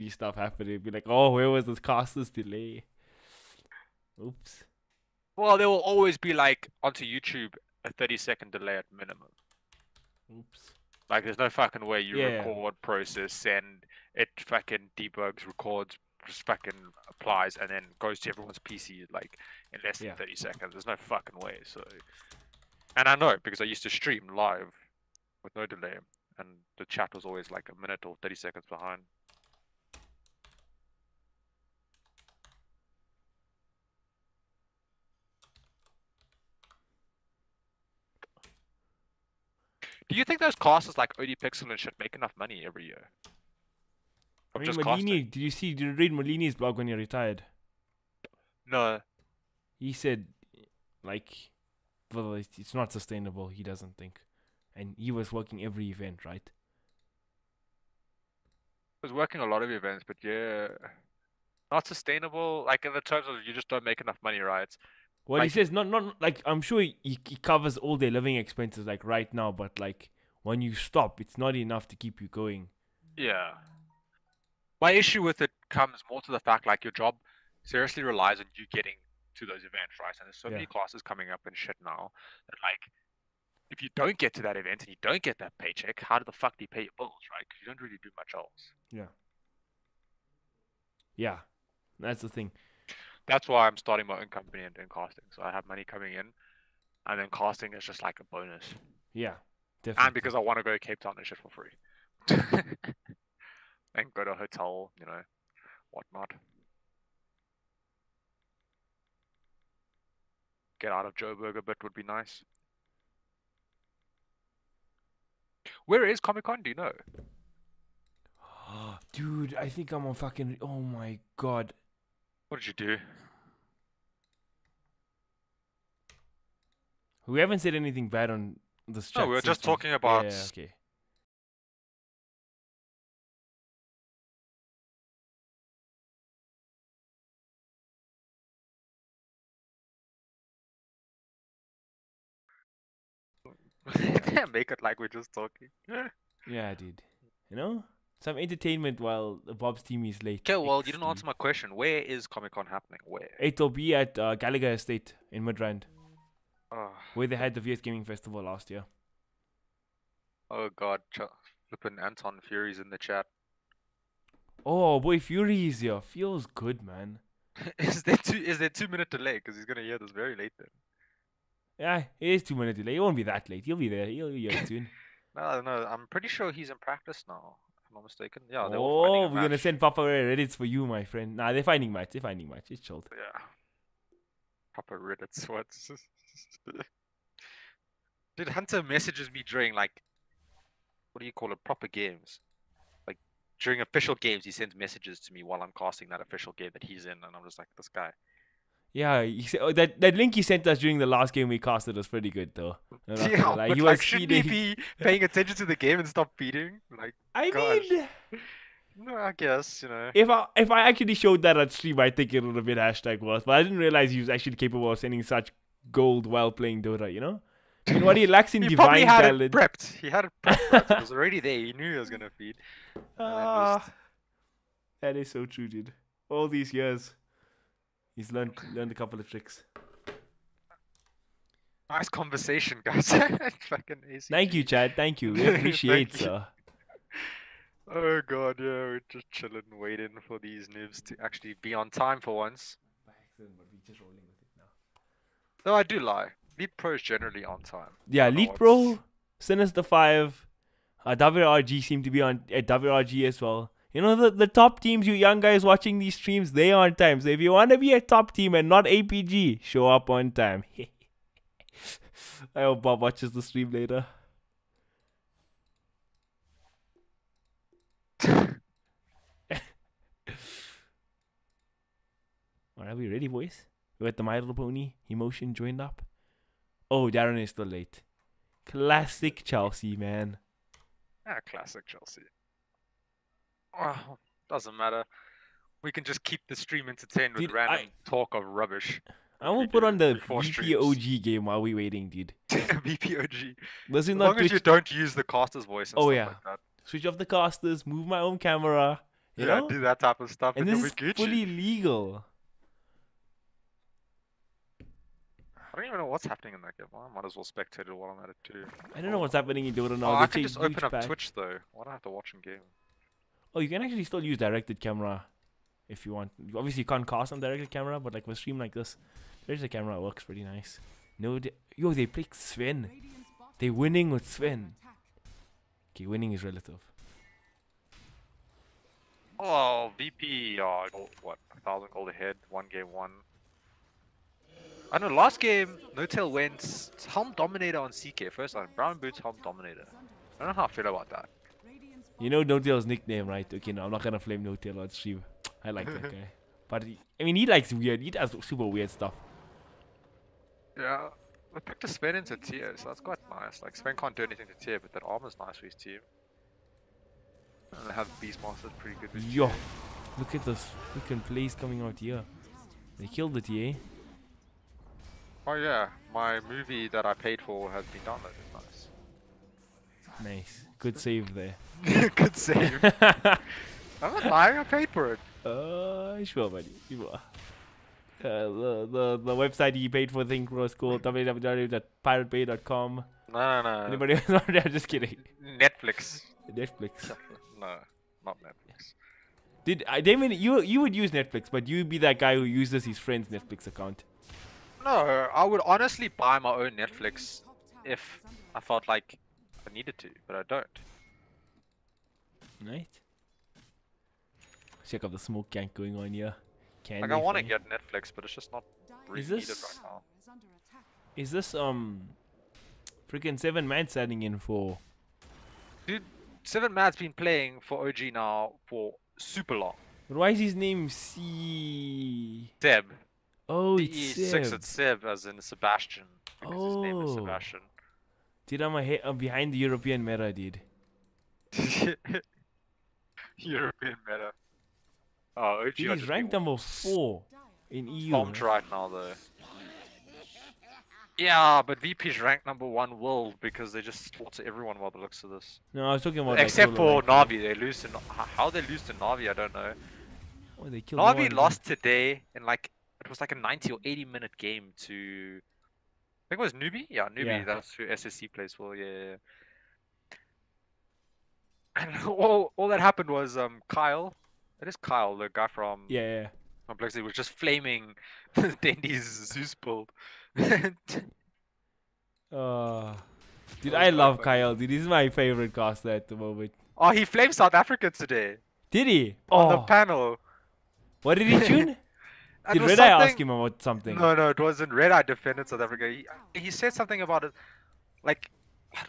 stuff happening. Be like, oh, where was this caster's delay? Oops. Well, there will always be like onto YouTube a 30-second delay at minimum. Oops. Like there's no fucking way you Yeah. record, process, send, it fucking debugs, records, just fucking applies, and then goes to everyone's PC like in less than 30 seconds. There's no fucking way. So, and I know because I used to stream live with no delay, and the chat was always like a minute or 30 seconds behind. Do you think those casters like OD Pixel and shit make enough money every year? I Of mean, just Molini, casting? did you read Molini's blog when he retired? No. He said, like, well, it's not sustainable, he doesn't think. And he was working every event, right? I was working a lot of events, but yeah, not sustainable. Like in the terms of you just don't make enough money, right? Well, he Like, says, not like, I'm sure he covers all their living expenses, like, right now, but, like, when you stop, it's not enough to keep you going. yeah. My issue with it comes more to the fact like your job seriously relies on you getting to those events, right? And there's so Yeah. many classes coming up and shit now that like if you don't get to that event and you don't get that paycheck, how the fuck do you pay your bills, right? Because you don't really do much else. Yeah. Yeah. That's the thing. That's why I'm starting my own company and doing casting. So I have money coming in, and then casting is just like a bonus. Yeah, definitely. And because I want to go to Cape Town and shit for free. And go to a hotel, you know, whatnot. Get out of Joburg a bit would be nice. Where is Comic Con? Do you know? Dude, I think I'm on fucking. Oh my god. What did you do? We haven't said anything bad on this chat. No, we were since just talking about. Yeah, okay. Make it like we're just talking. Yeah, dude. You know? Some entertainment while Bob's team is late. Okay, well, you didn't answer my question. Where is Comic Con happening? Where? It'll be at Gallagher Estate in Midrand, Oh, where they had the VS Gaming Festival last year. oh god, flipping Anton Fury's in the chat. Oh boy, Fury is here. Feels good, man. Is there 2 minute delay? Because he's gonna hear this very late then. Yeah, it is 2 minutes delay. It won't be that late. He'll be there. He'll be here soon. No, I'm pretty sure he's in practice now. If I'm not mistaken. Yeah, they're all Oh, finding a we're gonna match. send Papa Reddits for you, my friend. Nah, they're finding match. They're finding match. It's chilled. Yeah. Proper Reddit what? Dude, Hunter messages me during like, what do you call it? Proper games. Like during official games, he sends messages to me while I'm casting that official game that he's in, and I'm just like, this guy. Yeah, that link he sent us during the last game we casted was pretty good though. Yeah, Like, but he like, was shouldn't he feeding. be paying attention to the game and stop feeding? Like, I gosh. mean, no, I guess you know. if I actually showed that on stream, I think it would have been hashtag worth. But I didn't realize he was actually capable of sending such gold while playing Dota. You know, I mean, what he lacks in He divine probably had talent. it prepped. He had it prepped. It was already there. He knew he was gonna feed. That is so true, dude. All these years, he's learned a couple of tricks. Nice conversation, guys. Fucking ACG. Thank you, Chad. Thank you. We appreciate, Thank you. sir. Oh god, yeah, we're just chilling, waiting for these noobs to actually be on time for once. Though I do lie, Leetpro is generally on time. Yeah, Leetpro, Sinister 5, WRG seem to be on at WRG as well. You know, the top teams, you young guys watching these streams, they are on time. So if you want to be a top team and not APG, show up on time. I hope Bob watches the stream later. Are we ready, boys? We got the My Little Pony emotion joined up. Oh, Darren is still late. Classic Chelsea, man. Ah, classic Chelsea. Oh, doesn't matter. We can just keep the stream entertained with random talk of rubbish. I will put on the VPOG game while we waiting, dude. VPOG. As long as you don't use the caster's voice and stuff like that. Switch off the casters, move my own camera, You Yeah, know? do that type of stuff And and this you'll is be Gucci. fully legal. I don't even know what's happening in that game. Well, I might as well spectate it while I'm at it too. I don't know what's happening in Dota now. Oh, They I can changed just open huge up patch. Twitch though. Why do I have to watch in game? Oh, you can actually still use directed camera if you want. Obviously, you can't cast on directed camera, but like with a stream like this, directed camera works pretty nice. No, yo, they play Sven. They're winning with Sven. Okay, winning is relative. Oh, VP, what, 1,000 gold ahead, one game one. I know, last game, No Tail went Helm Dominator on CK, first time, Brown Boots Helm Dominator. I don't know how I feel about that. You know No Tail's nickname, right? Okay, no, I'm not gonna flame No Tail on stream. I like that guy. But, I mean, he likes weird, he does super weird stuff. Yeah, I picked a Sven into tier, so that's quite nice. Like, Sven can't do anything to tier, but that armor's nice for his team. And they have Beastmaster's pretty good with Yo, tier. look at this freaking place coming out here. They killed it, yeah? Oh yeah, my movie that I paid for has been downloaded. Nice. Nice. Good save there. Good save. I'm not lying, I paid for it. Sure, buddy. Sure. The website he paid for thing was called www.piratebay.com. No. Anybody else out there? Just kidding. Netflix. Netflix. No, not Netflix. Damon, you would use Netflix, but you'd be that guy who uses his friend's Netflix account. No, I would honestly buy my own Netflix if I felt like I needed to, but I don't. Right? Check out the smoke gank going on here. Like, I want to get Netflix, but it's just not really Is needed this- right now. Is this freaking 7 man standing in for? Dude, 7 Mad's been playing for OG now for super long. But why is his name C? Seb. Oh, it's DE6, Seb. it's Seb, as in Sebastian. Because his name is Oh. Sebastian. Dude, I'm behind the European meta, dude. European meta. Oh, OG Dude, he's ranked number 4 in EU. Bombed right now, though. Yeah, but VP's ranked number 1 world because they just slaughter everyone by the looks of this. No, I was talking about Except like, for solo Navi, they lose to how they lose to Navi, I don't know. ranking. Oh, they killed Navi one. lost today in like it was like a 90 or 80-minute game to I think it was Newbie. Yeah, Newbie. Yeah. That's who SSC plays for. Yeah. And all that happened was Kyle. It is Kyle, the guy from Yeah. Complexity, was just flaming Dendy's Zeus build. Dude, That I was love quite funny. Kyle. Dude, he's my favorite caster at the moment. Oh, he flamed South Africa today Did he? on the Oh, panel. what did he tune? And Did it was Red Eye ask something- him about something? No, it wasn't. Red Eye defended South Africa. He said something about it, like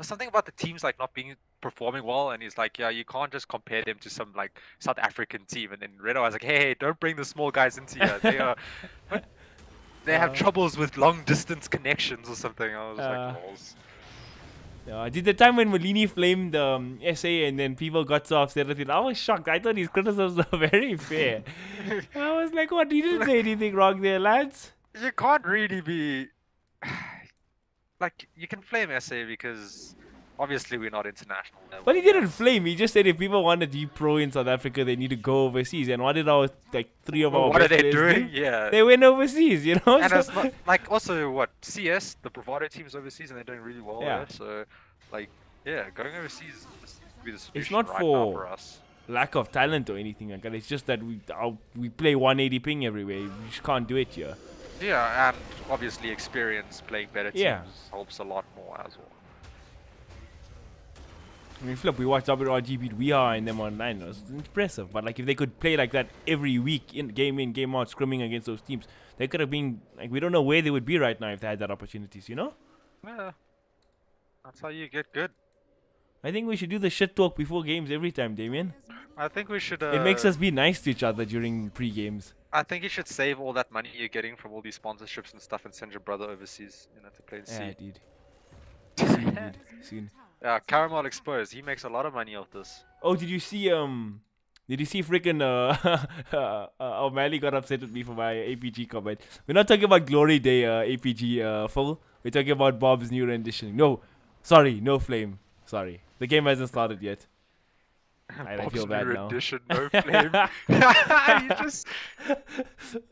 something about the teams like not being performing well, and he's like, yeah, you can't just compare them to some like South African team. And then Red Eye was like, hey, don't bring the small guys into here. They are, they have troubles with long distance connections or something. I was like, balls. Did the time when Malini flamed SA and then people got so upset with it, I was shocked. I thought his criticisms were very fair. I was like, what? You didn't say anything wrong there, lads. You can't really be like you can flame SA because obviously we're not international level. But he didn't flame. He just said if people want to be pro in South Africa, they need to go overseas. And what did our like 3 of our What are best they players doing? do? Yeah. They went overseas, you know. And So- it's not like also what CS, the Bravado team's overseas and they're doing really well. Yeah. There, so like yeah, going overseas seems to be the solution not right for- now for us. lack of talent or anything like that. It's just that we play 180 ping everywhere. We just can't do it here. Yeah, and obviously experience playing better teams Yeah. helps a lot more as well. I mean, flip, we watched WRG beat We Are and them online. It was impressive. But like, if they could play like that every week, in, game out, scrimming against those teams, they could have been like, we don't know where they would be right now if they had that opportunities. You know? Yeah, that's how you get good. I think we should do the shit talk before games every time, Damien. I think we should. It makes us be nice to each other during pre-games. I think you should save all that money you're getting from all these sponsorships and stuff and send your brother overseas, to play in Yeah, C. dude. Soon, dude. Soon. Yeah, Caramel Exposed. He makes a lot of money off this. Oh, did you see freaking O'Malley got upset with me for my APG comment. We're not talking about Glory Day APG full. We're talking about Bob's new rendition. No, sorry, no flame. Sorry. The game hasn't started yet. I feel Bob's bad new now. rendition, no flame. You just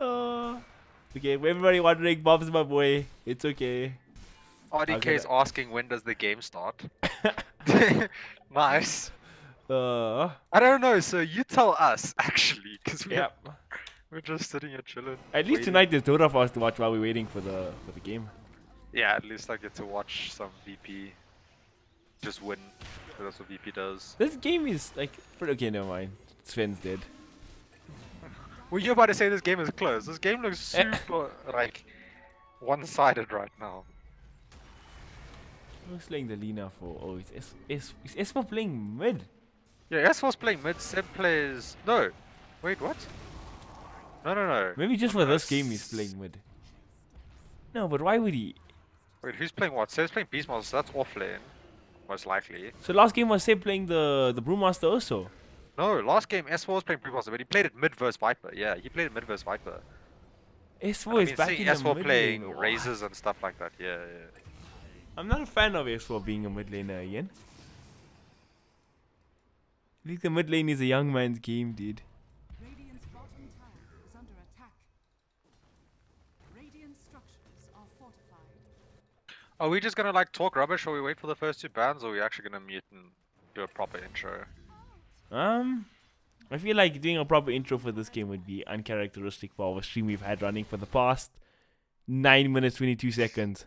Oh. Okay, for everybody wondering, Bob's my boy. It's okay. RDK is asking when does the game start. Nice. Uh, I don't know, so you tell us actually, because yep. we're just sitting here chilling. At least waiting. tonight there's Dota for us to watch while we're waiting for the game. Yeah, at least I get to watch some VP just win. That's what VP does. This game is like okay, never mind. Sven's dead. Well, you're about to say this game is close. This game looks super like one-sided right now. Who's playing the Lina for? Oh, it's Espo playing mid. Yeah, S4's playing mid. Seb plays. No, wait, what? No. Maybe just for this game he's playing mid. No, but why would he? Wait, who's playing what? Seb's playing Beastmaster, so that's off lane, most likely. So last game was Seb playing the Brewmaster also. No, last game S4 was playing Beastmaster, but he played it mid versus Viper. Yeah, he played it mid versus Viper. S4 is back in the S4 mid playing lane. Razors and stuff like that. Yeah. I'm not a fan of S4 being a mid laner again. I think the mid lane is a young man's game, dude. Radiant's bottom tower is under attack. Radiant structures are fortified. Are we just gonna like talk rubbish, or we wait for the first two bans, or are we actually gonna mute and do a proper intro? I feel like doing a proper intro for this game would be uncharacteristic for our stream we've had running for the past 9 minutes 22 seconds.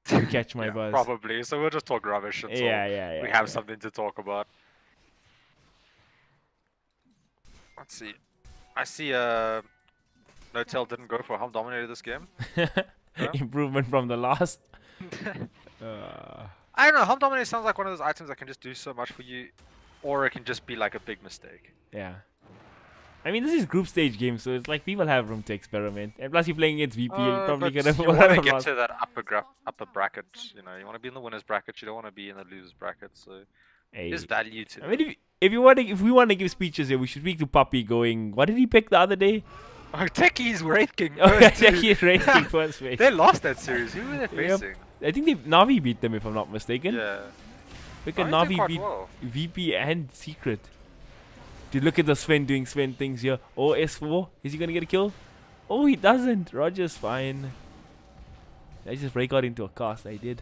To catch my buzz. Probably. So we'll just talk rubbish until Yeah. we have something to talk about. Let's see. I see Notel didn't go for Helm dominated this game. Improvement from the last. I don't know, Helm dominated sounds like one of those items that can just do so much for you, or it can just be like a big mistake. Yeah. I mean, this is group stage game, so it's like people have room to experiment. And plus, you're playing against VP, you're probably gonna. You want to get to that upper bracket. You know, you want to be in the winners bracket. You don't want to be in the losers bracket. So there's value to. I mean, if we want to give speeches here, we should speak to Puppy. Going, what did he pick the other day? Oh, Techie's Wraith King. Oh, yeah, Techie's Wraith King first phase. They lost that series. Who were they facing? I think Navi beat them, if I'm not mistaken. Yeah. Because Navi beat VP and Secret. Dude, look at the Sven doing Sven things here. Oh, S4. Is he going to get a kill? Oh, he doesn't. Roger's fine. I just break out into a cast. I did.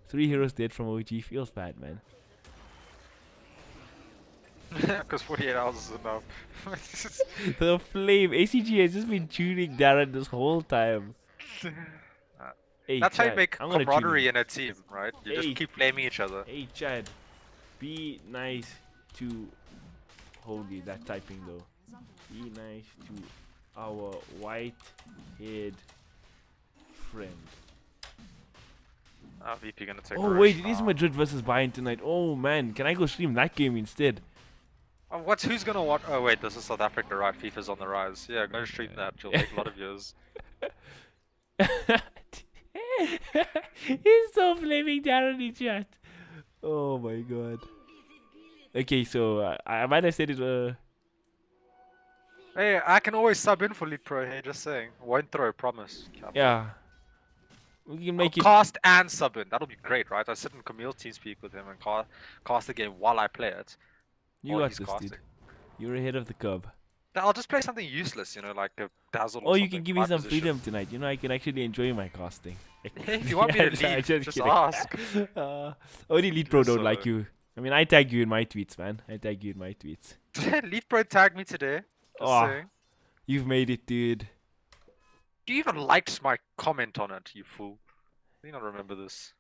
3 heroes dead from OG. Feels bad, man. Because 48 hours is enough. The flame. ACG has just been tuning Darren this whole time. Hey, that's Chad, how you make camaraderie in a team, right? You just keep flaming each other. Hey, Chad. Be nice to... Holy, that typing though. Be nice to our white-haired friend. VP gonna take. Oh wait, it is Madrid versus Bayern tonight. Oh man, can I go stream that game instead? Who's gonna watch? Oh wait, this is South Africa, right? FIFA's on the rise. Yeah, go stream that. You'll make a lot of views. He's so flaming down in chat. Oh my god. Okay, so I might have said it. Hey, I can always sub in for Leetpro. Hey, just saying. Won't throw, promise. Yeah. We can make it cast and sub in. That'll be great, right? I sit in Camille TeamSpeak with him and cast the game while I play it. You got this, dude. You're ahead of the curve. I'll just play something useless, you know, like a Dazzle. Or you can give me some freedom tonight. You know, I can actually enjoy my casting. If you want me to leave, just ask. Only Leetpro don't like you. I mean, I tag you in my tweets, man. I tag you in my tweets. Leetpro tagged me today. You've made it, dude. You even liked my comment on it, you fool. You don't remember this.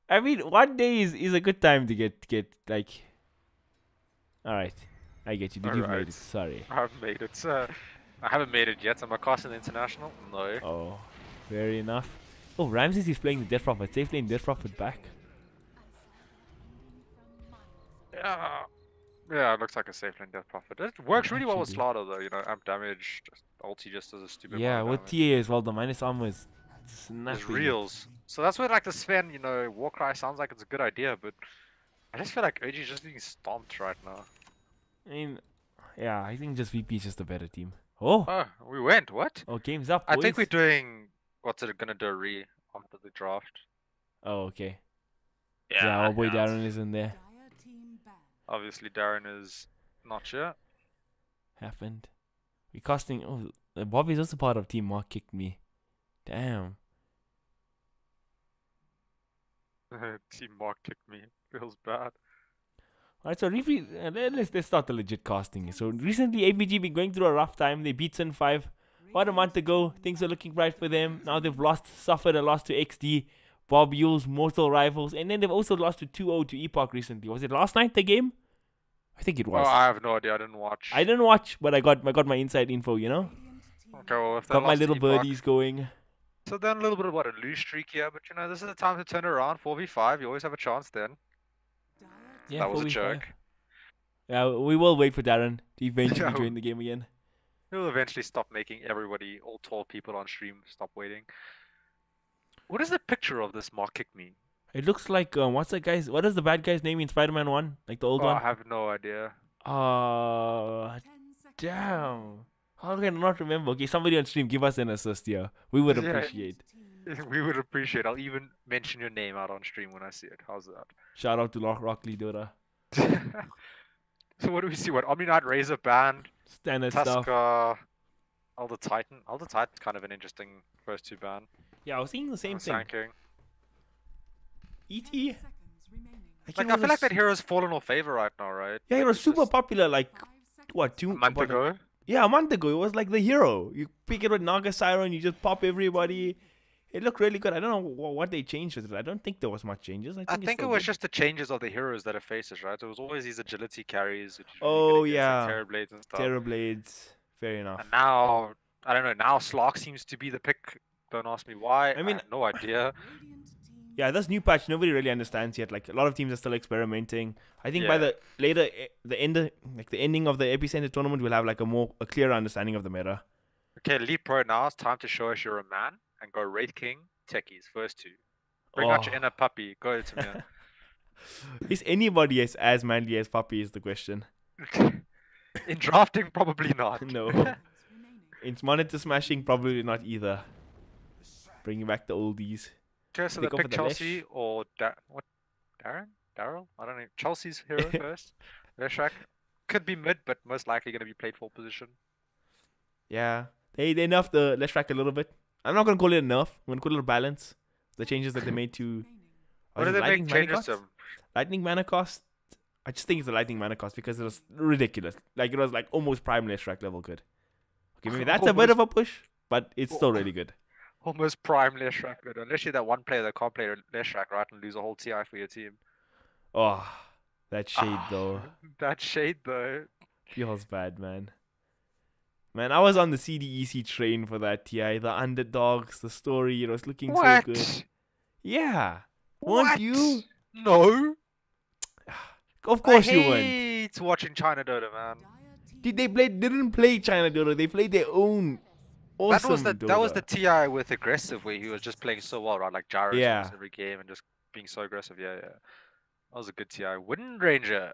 I mean, one day is a good time to get like. All right, I get you. You've made it. Sorry. I've made it. I haven't made it yet. Am I casting the international? No. Oh, fair enough. Oh, Ramses is playing the Death Prophet. Safe lane Death Prophet back. Yeah, it looks like a safe lane Death Prophet. It works really well with Slaughter though, you know, amp damage, ulti just as a stupid yeah, with TA as well, the minus armor is snapping. It's reals. So that's where like the Sven, you know, Warcry sounds like it's a good idea, but I just feel like OG's just being stomped right now. I mean, yeah, I think just VP is just a better team. Oh, we went, what? Oh, game's up, boys. I think we're doing, what's it, gonna do a re after the draft. Oh, okay. Yeah, our boy Darren is in there. Obviously, Darren is not sure. Happened. We casting. Oh, Bobby's also part of team. Mark kicked me. Damn. Team Mark kicked me. Feels bad. Alright, so let's start the legit casting. So recently, APG been going through a rough time. They beat Sin 5 about a month ago. Things are looking bright for them. Now they've suffered a loss to XD, Bob Yule's Mortal Rivals, and then they've also lost to 2-0 to Epoch recently. Was it last night the game? I think it was. Oh, I have no idea. I didn't watch. I didn't watch, but I got my inside info. You know, Okay, well, if they got my lost to little Epoch- birdies going. So then a little bit of what a loose streak here, but you know this is the time to turn it around. 4v5, you always have a chance then. Yeah, That was a 4v5. joke. Yeah, we will wait for Darren to eventually Yeah. join the game again. He'll eventually stop making everybody, all tall people on stream, stop waiting. What is the picture of this Mark kicked me? It looks like what is the bad guy's name in Spider-Man 1? Like the old Oh, I one? have no idea. Damn. How can I not remember? Okay, somebody on stream, give us an assist here. We would Yeah. appreciate. We would appreciate. I'll even mention your name out on stream when I see it. How's Shout out to Rockley Dora. that? So what do we see? What Omni Knight, Razor Band, Standard stuff. Tusker, Elder Titan. Elder Titan's kind of an interesting first two band. Yeah, I was thinking the same thing. Ranking. E.T. Like I feel like that hero's fallen off favor right now, right? Yeah, he Like, was it's super just popular like, what, a month ago. Yeah, a month ago. It was like the hero. You pick it with Naga Siren, you just pop everybody. It looked really good. I don't know what they changed with it. I don't think there was much changes. I it's think it still was good. just the changes of the heroes that it faces, right? It was always these agility carries. Which is Oh, really good yeah. against, like, Terrorblades and stuff. Terrorblades. Fair enough. And now, I don't know, now Slark seems to be the pick. Don't ask me why. I mean- have no idea. Yeah, this new patch nobody really understands yet. Like a lot of teams are still experimenting. I think by Yeah. the ending of the Epicenter tournament, we'll have like a clearer understanding of the meta. Okay, Leetpro now. It's time to show us you're a man and go Wraith King, Techies, first two. Bring out your Oh. inner puppy. Go to me. Is anybody as manly as Puppy is the question. In drafting, probably not. No. In monitor smashing, probably not either. Bringing back the oldies. Okay, so They they go for pick the Chelsea or Darren? Daryl? I don't know. Chelsea's hero first. Leshak could be mid, but most likely going to be played for position. Yeah. They nerfed the Let's Track a little bit. I'm not gonna call it a nerf. I'm gonna call it a balance. The changes that they made to What did they make changes to? Lightning mana cost. I just think it's the lightning mana cost because it was ridiculous. Like it was like almost prime Let's Track level good. Okay, maybe that's a bit of a push, but it's still really good. Almost prime Leshak, but unless you're that one player that can't play Leshak, right, and lose a whole TI for your team. Oh, that shade though. That shade though. Feels bad, man. Man, I was on the CDEC train for that TI. The underdogs, the story, it was looking so good. Yeah. Weren't What? you? No. Of course I you weren't. hate watching China Dota, man. They didn't play China Dota. They played their own awesome That was Dota. the TI with aggressive where he was just playing so well, right? Like gyros Yeah. almost every game and just being so aggressive. Yeah, yeah. That was a good TI. Wind Ranger.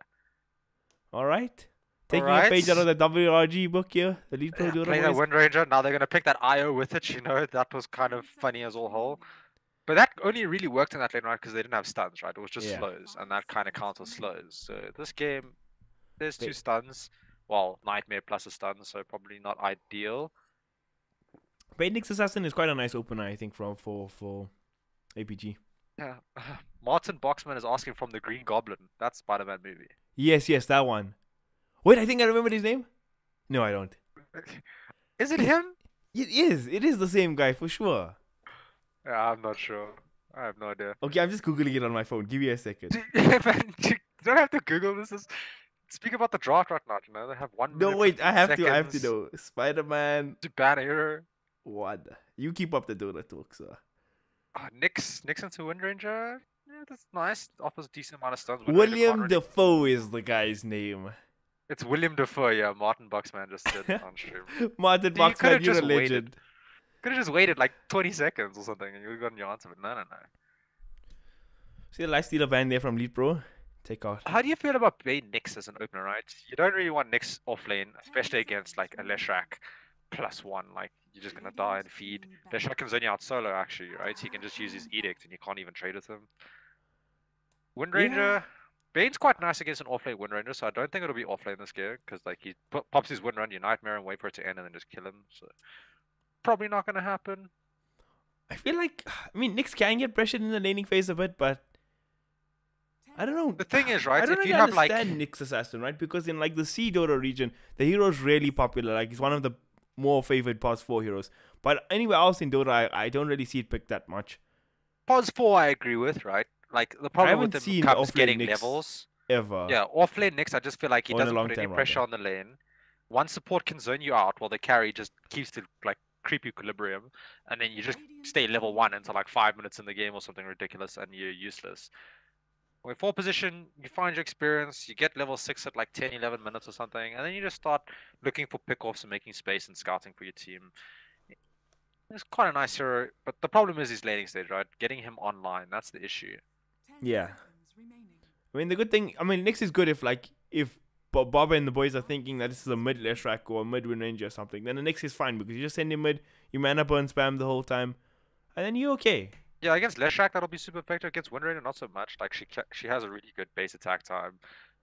All right. Taking a Alright. page out of the WRG book here. The Leetpro Yeah, Dota playing that boys. Wind Ranger. Now they're gonna pick that IO with it. You know that was kind of funny as all whole. But that only really worked in that lane, right? Because they didn't have stuns, right? It was just Yeah. slows, and that kind of counts as slows. So this game, there's They- 2 stuns. Well, Nightmare plus a stun, so probably not ideal. Paintix Assassin is quite a nice opener, I think, for APG. Yeah. Martin Boxman is asking from the Green Goblin. That's Spider-Man movie. Yes, that one. Wait, I think I remembered his name. No, I don't. Is it him? It is. It is the same guy for sure. Yeah, I'm not sure. I have no idea. Okay, I'm just googling it on my phone. Give me a second. Man, you don't have to Google this. Speak about the draft right now. You know they have 1 No, minute. wait. I have 15 to. I have to seconds know. Spider-Man. to ban a hero. What? You keep up the Dota talk, sir. Nix into Wind Ranger. Yeah, that's nice. Offers a decent amount of stuns. Wind Ranger William can't really- Defoe is the guy's name. It's William Defoe. Yeah, Martin Boxman just said on stream. Martin You could've Boxman, you're a just waited. legend. Could have just waited like 20 seconds or something, and you would have gotten your answer. But no. See the lifestealer ban there from Leetpro? Take out. How do you feel about playing Nyx as an opener, right? You don't really want Nyx off lane, especially against like a Leshak +1. Like you're just gonna die and feed. Leshak can zone you out solo actually, right? He can just use his edict, and you can't even trade with him. Wind Yeah. Ranger, Bane's quite nice against an offlane win ranger, so I don't think it'll be offlane this game because like he pops his win run, you nightmare and wait for it to end and then just kill him. So probably not gonna happen. I feel like, I mean, Nyx can get pressured in the laning phase a bit, but I don't know. The thing is, right, I don't if really you have like understand Nyx Assassin, right? Because in like the Sea Dota region, the hero's really popular. Like he's one of the more favored past 4 heroes. But anywhere else in Dota, I don't really see it picked that much. pos 4, I agree with, right? Like the problem with haven't him seen comes offlane getting Nyx levels. Ever. Yeah, offlane Nyx, I just feel like he Or in a doesn't long put any time, pressure rather. on the lane. One support can zone you out while the carry just keeps to like creep equilibrium, and then you just stay level 1 until like 5 minutes in the game or something ridiculous, and you're useless. With 4 position, you find your experience, you get level 6 at like 10, 11 minutes or something, and then you just start looking for pickoffs and making space and scouting for your team. It's quite a nice hero, but the problem is his laning stage, right? Getting him online, that's the issue. 10 Yeah. seconds remaining. I mean, the good thing, I mean, Nyx is good if Bob and the boys are thinking that this is a mid Leshrac or a mid Wind Ranger or something, then the Nyx is fine because you just send him mid, you mana burn spam the whole time, and then you're okay. Yeah, against Leshrac, that'll be super effective. Against Windrainer, not so much. Like, she has a really good base attack time,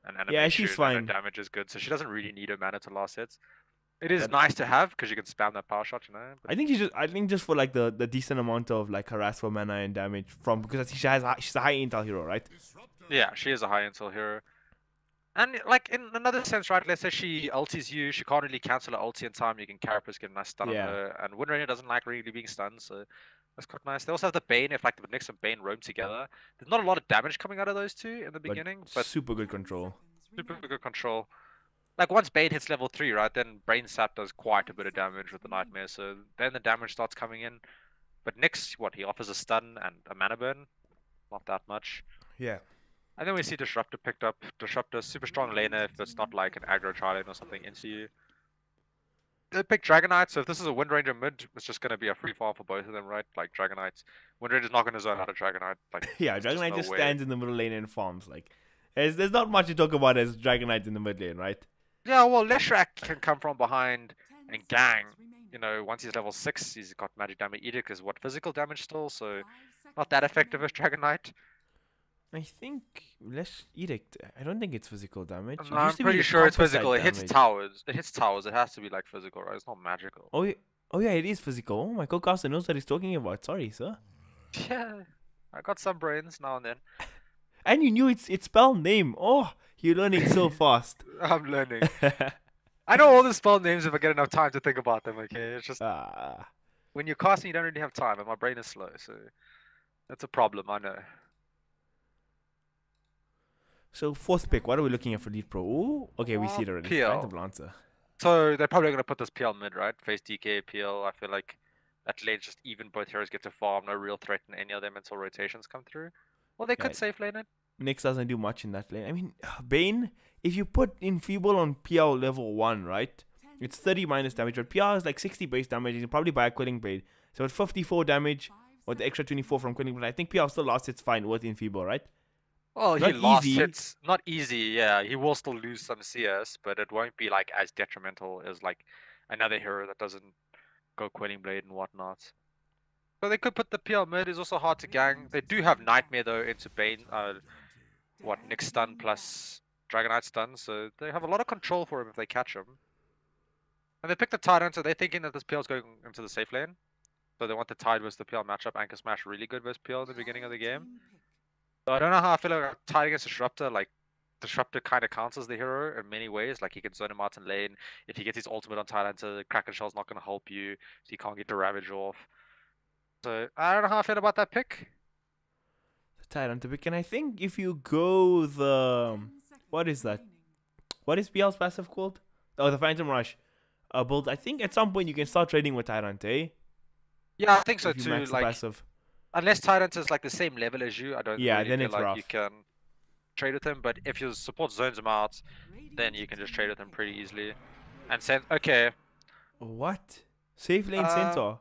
and Yeah, animation, she's and fine. her damage is good, so she doesn't really need her mana to last hits. It is But- nice to have, because you can spam that power shot, you know? But I think just for like the decent amount of like harass for mana and damage from, because I think she's a high intel hero, right? yeah, she is a high intel hero. And, like, in another sense, right, let's say she ulties you, she can't really cancel her ulti in time, you can Carapace get a nice stun Yeah. on her, and Windrainer doesn't like really being stunned, so that's quite nice. They also have the Bane, if like the Nyx and Bane roam together. There's not a lot of damage coming out of those two in the beginning, but super good control. super good control. Like once Bane hits level 3, right, then Brain Sap does quite a bit of damage with the Nightmare, so then the damage starts coming in. But Nyx, what, he offers a stun and a mana burn? Not that much. Yeah. And then we see Disruptor picked up. Disruptor, super strong laner if it's not like an aggro tri-lane or something into you. They pick Dragonite, so if this is a Wind Ranger mid, it's just going to be a free fall for both of them, right? Like Dragonite. Wind Ranger's not going to zone out of Dragonite. Like, Yeah, there's Dragonite no just way. stands in the middle lane and farms. Like, there's not much to talk about as Dragonite in the mid lane, right? Yeah, well, Leshrac can come from behind 10 and gang. seconds remaining. You know, once he's level 6, he's got Magic Damage Edict is what, physical damage still, so 5 not that seconds effective as remaining. Dragonite. I think less edict. I don't think it's physical damage. It No, I'm used to be pretty sure it's composite physical. It hits damage. towers. It hits towers. It has to be like physical, right? It's not magical. Oh yeah, it is physical. Oh, my co-caster knows what he's talking about. Sorry, sir. Yeah, I got some brains now and then. And you knew its spell name. Oh, you're learning so fast. I'm learning. I know all the spell names if I get enough time to think about them, okay? It's just Ah, when you're casting, you don't really have time, and my brain is slow, so that's a problem, I know. so fourth pick. What are we looking at for Leetpro? Ooh, okay, we see it already. PL. Find the Lancer. So they're probably going to put this PL mid, right? Face DK, PL. I feel like that lane just even both heroes get to farm, no real threat in any of them until rotations come through. Well, they could Yeah. safe lane it. Nyx doesn't do much in that lane. I mean, Bane, if you put Enfeeble on PL level 1, right? It's 30 minus damage, but PL is like 60 base damage. You can probably buy a Quilling Blade. So at 54 damage, 5 or the extra 24 from Quilling Blade, I think PL still lost its fine with Enfeeble, right? Well, he Not lost easy. hits. Not easy, yeah. He will still lose some CS, but it won't be like as detrimental as like another hero that doesn't go Quilling Blade and whatnot. So they could put the PL mid. Is also hard to gang. They do have Nightmare though into Bane. What, Nyx stun plus Dragonite stun, so they have a lot of control for him if they catch him. And they pick the Tide, so they're thinking that this PL is going into the safe lane. So they want the Tide versus the PL matchup. Anchor Smash really good versus PL in the beginning of the game. So I don't know how I feel about Tide against Disruptor. Like, Disruptor kind of counts as the hero in many ways. Like, he can zone him out in lane. If he gets his ultimate on Tide, the Kraken Shell's not going to help you, so you can't get the Ravage off. So I don't know how I feel about that pick. Tyrant to pick. And I think if you go the... what is that? What is PL's passive called? Oh, the Phantom Rush. Build. I think at some point you can start trading with Tyrant, eh? Yeah, I think so If you too. max the Like, passive. unless Tyrant is like the same level as you, I don't Yeah, really then feel it's like rough. you can trade with him. But if your support zones him out, then you can just trade with him pretty easily. And send, okay, What? Safe lane Uh, centaur.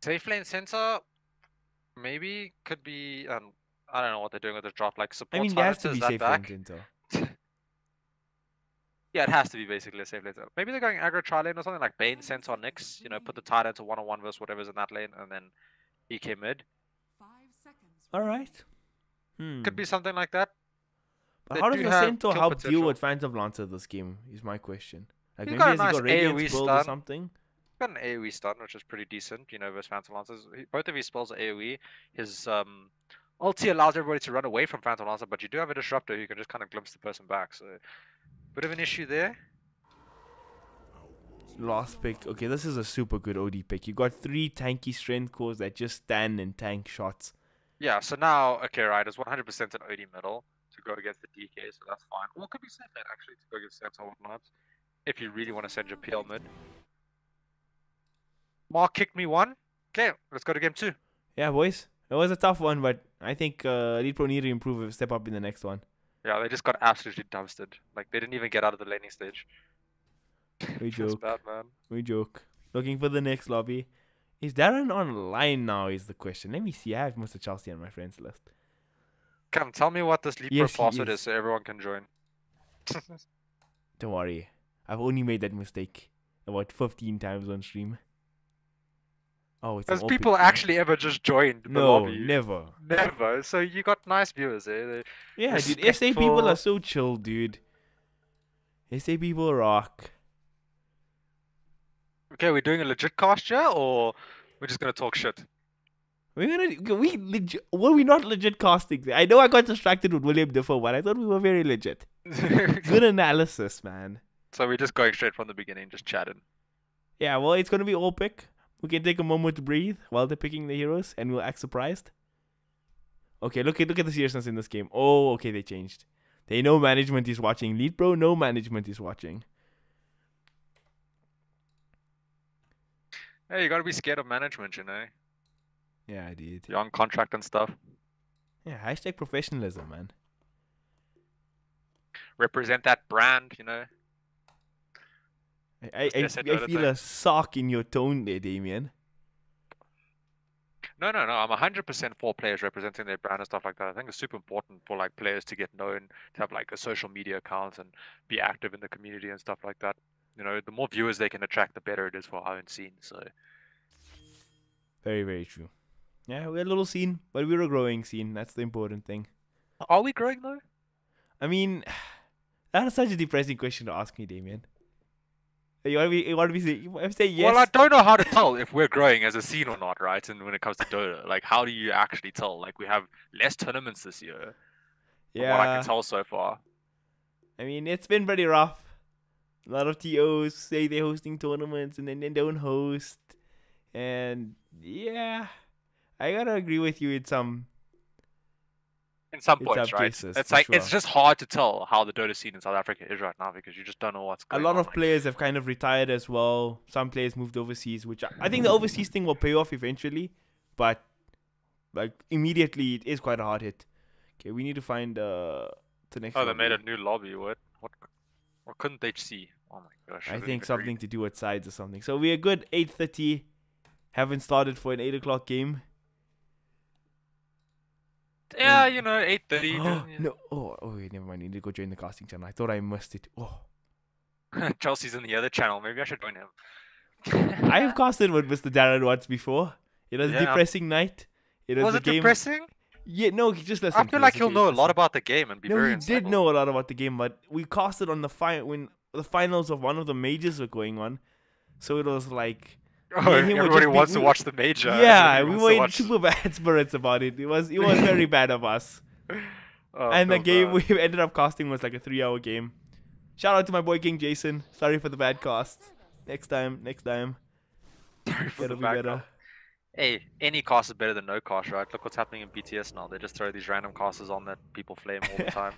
safe lane center, maybe could be. I don't know what they're doing with the drop. Like support I mean, there has Tyrant to is be that safe back. lane centaur. Yeah, it has to be basically a safe lane center. Maybe they're going aggro tri lane or something like Bane centaur Nyx. You know, put the Tyrant to 1-on-1 versus whatever's in that lane, and then EK mid. 5 seconds All right. Hmm. Could be something like that. But They how does do the have Centaur kill help deal potential. with Phantom Lancer this game? Is my question. Like He's maybe got a has he nice got Radiance AoE build or stun. something? Got an AoE stun, which is pretty decent, you know, versus Phantom Lancers. Both of his spells are AoE. His ulti allows everybody to run away from Phantom Lancer, but you do have a disruptor who can just kind of glimpse the person back. So, bit of an issue there. Last pick. Okay, this is a super good OD pick. You got 3 tanky strength cores that just stand and tank shots. Yeah, so now, okay, right, it's 100% an OD middle to go against the DK, so that's fine. Or it could be safe bet, actually, to go against Centaur or whatnot, if you really want to send your PL mid. Mark kicked me 1. Okay, let's go to game 2. Yeah, boys. It was a tough one, but I think Leetpro need to improve, step up in the next one. Yeah, they just got absolutely dumpstered. Like, they didn't even get out of the laning stage. We Feels joke. bad, man. We joke. Looking for the next lobby. Is Darren online now is the question. Let me see. I have Mr. Chelsea on my friends list. Come, tell me what this Leetpro Yes, he password is. is so everyone can join. Don't worry. I've only made that mistake about 15 times on stream. Oh, it's an Has open people queue. actually ever just joined the No, lobby? never. Never. So you got nice viewers, eh? They're Yeah, dude. SA people are respectful. so chill, dude. SA people rock. Okay, we're doing a legit cast here, or we're just gonna talk shit? Were we not legit casting? I know I got distracted with William Defoe, but I thought we were very legit. Good analysis, man. So we're just going straight from the beginning, just chatting. Yeah, well, it's gonna be all pick. We can take a moment to breathe while they're picking the heroes, and we'll act surprised. Okay, look at the seriousness in this game. Oh, okay, they changed. They know management is watching. Leetpro, no management is watching. Hey, you gotta be scared of management, you know? Yeah, I did. You're on contract and stuff. Yeah, hashtag professionalism, man. Represent that brand, you know? I Yes, I feel totally. a sock in your tone there, Damien. No, I'm 100% for players representing their brand and stuff like that. I think it's super important for like players to get known, to have like a social media account and be active in the community and stuff like that. You know, the more viewers they can attract, the better it is for our own scene. So Very, very true. Yeah, we're a little scene, but we're a growing scene. That's the important thing. are we growing though? I mean, that is such a depressing question to ask me, Damien. You want to say yes? Well, I don't know how to tell if we're growing as a scene or not, right? And when it comes to Dota, like, how do you actually tell? Like, we have less tournaments this year, from what I can tell so far. I mean, it's been pretty rough. A lot of TOs say they're hosting tournaments and then they don't host. And yeah, I gotta agree with you in some In some in points, some right? cases, It's for like it's sure. just hard to tell how the Dota scene in South Africa is right now because you just don't know what's A going lot on. of players have kind of retired as well. Some players moved overseas, which I think the overseas thing will pay off eventually, but like immediately it is quite a hard hit. Okay, we need to find the next. Oh, they lobby. made a new lobby. What couldn't they see? Oh my gosh! I didn't think even something read. to do with sides or something. So we're good. 8:30. Haven't started for an 8 o'clock game. Yeah, you know, 8:30. No. Oh, wait, never mind. I need to go join the casting channel. I thought I missed it. Oh, Chelsea's in the other channel. Maybe I should join him. I have casted with Mr. Darren once before. It was a Yeah. depressing night. It was Was a it game. depressing? Yeah, no, he just I listened. feel like he'll know a lot about the game and be No, very he did insightful. know a lot about the game, but we casted on when the finals of one of the majors were going on. So it was like, Oh, me and him were everybody just wants to we- watch the major. yeah, Everybody we wants were to in watch- super bad spirits about it. It was very bad of us. Oh, And the feel game bad. we ended up casting was like a 3-hour game. Shout out to my boy King Jason. Sorry for the bad cast. Next time. Sorry for It'll the be better. backup. Hey, any cast is better than no cast, right? Look what's happening in BTS now. They just throw these random casters on that people flame all the time.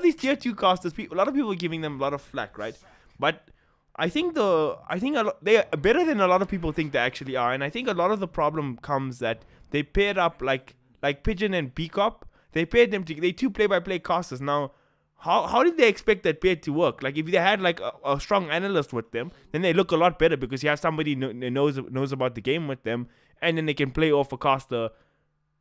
These tier 2 casters, a lot of people are giving them a lot of flack, right? But I think they are better than a lot of people think they actually are, and I think a lot of the problem comes that they paired up like Pigeon and Peacock. They paired them they two play-by-play casters. Now, how did they expect that pair to work? Like if they had like a strong analyst with them, then they look a lot better because you have somebody knows about the game with them, and then they can play off a caster.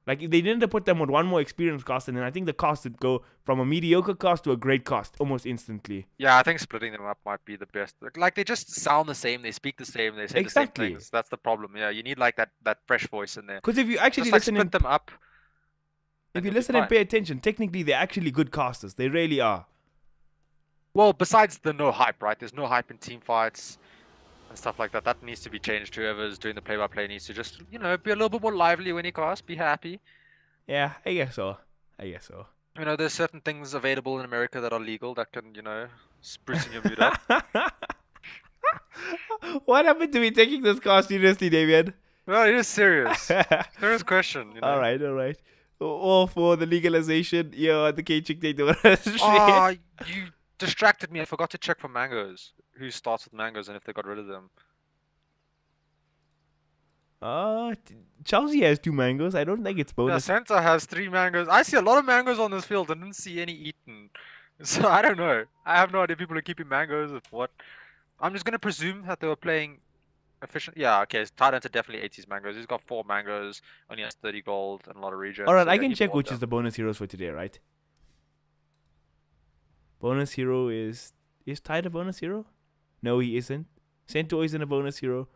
Like if they didn't put them with one more experienced caster, then I think the cast would go from a mediocre cast to a great cast almost instantly. Yeah, I think splitting them up might be the best. Like they just sound the same, they speak the same, they say Exactly. the same things. That's the problem. Yeah, you need like that fresh voice in there. Because if you actually Just like listen split them up. If you you'll be listen and fine. pay attention, technically they're actually good casters. They really are. Well, besides the no hype, right? There's no hype in team fights and stuff like that. That needs to be changed. Whoever's doing the play-by-play needs to just, be a little bit more lively when you cast. Be happy. Yeah, I guess so. I guess so. There's certain things available in America that are legal that can, sprucing your mood up. What happened to me taking this cast seriously, David? Well, it is serious. Serious question. All right. All for the legalization, the K-Chick they do it. Ah, you distracted me. I forgot to check for mangoes. Who starts with mangoes and if they got rid of them. Chelsea has 2 mangoes. I don't think it's Yeah, bonus. Santa has 3 mangoes. I see a lot of mangoes on this field. I didn't see any eaten. So I don't know. I have no idea if people are keeping mangoes or what. I'm just going to presume that they were playing efficient. Yeah, okay. Tyrant are definitely 80s mangoes. He's got 4 mangoes, only has 30 gold and a lot of regen. All right, so I yeah, can he check bought which them. is the bonus heroes for today, right? Bonus hero is Tide a bonus hero? No, he isn't. Centaur isn't a bonus hero.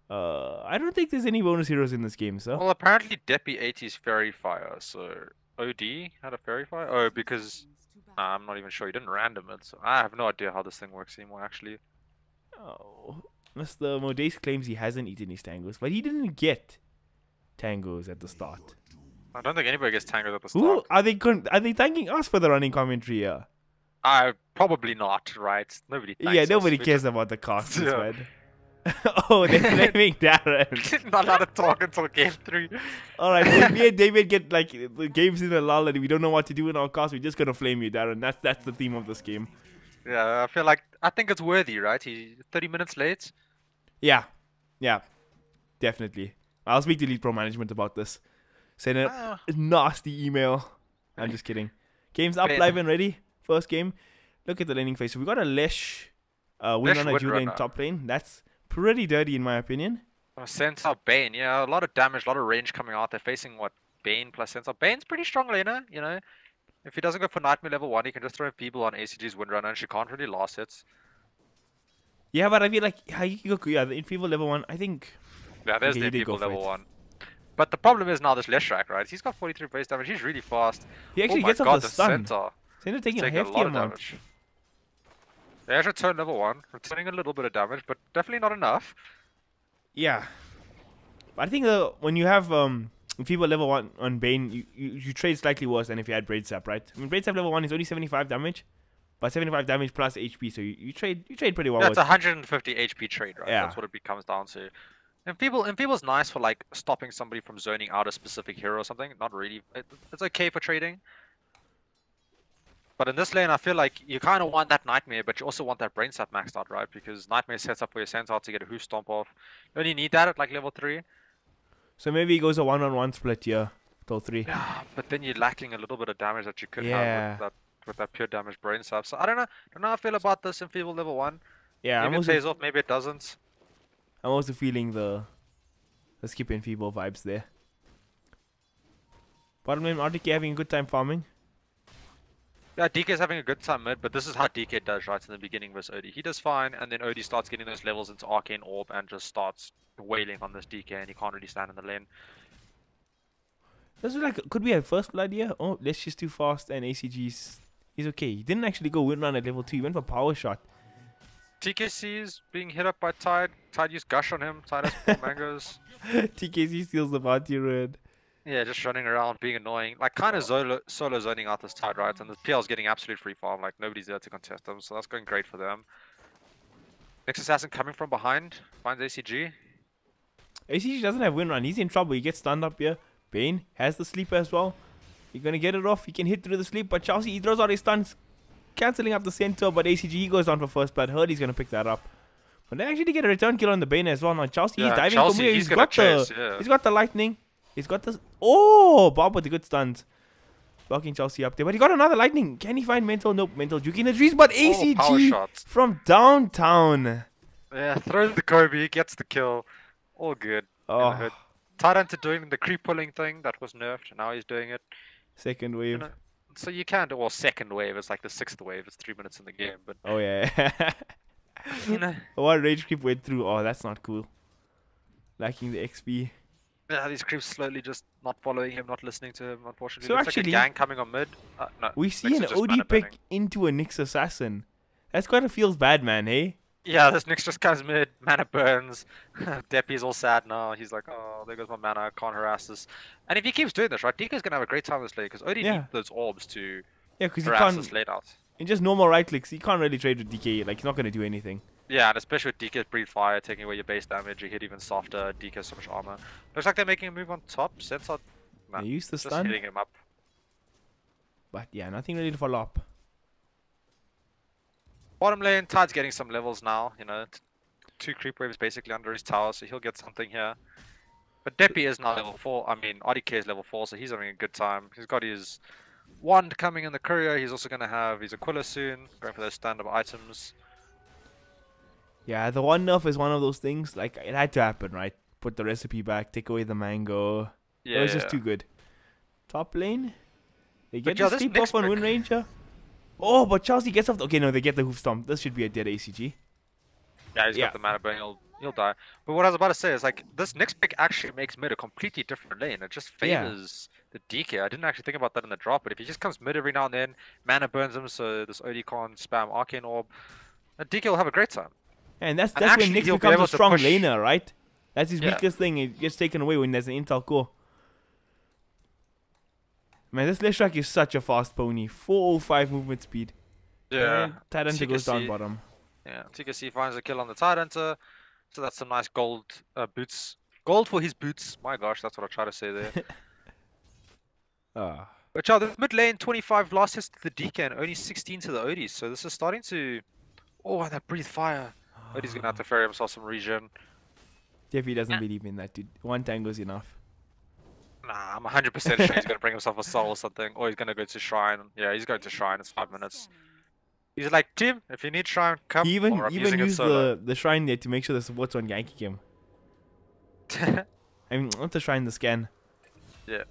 I don't think there's any bonus heroes in this game, so. Well, apparently Deppy 80's Fairy Fire, so OD had a Fairy Fire? Oh, because I'm not even sure. He didn't random it, so I have no idea how this thing works anymore, actually. Oh, Mr. Modeste claims he hasn't eaten his tangos, but he didn't get tangos at the start. I don't think anybody gets tangled at the Who start. are they thanking us for the running commentary here? Probably not, right? Nobody thanks Yeah, us. nobody We cares about the casters, Yeah. man. Oh, they're blaming Darren. just not allowed to talk until game 3. All right, when me and David get like the games in a lull and we don't know what to do in our cast, we're just gonna flame you, Darren. That's the theme of this game. Yeah, I think it's worthy, right? He's 30 minutes late. Yeah, definitely. I'll speak to Leetpro management about this. Send a Ah. nasty email. I'm just kidding. Game's up, Ben. live and ready. First game. Look at the laning phase. So we got a Lesh Windrunner Julia in Windrunner. top lane. That's pretty dirty in my opinion. Centaur Bane, yeah, a lot of damage, a lot of range coming out. They're facing what? Bane plus Centaur. Bane's pretty strong laner, If he doesn't go for Nightmare level 1, he can just throw people on ACG's Windrunner and she can't really last hits. Yeah, but I feel like the Enfeeble level 1, I think. Yeah, there's Okay, the he did go people for level it. 1. But the problem is now this Leshrac, right? He's got 43 base damage, he's really fast. He actually oh my gets God, off the the stun. Centaur. Centaur taking a Taking a hefty lot of amount. damage. They actually turn level 1, returning a little bit of damage, but definitely not enough. Yeah. But I think when you have Enfeeble level 1 on Bane, you trade slightly worse than if you had Braid Sap, right? I mean, Braid Sap level 1 is only 75 damage. But 75 damage plus HP, so you trade pretty well. That's 150 HP trade, right? Yeah. That's what it comes down to. Enfeeble's nice for like stopping somebody from zoning out a specific hero or something. Not really. It's okay for trading. But in this lane, I feel like you kind of want that Nightmare, but you also want that Brain Sap maxed out, right? Because Nightmare sets up for your Centaur to get a Hoof Stomp off. You only need that at like level 3. So maybe he goes a 1-on-1 split here, till 3. Yeah, but then you're lacking a little bit of damage that you could Yeah. have with that pure damage Brain Sap. So I don't know how I feel about this Enfeeble level 1. Yeah, Maybe it pays off, maybe it doesn't. I'm also feeling the skip and feeble vibes there. Bottom lane, RTK having a good time farming. Yeah, DK is having a good time mid, but this is how DK does right in the beginning versus OD. He does fine, and then OD starts getting those levels into Arcane Orb and just starts wailing on this DK, and he can't really stand in the lane. This is like, could be a first blood here. Oh, Lesh is too fast, and ACG's he's okay. He didn't actually go Windrun at level 2. He went for power shot. TKC is being hit up by Tide. Tide used Gush on him. Tide has 4 mangoes. TKC steals the bounty red. Yeah, just running around, being annoying. Like, kind of solo zoning out this Tide, right? And the PL's getting absolute free farm. Like, nobody's there to contest them, so that's going great for them. Next Assassin coming from behind. Finds ACG. ACG doesn't have Windrun. He's in trouble. He gets stunned up here. Bane has the sleeper as well. You're going to get it off. He can hit through the sleep, but Chelsea, he throws out his stuns, cancelling up the center, but ACG, he goes down for first blood. Heard he's going to pick that up. But they actually get a return kill on the Bane as well. Now Chelsea, he's diving Chelsea, from here. he's gonna chase, yeah. He's got the lightning. He's got the... Oh! Bob with the good stuns. Blocking Chelsea up there. But he got another lightning. Can he find Mental? Nope. Mental juking the trees. But power ACG shots. from downtown. Yeah, throws the Kobe, gets the kill. All good. Oh, Tyrant doing the creep pulling thing that was nerfed, and now he's doing it. second wave. So you can do, well, second wave, it's like the 6th wave, it's 3 minutes in the game, but Oh, yeah. you know. What rage creep went through. Oh, that's not cool. Lacking the XP. Yeah, these creeps slowly just not following him, not listening to him, unfortunately. So Looks actually, like a gang coming on mid. No, we see Nyx an is just OD mana pick burning. into a Nyx assassin. That's quite a feels bad, man, hey? Yeah, this Nyx just comes mid, mana burns. Deppy's all sad now. He's like, oh, there goes my mana, I can't harass this. And if he keeps doing this, right, DK's gonna have a great time this lane, because OD Yeah. needs those orbs to Yeah, because he harass can't, this lane out. in just normal right clicks, he can't really trade with DK. Like, he's not going to do anything. Yeah, and especially with DK's Breathe Fire, taking away your base damage, you hit even softer, DK has so much armor. Looks like they're making a move on top, Sensor, They use the just stun, hitting him up. but yeah, nothing really to follow up. Bottom lane, Tide's getting some levels now, you know, 2 creep waves basically under his tower, so he'll get something here. But Deppy is now level 4, I mean, RDK is level 4, so he's having a good time. He's got his wand coming in the courier, he's also going to have his Aquila soon, going for those stand-up items. Yeah, the one nerf is one of those things, like, it had to happen, right? Put the recipe back, take away the mango. Yeah, It was just too good. Top lane? They get yeah, the this sleep next off on pick- Wind Ranger? Oh, but Chelsea gets off the... Okay, no, they get the hoof stomp. This should be a dead ACG. Yeah, he's Yeah. got the mana burn, he'll die. But what I was about to say is, like, this next pick actually makes mid a completely different lane. It just Yeah. favors the DK. I didn't actually think about that in the drop, but if he just comes mid every now and then, mana burns him, so this OD can't spam Arcane Orb, then DK will have a great time. And that's And when actually, Nyx he'll be becomes able a to strong push- laner, right? That's his Yeah. weakest thing. It gets taken away when there's an intel core. Man, this Leshrac is such a fast pony. 405 movement speed. And Tyrant goes down TKC. bottom. Yeah, TKC finds a kill on the Tyrant, so that's some nice gold boots. Gold for his boots. My gosh, that's what I try to say there. Ah. But yeah, the mid lane, 25 last hits to the DK and only 16 to the ODs, so this is starting to... Oh, and that Breathe Fire. OD's gonna have to ferry himself some regen. Deppy doesn't believe in that, dude. One tango's enough. Nah, I'm 100% sure he's gonna bring himself a soul or something, or he's gonna go to Shrine. Yeah, he's going to Shrine, it's 5 minutes. He's like, Tim, if you need Shrine, come. He or even I'm using it used solo. the shrine there to make sure the support's on ganking him. I mean, not the shrine, the scan. Yeah.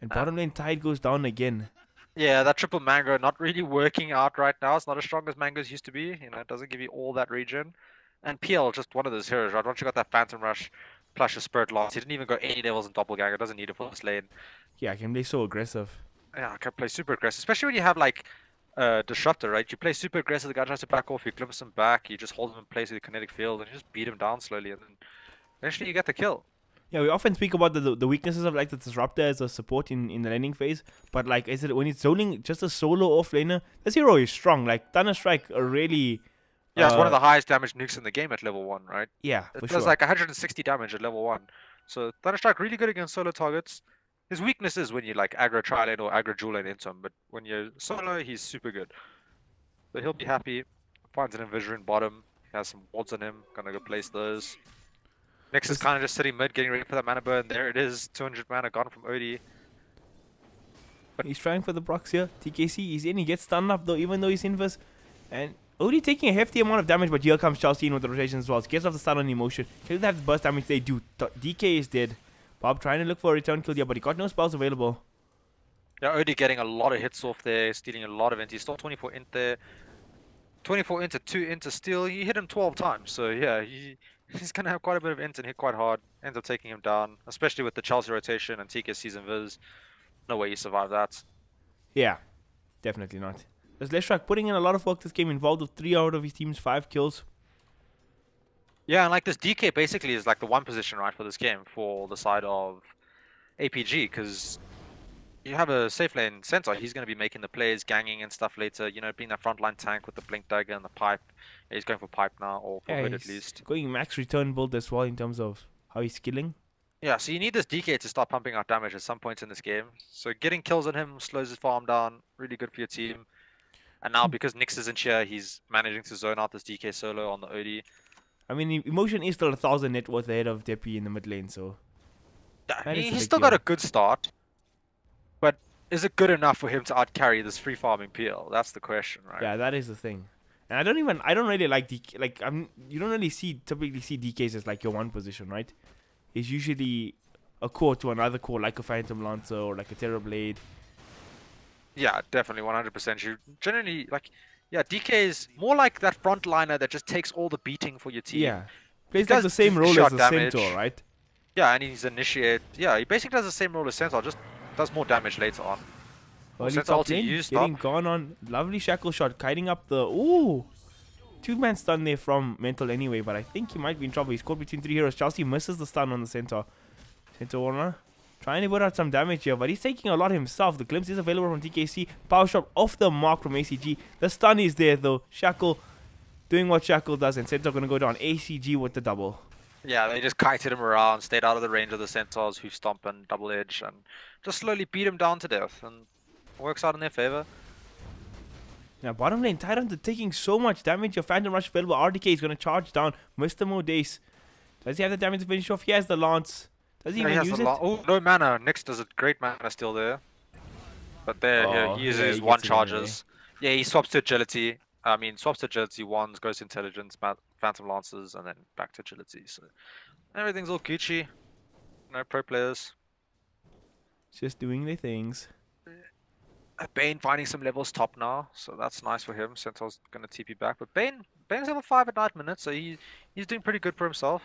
And bottom lane Tide goes down again. Yeah, that triple mango not really working out right now. It's not as strong as mangoes used to be. You know, it doesn't give you all that regen. And PL, just one of those heroes, right? Once you got that Phantom Rush, plus your Spirit Lance, he didn't even go any levels in Doppelganger. Doesn't need it for this lane. Yeah, I can play so aggressive. Yeah, I can play super aggressive, especially when you have like Disruptor, right? You play super aggressive, the guy tries to back off, you glimpse him back, you just hold him in place with the kinetic field, and you just beat him down slowly, and then eventually you get the kill. Yeah, we often speak about the weaknesses of like the disruptor as a support in the laning phase, but like is it when it's zoning just a solo off laner, this hero is strong. Like Thunderstrike are really Yeah, it's one of the highest damage nukes in the game at level 1, right? yeah, It for does sure. like 160 damage at level 1. So Thunderstrike really good against solo targets. His weakness is when you like aggro tri-lane or aggro dual lane into him, but when you're solo, he's super good. So he'll be happy. Finds an Invision bottom. He has some wards on him. Gonna go place those. Nyx is kind of just sitting mid, getting ready for that mana burn. There it is, 200 mana gone from OD. He's trying for the procs here. TKC, he's in, he gets stunned up though, even though he's inverse. And only taking a hefty amount of damage, but here comes Chelsea in with the rotation as well. Gets off the stun on emotion. Killing that burst damage they do. DK is dead. Bob trying to look for a return kill here, but he got no spells available. Yeah, OD getting a lot of hits off there, stealing a lot of int. He's still 24 int there. 24 into 2 into steal. He hit him 12 times, so yeah, he's gonna have quite a bit of int and hit quite hard. Ends up taking him down, especially with the Chelsea rotation and TKC's invis. No way he survived that. Yeah, definitely not. There's Leshrac putting in a lot of work this game, involved with 3 out of his team's 5 kills. Yeah, and like this DK basically is like the one position right for this game for the side of APG, because you have a safe lane center. He's going to be making the plays, ganging and stuff later. You know, being that frontline tank with the blink dagger and the pipe. Yeah, he's going for pipe now, or for mid at he's least. going max return build as well in terms of how he's skilling. Yeah, so you need this DK to start pumping out damage at some points in this game. So getting kills on him slows his farm down. Really good for your team. And now because Nyx isn't here, he's managing to zone out this DK solo on the OD. I mean, Emotion is still 1,000 net worth ahead of Deppy in the mid lane, so... Yeah, That is a he's big still got deal. a good start. But is it good enough for him to outcarry this free farming PL? That's the question, right? Yeah, that is the thing. And I don't really like DK, like, you don't really typically see DKs as like your one position, right? It's usually a core to another core, like a Phantom Lancer or like a Terror Blade. Yeah, definitely 100%. You generally like, yeah, DK is more like that frontliner that just takes all the beating for your team. Yeah. Plays He like the does same role shot as a damage. Centaur, right? Yeah, and he's initiate. Yeah, he basically does the same role as Centaur, just does more damage later on. Early Centaur top ulti lane, used getting up. gone on. Lovely shackle shot, kiting up the... Ooh! Two-man stun there from Mental anyway, but I think he might be in trouble. He's caught between three heroes. Chelsea misses the stun on the Centaur. Centaur Warner trying to put out some damage here, but he's taking a lot himself. The glimpse is available from TKC. Power shot off the mark from ACG. The stun is there though. Shackle doing what Shackle does, and Centaur going to go down. ACG with the double. Yeah, they just kited him around, stayed out of the range of the Centaurs, who stomp and double edge, and just slowly beat him down to death, and works out in their favor. Now bottom lane, Tyrant are taking so much damage. Your Phantom Rush available. RDK is going to charge down. Mr. Modace. Does he have the damage to finish off? He has the Lance. Does he even use it? Oh, no mana. Nyx does a great mana steal there. But there, Oh, he uses yeah, he one gets it anyway. charges. Yeah, he swaps to agility. I mean, swaps to agility ones, goes to intelligence, Phantom Lances, and then back to agility. So everything's all Gucci. No pro players. Just doing their things. Bane finding some levels top now, so that's nice for him. Centaur's gonna TP back, but Bane's level 5 at 9 minutes, so he's doing pretty good for himself.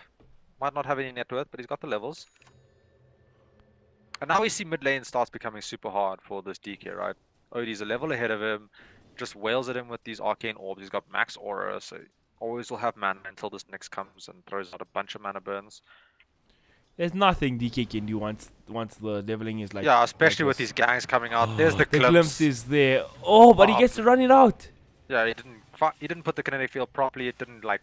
Might not have any net worth, but he's got the levels. And now we see mid lane starts becoming super hard for this DK, right? Odie's a level ahead of him, just wails at him with these arcane orbs. He's got max aura, so always will have mana until this Nyx comes and throws out a bunch of mana burns. There's nothing DK can do once the leveling is like... Yeah, especially like with this. these gangs coming out. There's the The glimpse. glimpse is there. Oh, but he gets to run it out. Yeah, he didn't put the kinetic field properly. It didn't like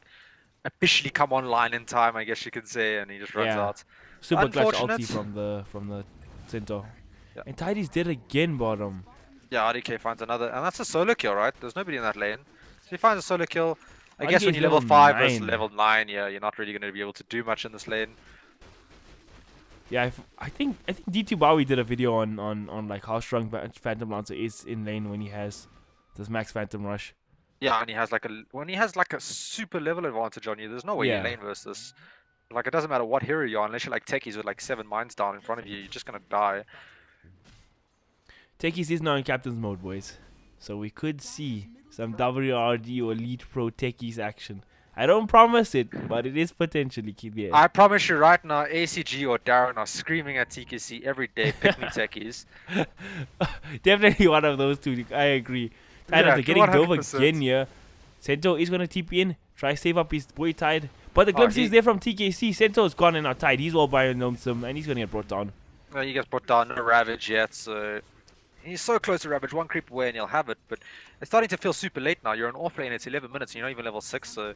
officially come online in time, I guess you could say, and he just runs Yeah. out. Super clutch Unfortunate. ulti from the Centaur. Yeah. And Tidy's dead again, bottom. Yeah, RDK finds another, and that's a solo kill, right? There's nobody in that lane. So he finds a solo kill. I guess when RDK is you're level level 5 versus 9. level 9, yeah, you're not really going to be able to do much in this lane. Yeah, I think D2 Bowie did a video on like how strong Phantom Lancer is in lane when he has this max Phantom Rush. Yeah, and he has like a super level advantage on you. There's no way Yeah. you lane versus this. Like it doesn't matter what hero you're on, unless you're like techies with like 7 mines down in front of you, you're just gonna die. Techies is now in captain's mode, boys. So we could see some WRD or Leetpro Techies action. I don't promise it, but it is potentially there. I promise you right now, ACG or Darren are screaming at TKC every day, pick me techies. Definitely one of those two. I agree. Tide Yeah, are getting dove 100%. again here. Sento is going to TP in. Try save up his boy Tide. But the glimpse is there from TKC. Sento's gone and now Tide. He's all by himself and he's going to get brought down. He gets brought down, no Ravage yet, so he's so close to Ravage, one creep away and he'll have it, but it's starting to feel super late now. You're on off lane, it's 11 minutes, and you're not even level 6, so...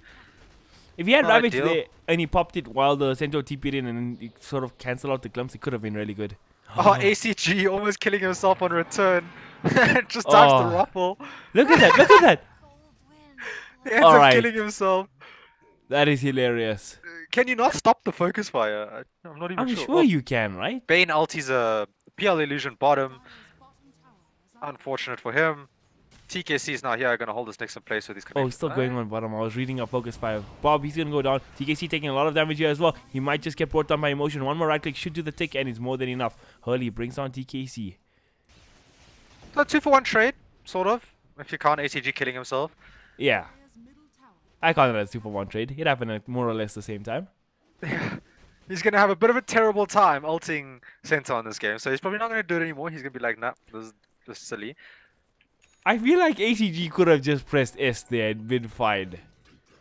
If he had Not Ravage ideal. there and he popped it while the Sento TP'd in and then he sort of cancelled out the glimpse, it could have been really good. Oh, ACG almost killing himself on return. Just dodged the Oh. ruffle. Look at that, look at that. He ends up Alright. killing himself. That is hilarious. Can you not stop the focus fire? I'm not even I'm sure. sure Well, you can, right? Bane ultis a PL illusion bottom. Unfortunate for him. TKC is now here, going to hold this next in place with his Oh, connection. he's still going on bottom. I was reading up focus fire. Bob, he's going to go down. TKC taking a lot of damage here as well. He might just get brought down by emotion. One more right click should do the tick and it's more than enough. Hurley brings down TKC. So 2-for-1 trade, sort of. If you count ACG killing himself. Yeah. I call it a 2-for-1 trade. It happened at more or less the same time. He's going to have a bit of a terrible time ulting Centaur in this game. So he's probably not going to do it anymore. He's going to be like, nah, this is just silly. I feel like ACG could have just pressed S there and been fine.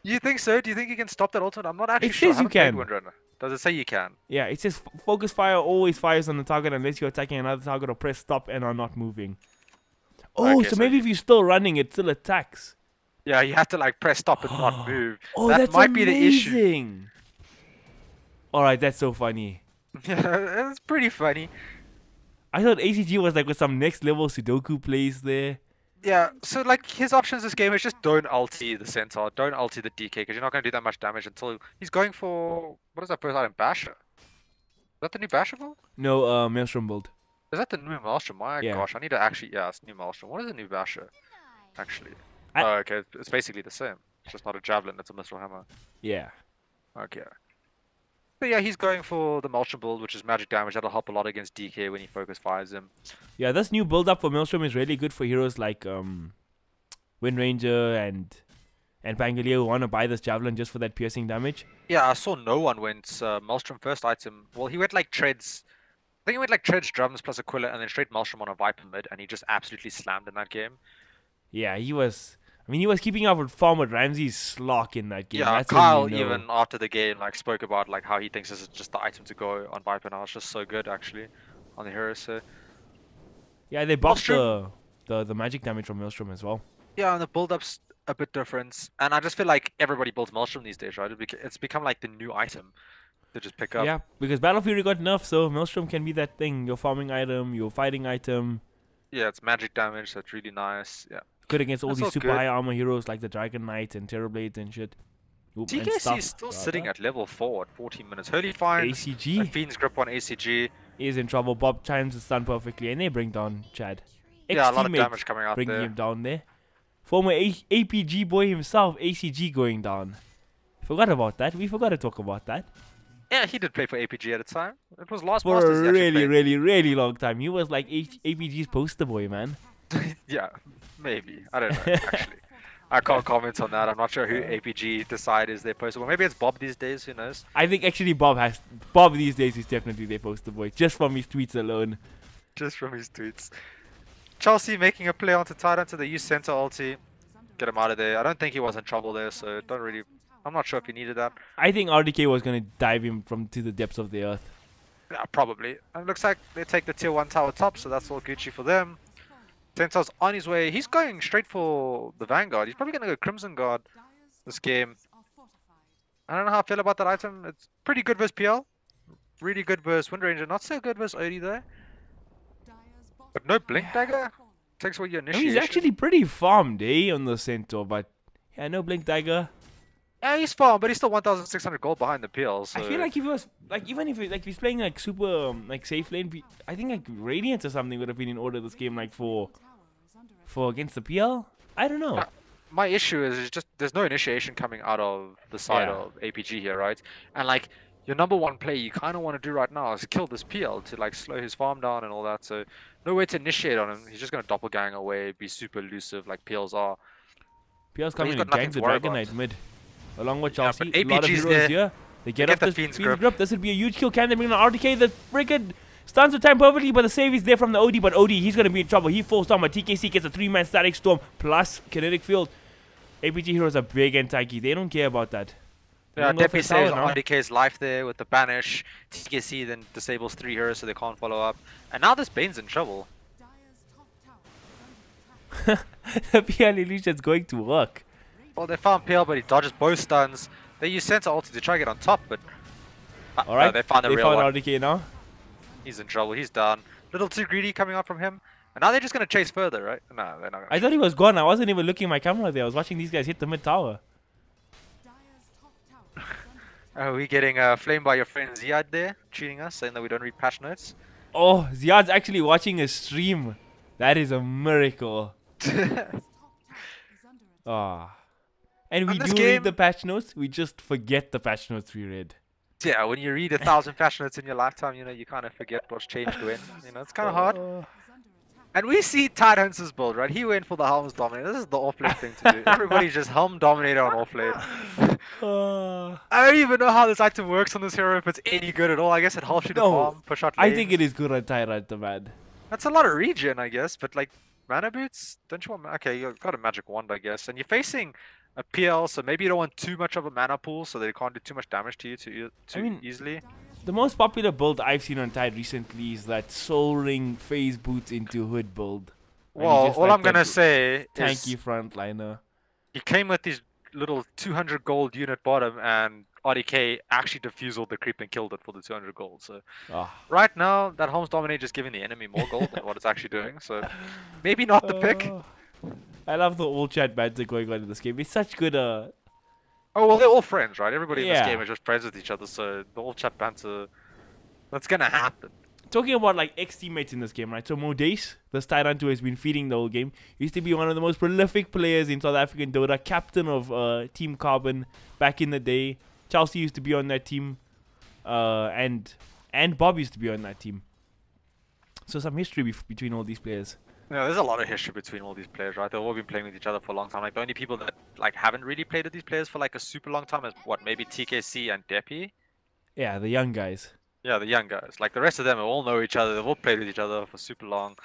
You think so? Do you think you can stop that ultimate? I'm not actually It sure. I says you haven't played can. Windrunner. Does it say you can? Yeah, it says focus fire always fires on the target unless you're attacking another target or press stop and are not moving. Oh, Okay, so so maybe if you're still running, it still attacks. Yeah, you have to like press stop and not move. Oh, that that's might be the issue. amazing. Alright, that's so funny. Yeah, it's pretty funny. I thought ACG was like with some next level Sudoku plays there. Yeah, so like his options this game is just don't ulti the Centaur, don't ulti the DK because you're not going to do that much damage until he's going for what is that first item? Basher. Is that the new Basher build? No, Maelstrom build. Is that the new Maelstrom? My Yeah. gosh, I need to actually it's new Maelstrom. What is the new Basher? Actually. I- Oh, okay, it's basically the same. It's just not a javelin, it's a missile hammer. Yeah. Okay. But yeah, he's going for the Maelstrom build, which is magic damage. That'll help a lot against DK when he focus fires him. Yeah, this new build up for Maelstrom is really good for heroes like Wind Ranger and And Pangolier want to buy this Javelin just for that piercing damage. Yeah, I saw no one went Maelstrom first item. Well, he went like Treads. I think he went like Treads, Drums plus Aquila, and then straight Maelstrom on a Viper mid, and he just absolutely slammed in that game. Yeah, he was. I mean, he was keeping up with Farmer Ramsey's slok in that game. Yeah, That's Kyle when you know. even after the game like spoke about like how he thinks this is just the item to go on Viper now. It's just so good actually on the hero. So Yeah, they buffed Maelstrom- the magic damage from Maelstrom as well. yeah, and the build-up's a bit different, and I just feel like everybody builds Maelstrom these days, right? It's become like the new item to just pick up. Yeah, because Battle Fury got nerfed, so Maelstrom can be that thing. Your farming item, your fighting item. Yeah, it's magic damage. That's really nice. Yeah. Good against all That's these all super good. high armor heroes like the Dragon Knight and Terrorblades and shit. Oop, and TKC stuff, is still rather. sitting at level 4 at 14 minutes. Hurley finds a ACG Fiend's Grip on ACG. is in trouble. Bob times his stun perfectly, and they bring down Chad. Yeah, a lot of Ex-teammate damage coming out bringing there. him down there. Former APG boy himself, ACG going down. Forgot about that. We forgot to talk about that. Yeah, he did play for APG at a time. It was last For Masters a he actually really, played. really, really long time. He was like APG's poster boy, man. Yeah, maybe. I don't know, actually. I can't comment on that. I'm not sure who APG decide is their poster boy. Maybe it's Bob these days, who knows? I think actually Bob these days is definitely their poster boy, just from his tweets alone. Just from his tweets. Chelsea making a play onto Titan to the use center ulti. Get him out of there. I don't think he was in trouble there, so don't really... I'm not sure if he needed that. I think RDK was gonna dive him to the depths of the earth. Yeah, probably. And it looks like they take the tier 1 tower top, so that's all Gucci for them. Tentar's on his way. He's going straight for the Vanguard. He's probably going to go Crimson Guard this game. I don't know how I feel about that item. It's pretty good versus PL. Really good versus Wind Ranger. Not so good versus Odie though. But no Blink Dagger. Takes away your I mean, initiation. he's actually pretty farmed, on the centaur, but yeah, no blink dagger. Yeah, he's farm, but he's still 1,600 gold behind the PL. So... I feel like if he was like even if he's playing like super like safe lane, I think like Radiance or something would have been in order this game like for against the PL. I don't know. My issue is just there's no initiation coming out of the side Yeah. of APG here, right? And like your number one play you kind of want to do right now is kill this PL to like slow his farm down and all that. So no way to initiate on him. He's just gonna doppelgang away, be super elusive like PLs are. PL's But coming he's and got nothing gangs to the worry Dragon about. Knight mid, along with Yeah, Chelsea. but A lot of APG's heroes there. here. They get off the the Fiend's Fiend's grip. grip. This would be a huge kill. Can they bring on RDK? The freaking stuns the time perfectly, but the save is there from the OD. But OD, he's gonna be in trouble. He falls down, but TKC gets a 3-man static storm plus kinetic field. APG heroes are big and tanky. They don't care about that. They Yeah, don't go for Deppy the tower saves now. RDK's life there with the banish. TKC then disables 3 heroes so they can't follow up. And now this Bane's in trouble. The PL illusion's going to work. Well, they found PL, but he dodges both stuns. They use Center ulti to try to get on top, but... All right, no, they found the real one. RDK now. He's in trouble. He's done. Little too greedy coming up from him. And now they're just going to chase further, right? No, they're not going to. I thought he was gone. I wasn't even looking at my camera there. I was watching these guys hit the mid tower. Are we getting flamed by your friend Ziad there? Cheating us, saying that we don't read patch notes? Oh, Ziad's actually watching a stream. That is a miracle. Ah. And we On this do game- read the patch notes. We just forget the patch notes we read. Yeah, when you read 1,000 patch notes in your lifetime, you know, you kind of forget what's changed when. You know, it's kind of hard. And we see Tidehunter's build, right? He went for the Helms Dominator. This is the off-lane thing to do. Everybody's just Helm Dominator on off-lane. I don't even know how this item works on this hero, if it's any good at all. I guess it helps you to No, farm, push out I lanes. think it is good on Tyrant, man. That's a lot of regen, I guess, but like, mana boots? Don't you want... Okay, you've got a magic wand, I guess. And you're facing a PL, so maybe you don't want too much of a mana pool, so they can't do too much damage to you too easily. The most popular build I've seen on Tide recently is that Soul Ring phase boots into hood build. And Well, just all like I'm gonna that say tanky is frontliner. he came with these little 200 gold unit bottom, and RDK actually defused the creep and killed it for the 200 gold. So Ah. right now, that Helm's Dominator just giving the enemy more gold than what it's actually doing. So maybe not the pick. I love the old chat banter going on in this game. It's such good Oh well, they're all friends, right? Everybody in this Yeah. game is just friends with each other, so the whole chat banter, that's gonna happen. talking about like ex-teammates in this game, right? So Modace, this Tyrant who has been feeding the whole game, used to be one of the most prolific players in South African Dota, captain of Team Carbon back in the day. Chelsea used to be on that team, and Bob used to be on that team. So some history between all these players. Yeah, there's a lot of history between all these players, right? They've all been playing with each other for a long time. Like the only people that like haven't really played with these players for like a super long time is what, maybe TKC and Deppy? Yeah, the young guys. Yeah, the young guys. Like the rest of them all know each other. They've all played with each other for super long.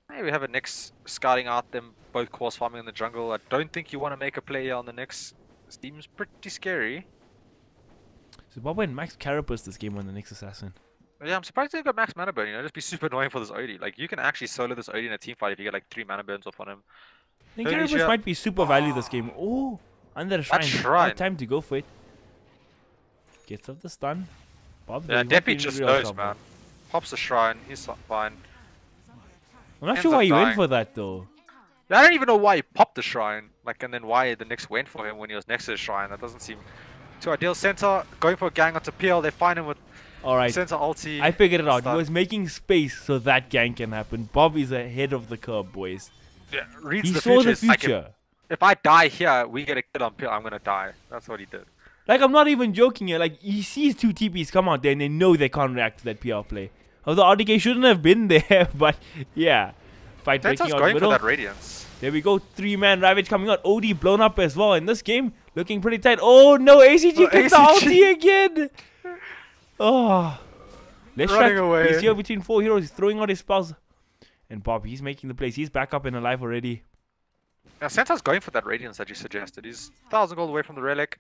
Hey, we have a Nyx scouting out them, both course farming in the jungle. I don't think you want to make a play on the Nyx. Seems pretty scary. So Bob went Max Carapace this game on the next assassin. Yeah, I'm surprised they got max mana burn. You know, just be super annoying for this OD. Like you can actually solo this OD in a team fight if you get like 3 mana burns off on him. I think Holy Carapace shit. might be super value this game. Oh, under the shrine. shrine. Right time to go for it. Gets off the stun. Bob, Yeah, they might be Deppy in just real knows, trouble. man. Pops the shrine. He's fine. I'm not Ends sure why up he went dying. for that though. I don't even know why he popped the shrine. Like, and then why the Nyx went for him when he was next to the shrine. That doesn't seem too ideal. Centaur going for a gang onto PL. They find him with Alright, Centaur ulti. I figured it out. He Stun. was making space so that gang can happen. Bob is ahead of the curve, boys. Yeah, reads He the saw future. the It's like, future. if I die here, we get a kill on PL. I'm gonna die. That's what he did. Like, I'm not even joking here. Like, he sees 2 TPs come out there and they know they can't react to that PR play. Although RDK shouldn't have been there, but yeah. Fight breaking Centaur's out going middle. for that Radiance. There we go. 3-man Ravage coming out. OD blown up as well in this game. Looking pretty tight. Oh no, ACG Oh, gets the ACG. ulti again. Oh. Let's Running try. away. He's here between 4 heroes. He's throwing out his spells. And Bob, he's making the plays. He's back up and alive already. Now, Centaur's going for that Radiance that you suggested. He's 1,000 gold away from the Relic.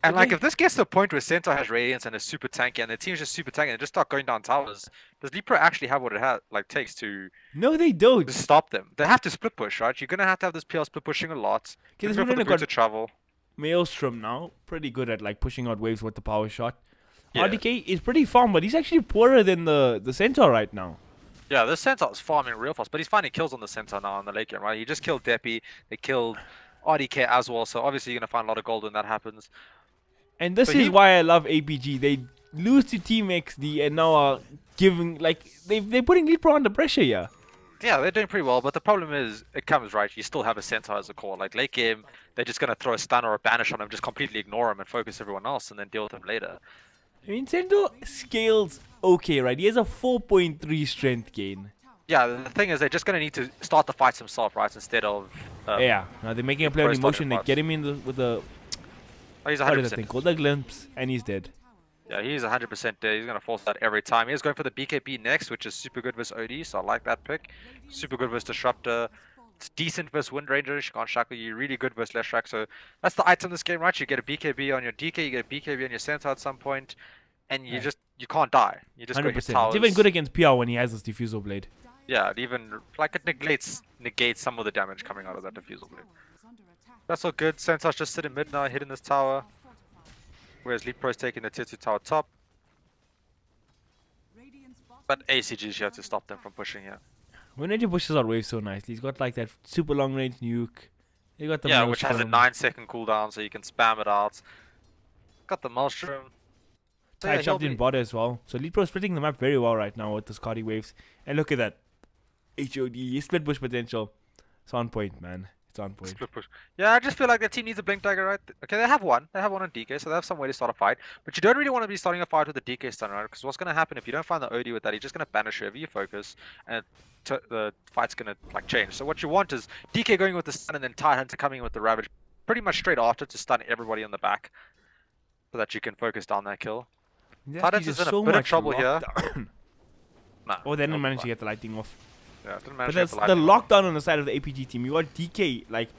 And Okay. like, if this gets to a point where Centaur has Radiance and is super tanky, and the team's just super tanky, and they just start going down towers, does Leetpro actually have what it takes to No, they don't. stop them? They have to split push, right? You're gonna have to have this PL split pushing a lot. Okay, this Go for the one boot got to travel. Maelstrom now. Pretty good at like pushing out waves with the power shot. Yeah. RDK is pretty farm, but he's actually poorer than the Centaur right now. Yeah, this Centaur is farming real fast, but he's finding kills on the Centaur now on the late game, right? He just killed Deppy, they killed RDK as well, so obviously you're gonna find a lot of gold when that happens. And this But is he- why I love APG. They lose to Team XD and now are giving like they're putting Leetpro under pressure here. Yeah, they're doing pretty well, but the problem is, it comes right, you still have a Centaur as a core. Like, late game, they're just gonna throw a stun or a banish on him, just completely ignore him and focus everyone else, and then deal with him later. I mean, Centaur scales okay, right? He has a 4.3 strength gain. Yeah, the thing is, they're just gonna need to start the fights himself, right, instead of... Yeah, now they're making a play on Leetpro emotion. They starting get him in with the Oh, he's what is that thing 100%. called? The glimpse, and he's dead. Yeah, he's 100% dead. He's gonna force that every time. He's going for the BKB next, which is super good versus OD, so I like that pick. Super good versus Disruptor. It's decent versus Wind Ranger. She can't shackle you. Really good versus Leshrac. So that's the item this game, right? You get a BKB on your DK, you get a BKB on your Centaur at some point, and you you can't die. You just go hit 100%. towers. It's even good against PR when he has this diffusal blade. Yeah, it even like it negates some of the damage coming out of that diffusal blade. That's all good. Centaur's just sitting mid now, hitting this tower. Whereas Leetpro's taking the tier 2 tower top. But ACG's here to stop them from pushing here. When Ranger pushes out waves so nicely, he's got like that super long range nuke. He got the Yeah, which has a Maelstrom. 9-second cooldown, so you can spam it out. Got the Maelstrom. So yeah, Tight shoved in bot as well. So Leetpro splitting the map very well right now with the Scotty waves. And look at that. HOD, split push potential. It's on point, man. It's on point. Split push. Yeah, I just feel like their team needs a Blink Dagger, right? Okay, they have one. They have one on DK, so they have some way to start a fight. But you don't really want to be starting a fight with the DK stun, right? Because what's going to happen if you don't find the OD with that, he's just going to banish wherever you focus, and the fight's going to like change. So what you want is DK going with the stun, and then Tidehunter coming in with the Ravage pretty much straight after to stun everybody on the back, so that you can focus down that kill. Tidehunter's in a bit of trouble here. Nah, Oh, they didn't not manage to fine. get the lighting off. Yeah, didn't But manage to that's get the lightning on. lockdown on the side of the APG team. You got DK, like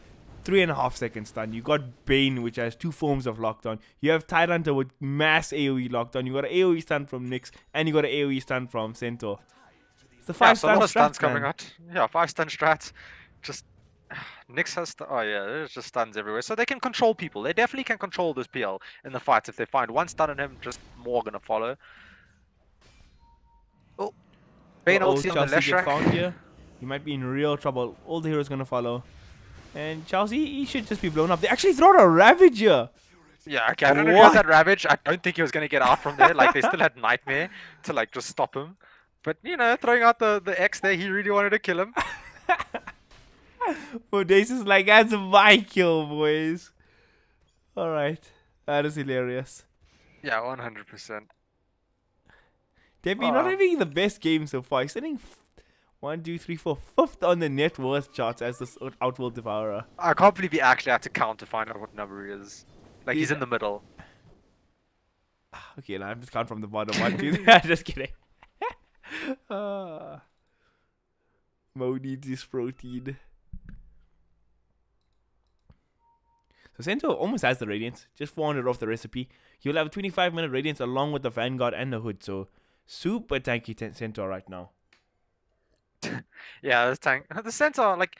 3.5 seconds stun. You got Bane, which has 2 forms of lockdown. You have Tyranta with mass AoE lockdown. You got an AoE stun from Nyx, and you got an AoE stun from Centaur. It's the 5 Yeah, so a lot of stun stuns strat, coming man. out. Yeah, 5 stun strats. Just Nyx has oh yeah, there's just stuns everywhere. So they can control people. They definitely can control this PL in the fights. If they find one stun on him, just more gonna follow. Oh, Bane Uh-oh, ulti on the Chelsea get Leshrac. found here. He might be in real trouble. All the heroes gonna follow. And Chelsea, he should just be blown up. They actually throw out a Ravager. Yeah, okay, I don't know if he has What? that Ravage. I don't think he was gonna get out from there. Like they still had Nightmare to like just stop him. But you know, throwing out the X there, he really wanted to kill him. Odace is like, that's my kill, boys. Alright. That is hilarious. Yeah, 100%. Debbie not Aw. having the best game so far. He's sitting 1, 2, 3, 4, fifth on the net worth charts as this Outworld Devourer. I can't believe he actually had to count to find out what number he is. Like, he's in the middle. Okay, now I'm just counting from the bottom. 1, 2, 3. Just kidding. Mo needs his protein. So Centaur almost has the Radiance. Just 400 off the recipe. You'll have a 25-minute Radiance along with the Vanguard and the Hood. So super tanky Centaur right now. Yeah, this tank. The Centaur, like,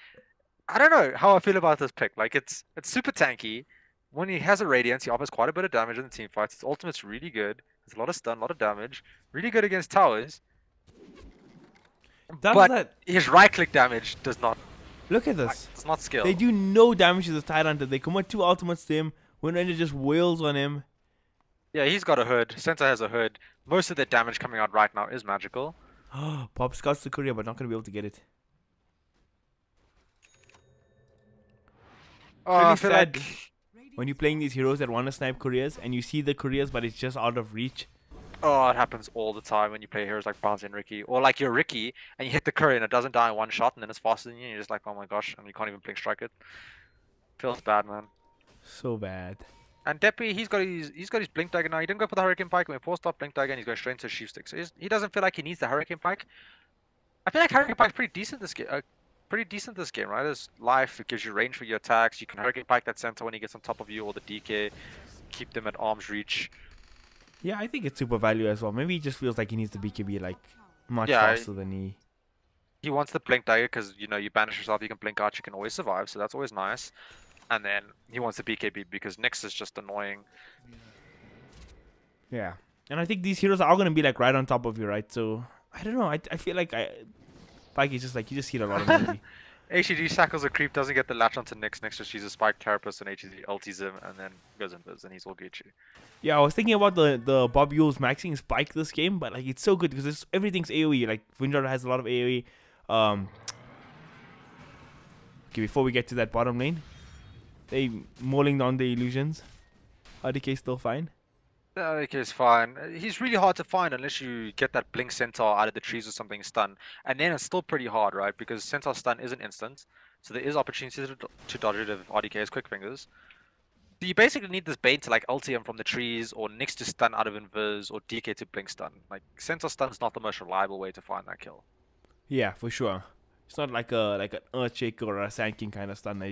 I don't know how I feel about this pick. Like, it's super tanky. When he has a Radiance, he offers quite a bit of damage in the team fights. His ultimate's really good. There's a lot of stun, a lot of damage. Really good against towers. But his right-click damage does not. Look at this. It's not skill. They do no damage to the Tyrant. They commit 2 ultimates to him. Windranger just wails on him. Yeah, he's got a hood. Centaur has a hood. Most of the damage coming out right now is magical. Pop scouts the courier, but not going to be able to get it. Oh, I feel sad like when you're playing these heroes that want to snipe couriers and you see the couriers, but it's just out of reach. Oh, it happens all the time when you play heroes like Bounce and Ricky. Or like you're Ricky and you hit the courier and it doesn't die in one shot and then it's faster than you and you're just like, oh my gosh, and you can't even blink strike it. Feels bad, man. So bad. And Deppy, he's got his blink dagger now. He didn't go for the Hurricane Pike when he forced off blink dagger and he's going straight into Sheaf Stick. So he doesn't feel like he needs the Hurricane Pike. I feel like Hurricane Pike's pretty decent this game. Right? There's life, it gives you range for your attacks. You can Hurricane Pike that center when he gets on top of you or the DK. Keep them at arm's reach. Yeah, I think it's super value as well. Maybe he just feels like he needs the BKB like much faster than he. He wants the blink dagger because you banish yourself, you can blink out, you can always survive, so that's always nice. And then he wants the BKB because Nyx is just annoying. Yeah, and I think these heroes are all gonna be like right on top of you, right? So I don't know. I feel like Pike is just like you just heal a lot of energy. HEG shackles a creep, doesn't get the latch onto Nyx. Nyx just uses Spike Carapace and HEG ulties him and then goes invis and he's all Gucci. Yeah, I was thinking about the Bob Yule's maxing Spike this game, but like it's so good because everything's AoE. Like Windrunner has a lot of AoE. Okay, before we get to that bottom lane, they mauling down the illusions. RDK still fine. RDK is fine. He's really hard to find unless you get that Blink Centaur out of the trees or something stun. And then it's still pretty hard, right? Because Centaur stun isn't instant. So there is opportunity to dodge it if RDK has quick fingers. So you basically need this Bane to like ulti him from the trees or Nyx to stun out of invis or DK to blink stun. Like Centaur stun is not the most reliable way to find that kill. Yeah, for sure. It's not like an Earthshaker or a Sand King kind of stun that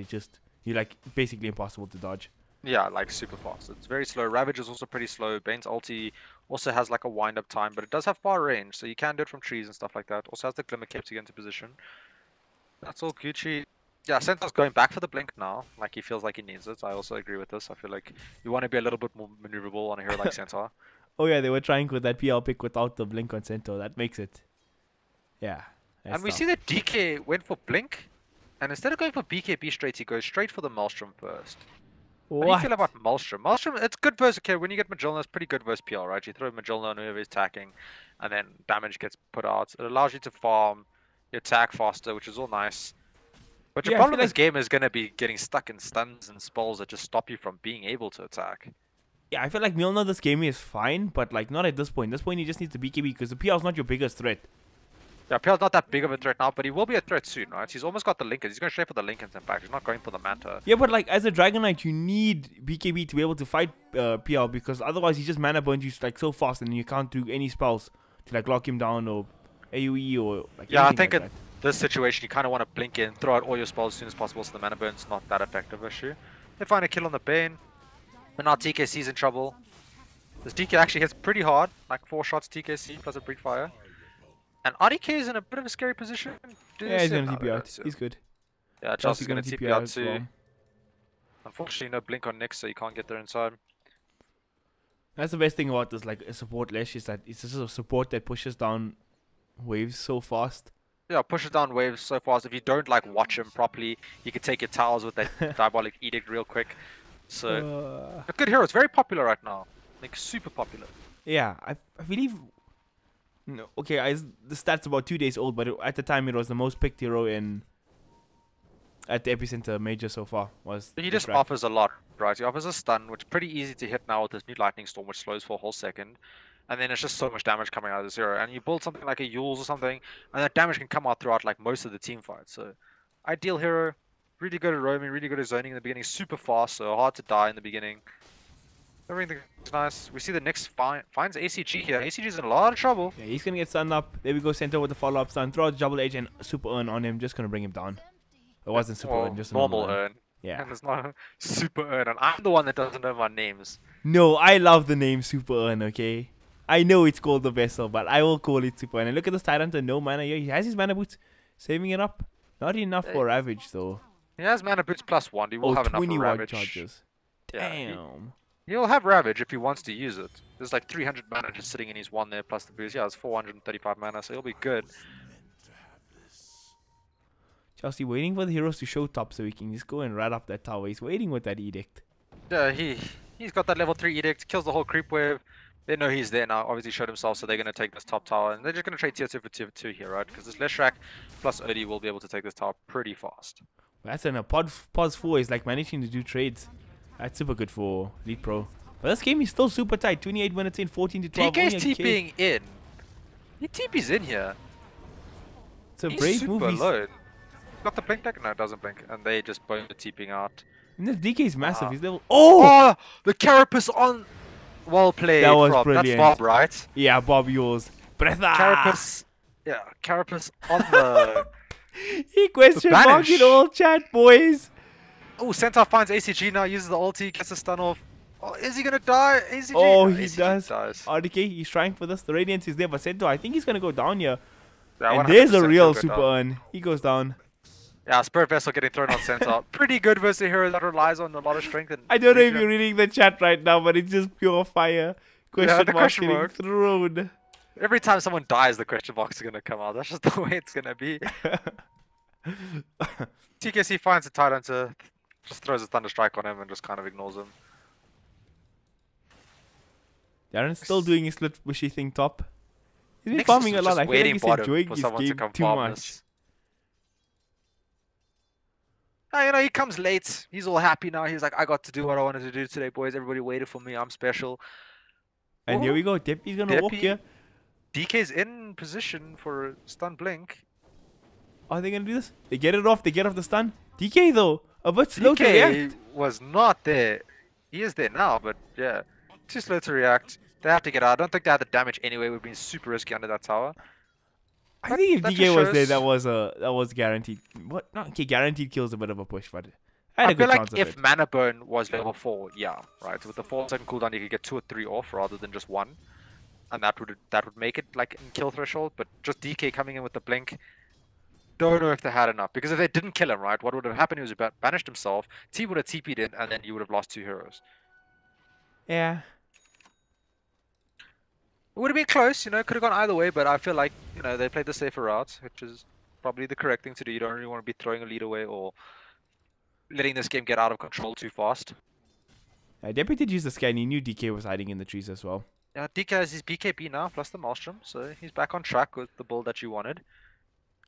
you're like basically impossible to dodge. Yeah, like super fast. It's very slow. Ravage is also pretty slow. Bane's ulti also has like a wind-up time, but it does have far range, so you can do it from trees and stuff like that. Also has the Glimmer Cape to get into position. That's all Gucci. Yeah, Centaur's going back for the blink now. Like he feels like he needs it. I also agree with this. I feel like you want to be a little bit more maneuverable on a hero like Centaur. Oh yeah, they were trying with that PL pick without the blink on Centaur. That makes it. Yeah. And we see that DK went for blink, and instead of going for BKB straight, he goes straight for the Maelstrom first. What do you feel about Maelstrom? Maelstrom, it's good versus, okay, when you get Magilna, it's pretty good versus PL, right? You throw Magilna on whoever is attacking, and then damage gets put out. It allows you to farm, you attack faster, which is all nice. But your problem in this game is going to be getting stuck in stuns and spells that just stop you from being able to attack. Yeah, I feel like Mjolnir this game is fine, but like not at this point. This point, he just needs the BKB because the PL is not your biggest threat. Yeah, PL's not that big of a threat now, but he will be a threat soon, right? He's almost got the Lincolns. He's going straight for the Lincolns, in fact. He's not going for the Manta. Yeah, but like as a Dragon Knight, you need BKB to be able to fight PL because otherwise he just mana burns you like so fast and you can't do any spells to like lock him down or AoE or like yeah, I think like in this situation you kind of want to blink in, throw out all your spells as soon as possible so the mana burn's not that effective issue. They find a kill on the Bane, but now TKC's in trouble. This DK actually hits pretty hard, like 4 shots TKC plus a Break Fire. And RDK is in a bit of a scary position. Yeah, he's going to TP out. He's good. Yeah, Chelsea's going to TP out too. Well. Unfortunately, no blink on Nyx, so you can't get there inside. That's the best thing about this, like a support Lesh, is that it's just a support that pushes down waves so fast. Yeah, pushes down waves so fast. If you don't like watch him properly, you can take your towers with that Diabolic Edict real quick. So, a good hero. It's very popular right now. Like super popular. Yeah, I believe. No, okay, the stat's about 2 days old, but at the time it was the most picked hero at the Epicenter Major so far. He just offers a lot, right? He offers a stun, which is pretty easy to hit now with this new Lightning Storm, which slows for a whole second. and then it's just so much damage coming out of this hero. And you build something like a Yules or something, and that damage can come out throughout like most of the team fights. So, ideal hero, really good at roaming, really good at zoning in the beginning, super fast, so hard to die in the beginning. Everything's nice. We see the Nyx finds ACG here. ACG's in a lot of trouble. Yeah, he's gonna get stunned up. There we go, center with the follow-up stun. Throw out double edge and super earn on him. Just gonna bring him down. It wasn't super earn, just a normal normal earn. Yeah. And it's not a super earn. And I'm the one that doesn't know my names. No, I love the name Super Earn, okay? I know it's called the Vessel, but I will call it Super Earn. And look at this Tyrant, no mana here. He has his mana boots. Saving it up. Not enough for Ravage, though. He has mana boots +1. He will have enough for 21 Ravage. charges. Yeah, Damn. He'll have Ravage if he wants to use it. There's like 300 mana just sitting in his one there plus the boost. Yeah, it's 435 mana, so he'll be good. Chelsea waiting for the heroes to show top so he can just go and rat up that tower. He's waiting with that edict. Yeah, he's got that level 3 edict, kills the whole creep wave. They know he's there now, obviously showed himself, so they're going to take this top tower. And they're just going to trade tier 2 for tier 2 here, right? Because this Leshrac plus Odie will be able to take this tower pretty fast. That's in a pause 4 is like managing to do trades. That's super good for Leetpro. But this game is still super tight. 28 minutes in, 14 to 12. DK's TPing in. He TP's in here. It's a He's brave super move. low. Got the blink deck? No, it doesn't blink. And they just bone the TPing out. And this DK is massive. He's level. Oh! Oh! The Carapace on. Well played. That was Rob. brilliant. That's Bob, right? Yeah, Bob yours. Breatha! Carapace. Yeah, Carapace on the. He question marked it all, chat, boys. Oh, Centaur finds ACG now, uses the ulti, gets a stun off. Oh, is he gonna die? ACG? Oh, No, he ACG does. dies. RDK, he's trying for this. The Radiance is there, but Centaur, I think he's gonna go down here. Yeah, And there's a 100% real will go super down. earn. He goes down. Yeah, Spirit Vessel getting thrown on Centaur. Pretty good versus a hero that relies on a lot of strength. And I don't know if regen. you're reading the chat right now, but it's just pure fire. Question the mark question getting mark. thrown. Every time someone dies, the question box is gonna come out. That's just the way it's gonna be. TKC finds a Titan to just throws a Thunder Strike on him and just kind of ignores him. Darren's still doing his split bushy thing top. He's been Nexus farming was a lot. just I feel like waiting he's bottom enjoying for his someone to game come too farm much. this. You know, he comes late. He's all happy now. He's like, I got to do what I wanted to do today, boys. Everybody waited for me. I'm special. And here Ooh, we go. Deppy's gonna walk Deppy. here. DK's in position for a stun blink. Are they gonna do this? They get it off. They get off the stun. DK though, a bit slow to DK react. was not there. He is there now, but yeah, too slow to react. They have to get out. I don't think they had the damage anyway. We've been super risky under that tower. I think if that DK just was there, shows- that was guaranteed. What? No, okay, guaranteed kills a bit of a push, but I had I a feel good like chance of if it. Mana Burn was level 4, yeah, right. With the 4-second cooldown, you could get 2 or 3 off rather than just 1, and that would make it like in kill threshold. But just DK coming in with the blink, don't know if they had enough, because if they didn't kill him, right, what would have happened? He was banished himself. T would have TP'd in, and then you would have lost 2 heroes. Yeah. It would have been close, you know, could have gone either way, but I feel like, you know, they played the safer route, which is probably the correct thing to do. You don't really want to be throwing a lead away or letting this game get out of control too fast. Deppy did use the scan. He knew DK was hiding in the trees as well. Yeah, DK has his BKB now, plus the Maelstrom, so he's back on track with the build that you wanted.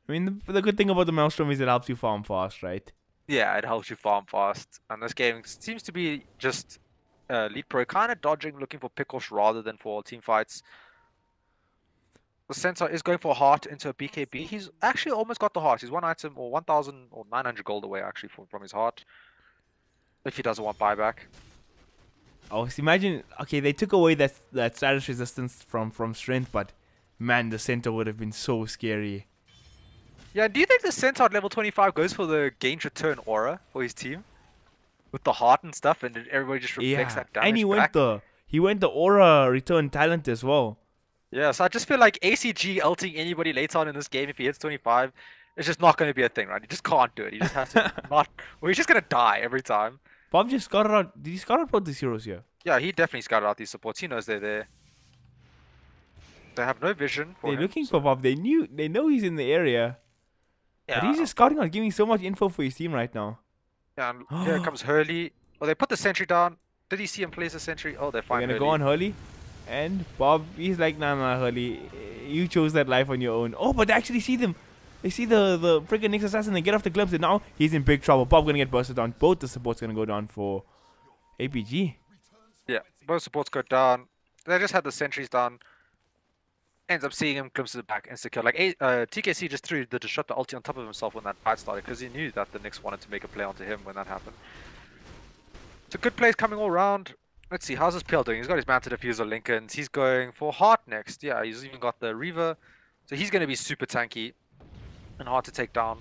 I mean, the good thing about the Maelstrom is it helps you farm fast, right? Yeah, it helps you farm fast, and this game seems to be just Leetpro kind of dodging, looking for pickoffs rather than for team fights. The Centaur is going for heart into a BKB. He's actually almost got the heart. He's 1 item or 1,000 or 900 gold away actually from his heart. If he doesn't want buyback. Oh, so imagine. Okay, they took away that status resistance from strength, but man, the center would have been so scary. Yeah, do you think the Centaur at level 25 goes for the gained return aura for his team? With the heart and stuff, and everybody just reflects that damage and he back? went the aura return talent as well. Yeah, so I just feel like ACG ulting anybody later on in this game if he hits 25 is just not going to be a thing, right? He just can't do it. He just has to not... Well, he's just going to die every time. Bob just got it out. Did he scout out both these heroes here? Yeah, he definitely scouted out these supports. He knows they're there. They have no vision for They're him, looking so- for Bob. They know he's in the area. Yeah, But he's just scouting out, giving so much info for his team right now. yeah, and here comes Hurley. Oh, they put the sentry down. Did he see him place the sentry? Oh, they're They're fine. gonna go on Hurley. And Bob, he's like, nah, Hurley. You chose that life on your own. Oh, but they actually see them. They see the freaking Nyx assassin. They get off the glimpse, and now he's in big trouble. Bob gonna get bursted down. Both the supports gonna go down for APG. Yeah, both supports go down. They just had the sentries down. ends up seeing him, glimpses it back, insta kill. Like TKC just threw the disruptor ulti on top of himself when that fight started because he knew that the Knicks wanted to make a play onto him when that happened. So good plays coming all around. Let's see, how's this PL doing? He's got his mounted diffuser Lincolns. He's going for Heart next. Yeah, he's even got the Reaver. So he's going to be super tanky and hard to take down.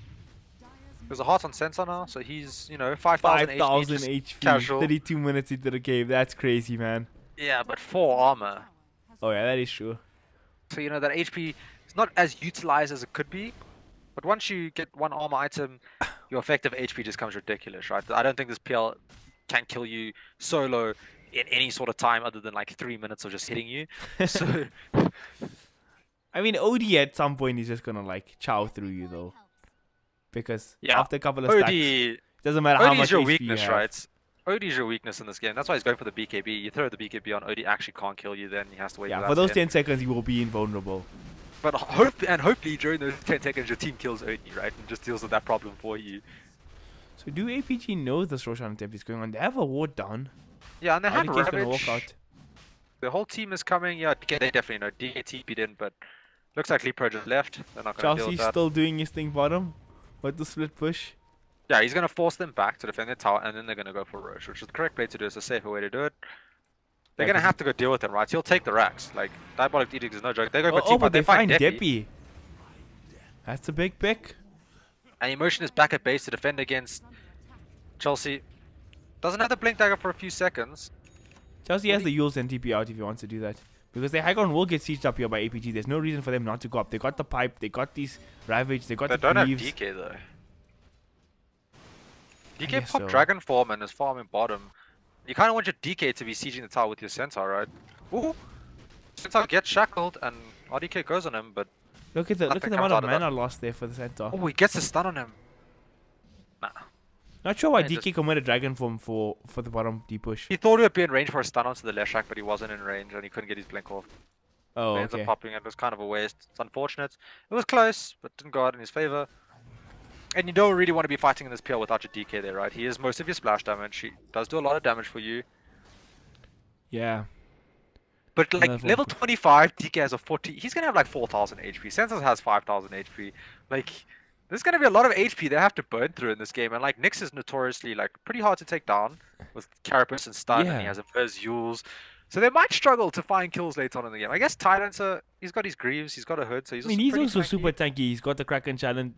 There's a Heart on Sensor now, so he's, you know, 5,000 HP. Casual. 32 minutes into the game. That's crazy, man. Yeah, but 4 armor. Oh, yeah, that is true. So, you know, that HP is not as utilized as it could be. But once you get 1 armor item, your effective HP just comes ridiculous, right? I don't think this PL can kill you solo in any sort of time other than like 3 minutes of just hitting you. So I mean, OD at some point is just gonna like chow through you though, because after a couple of stacks, it doesn't matter how much OD is your HP weakness, you have. right? OD is your weakness in this game. That's why he's going for the BKB. You throw the BKB on OD, actually can't kill you. Then he has to wait. Yeah, for those 10 seconds, you will be invulnerable. But hopefully during those 10 seconds, your team kills OD, right, and just deals with that problem for you. So do APG know this Roshan attempt is going on? They have a ward down. Yeah, and they have RDK is gonna walk Ravage. out. The whole team is coming. Yeah, they definitely know. DK TP'd in, but looks like Leetpro just left. They're not going to deal with Chelsea's that. still doing his thing bottom with the split push. Yeah, he's going to force them back to defend their tower, and then they're going to go for Roche, which is the correct play to do. It's a safer way to do it. They're going to have to go deal with him, right? So he'll take the racks. Like, Diabolic Edict is no joke. They go for Oh, but they find Deppy. Deppy. That's a big pick. And Emotion is back at base to defend against Chelsea. Doesn't have the Blink Dagger for a few seconds. Chelsea has the Yules and TP out if he wants to do that. Because their high ground will get sieged up here by APG. There's no reason for them not to go up. They got the pipe, they got these Ravage, they got They the don't have Cleaves. DK though. I DK guess popped so. Dragon Form and is farming bottom. You kind of want your DK to be sieging the tower with your Centaur, right? Ooh! Centaur gets shackled and RDK goes on him, but Look at the nothing amount comes of out of that. mana lost there for the Centaur. oh, he gets a stun on him. Nah. Not sure why Yeah, DK just- committed Dragon Form for the bottom D push. He thought he would be in range for a stun onto the left rack, but he wasn't in range and he couldn't get his blink off. Oh, He ends okay. up popping it. It was kind of a waste. It's unfortunate. It was close, but didn't go out in his favor. And you don't really want to be fighting in this PL without your DK there, right? He is most of your splash damage. He does do a lot of damage for you. Yeah. But like Level. level 25, DK has a 40. He's gonna have like 4,000 HP. Sensors has 5,000 HP. Like there's gonna be a lot of HP they have to burn through in this game. And like Nyx is notoriously like pretty hard to take down with Carapace and stun, and he Yeah. has a Biz Yules. So they might struggle to find kills later on in the game. I guess Tylancer, he's got his Greaves, he's got a hood, so he's I mean, also he's pretty also tanky. super tanky. He's got the Kraken talent,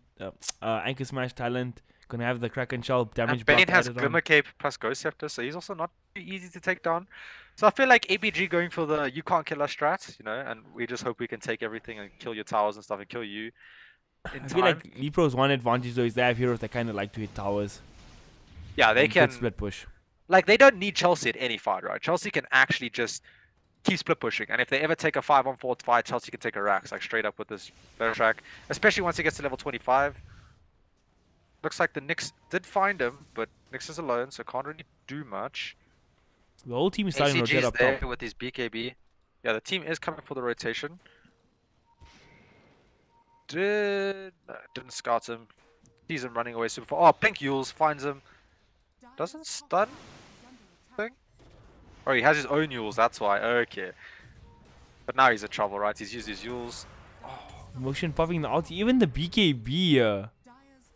Anchor Smash talent. Gonna have the Kraken Shell damage And block Bane has added on. Glimmer Cape plus Ghost Scepter, so he's also not too easy to take down. So I feel like APG going for the you can't kill us strat, you know, and we just hope we can take everything and kill your towers and stuff and kill you in I time. feel like Leepro's one advantage though is they have heroes that kind of like to hit towers. Yeah, they and good can. split push. Like, they don't need Chelsea at any fight, right? Chelsea can actually just keep split pushing, and if they ever take a 5-on-4 fight, Chelsea can take a Rax, like straight up with this better track, especially once he gets to level 25. Looks like the Nyx did find him, but Nyx is alone, so can't really do much. The whole team is starting to rotate ACG's up there top. with his BKB. Yeah, the team is coming for the rotation. Didn't scout him. Sees him running away super far. Oh, Pink Yules finds him. Doesn't stun thing? Oh, he has his own Yules, that's why. Okay. But now he's in trouble, right? He's used his Yules. Motion popping the ulti. Even the BKB. Yeah,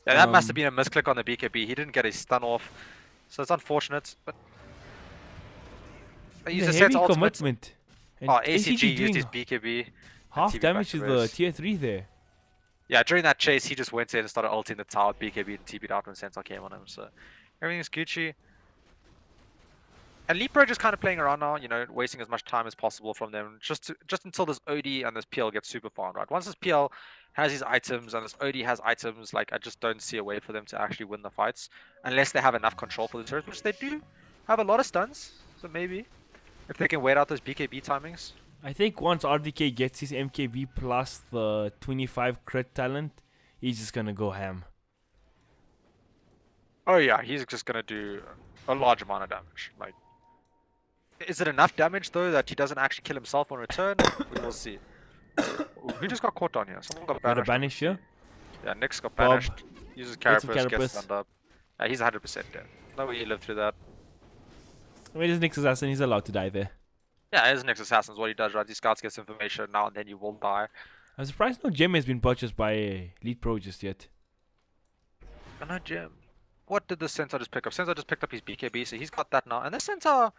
that must have Um, been a misclick on the BKB. He didn't get his stun off. So it's unfortunate, but... He It's used a a set heavy ultimate. commitment. And Oh, ACG used doing his BKB. half TP damage to back the race. tier 3 there. Yeah, during that chase, he just went in and started ulting the tower, BKB, and TP'd out when Centaur came on him, so everything's Gucci. And Leetpro just kind of playing around now, you know, wasting as much time as possible from them, just until this OD and this PL gets super farmed, right? Once this PL has his items and this OD has items, like, I just don't see a way for them to actually win the fights, unless they have enough control for the turrets, which they do have a lot of stuns, so maybe, if they can wait out those BKB timings. I think once RDK gets his MKB plus the 25 crit talent, he's just gonna go ham. Oh yeah, he's just gonna do a large amount of damage. Like, is it enough damage though that he doesn't actually kill himself on return? We will see. Ooh, who just got caught down here? Someone got Got a banished. banish here. Yeah, Nyx got Bob. banished. Uses Carapace, Carapace. gets stunned up. Yeah, he's 100% dead. No way he lived through that. I mean, his Nyx assassin, he's allowed to die there. Yeah, his next assassin is what he does, right? He scouts, gets information, now and then you will die. I'm surprised no gem has been purchased by Leetpro just yet. And no gem. What did the Centaur just pick up? Centaur just picked up his BKB, so he's got that now. And the Centaur,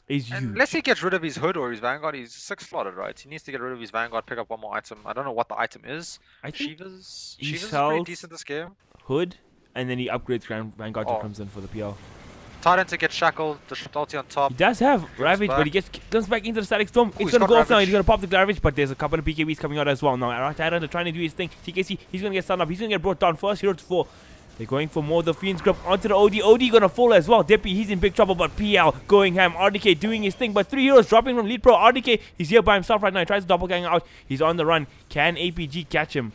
Is unless he huge. gets rid of his hood or his vanguard, he's 6 slotted, right? He needs to get rid of his vanguard, pick up one more item. I don't know what the item is. I think Shiva's he is pretty sells decent this game. Hood, and then he upgrades Vanguard to Oh. Crimson for the PL. Titan to get shackled, the ulti on top. He does have Ravage, but he comes back into the Static Storm. It's he's gonna got go off now. Ravage. He's gonna pop the Ravage, but there's a couple of PKBs coming out as well. Now, Titan are trying to do his thing. TKC, he's gonna get stunned up. He's gonna get brought down. First hero to fall. They're going for more of the Fiend's Grip onto the OD. OD gonna fall as well. Deppy, he's in big trouble, but PL going ham. RDK doing his thing, but 3 heroes dropping from Leetpro. RDK, he's here by himself right now. He tries to doppelgang out. He's on the run. Can APG catch him?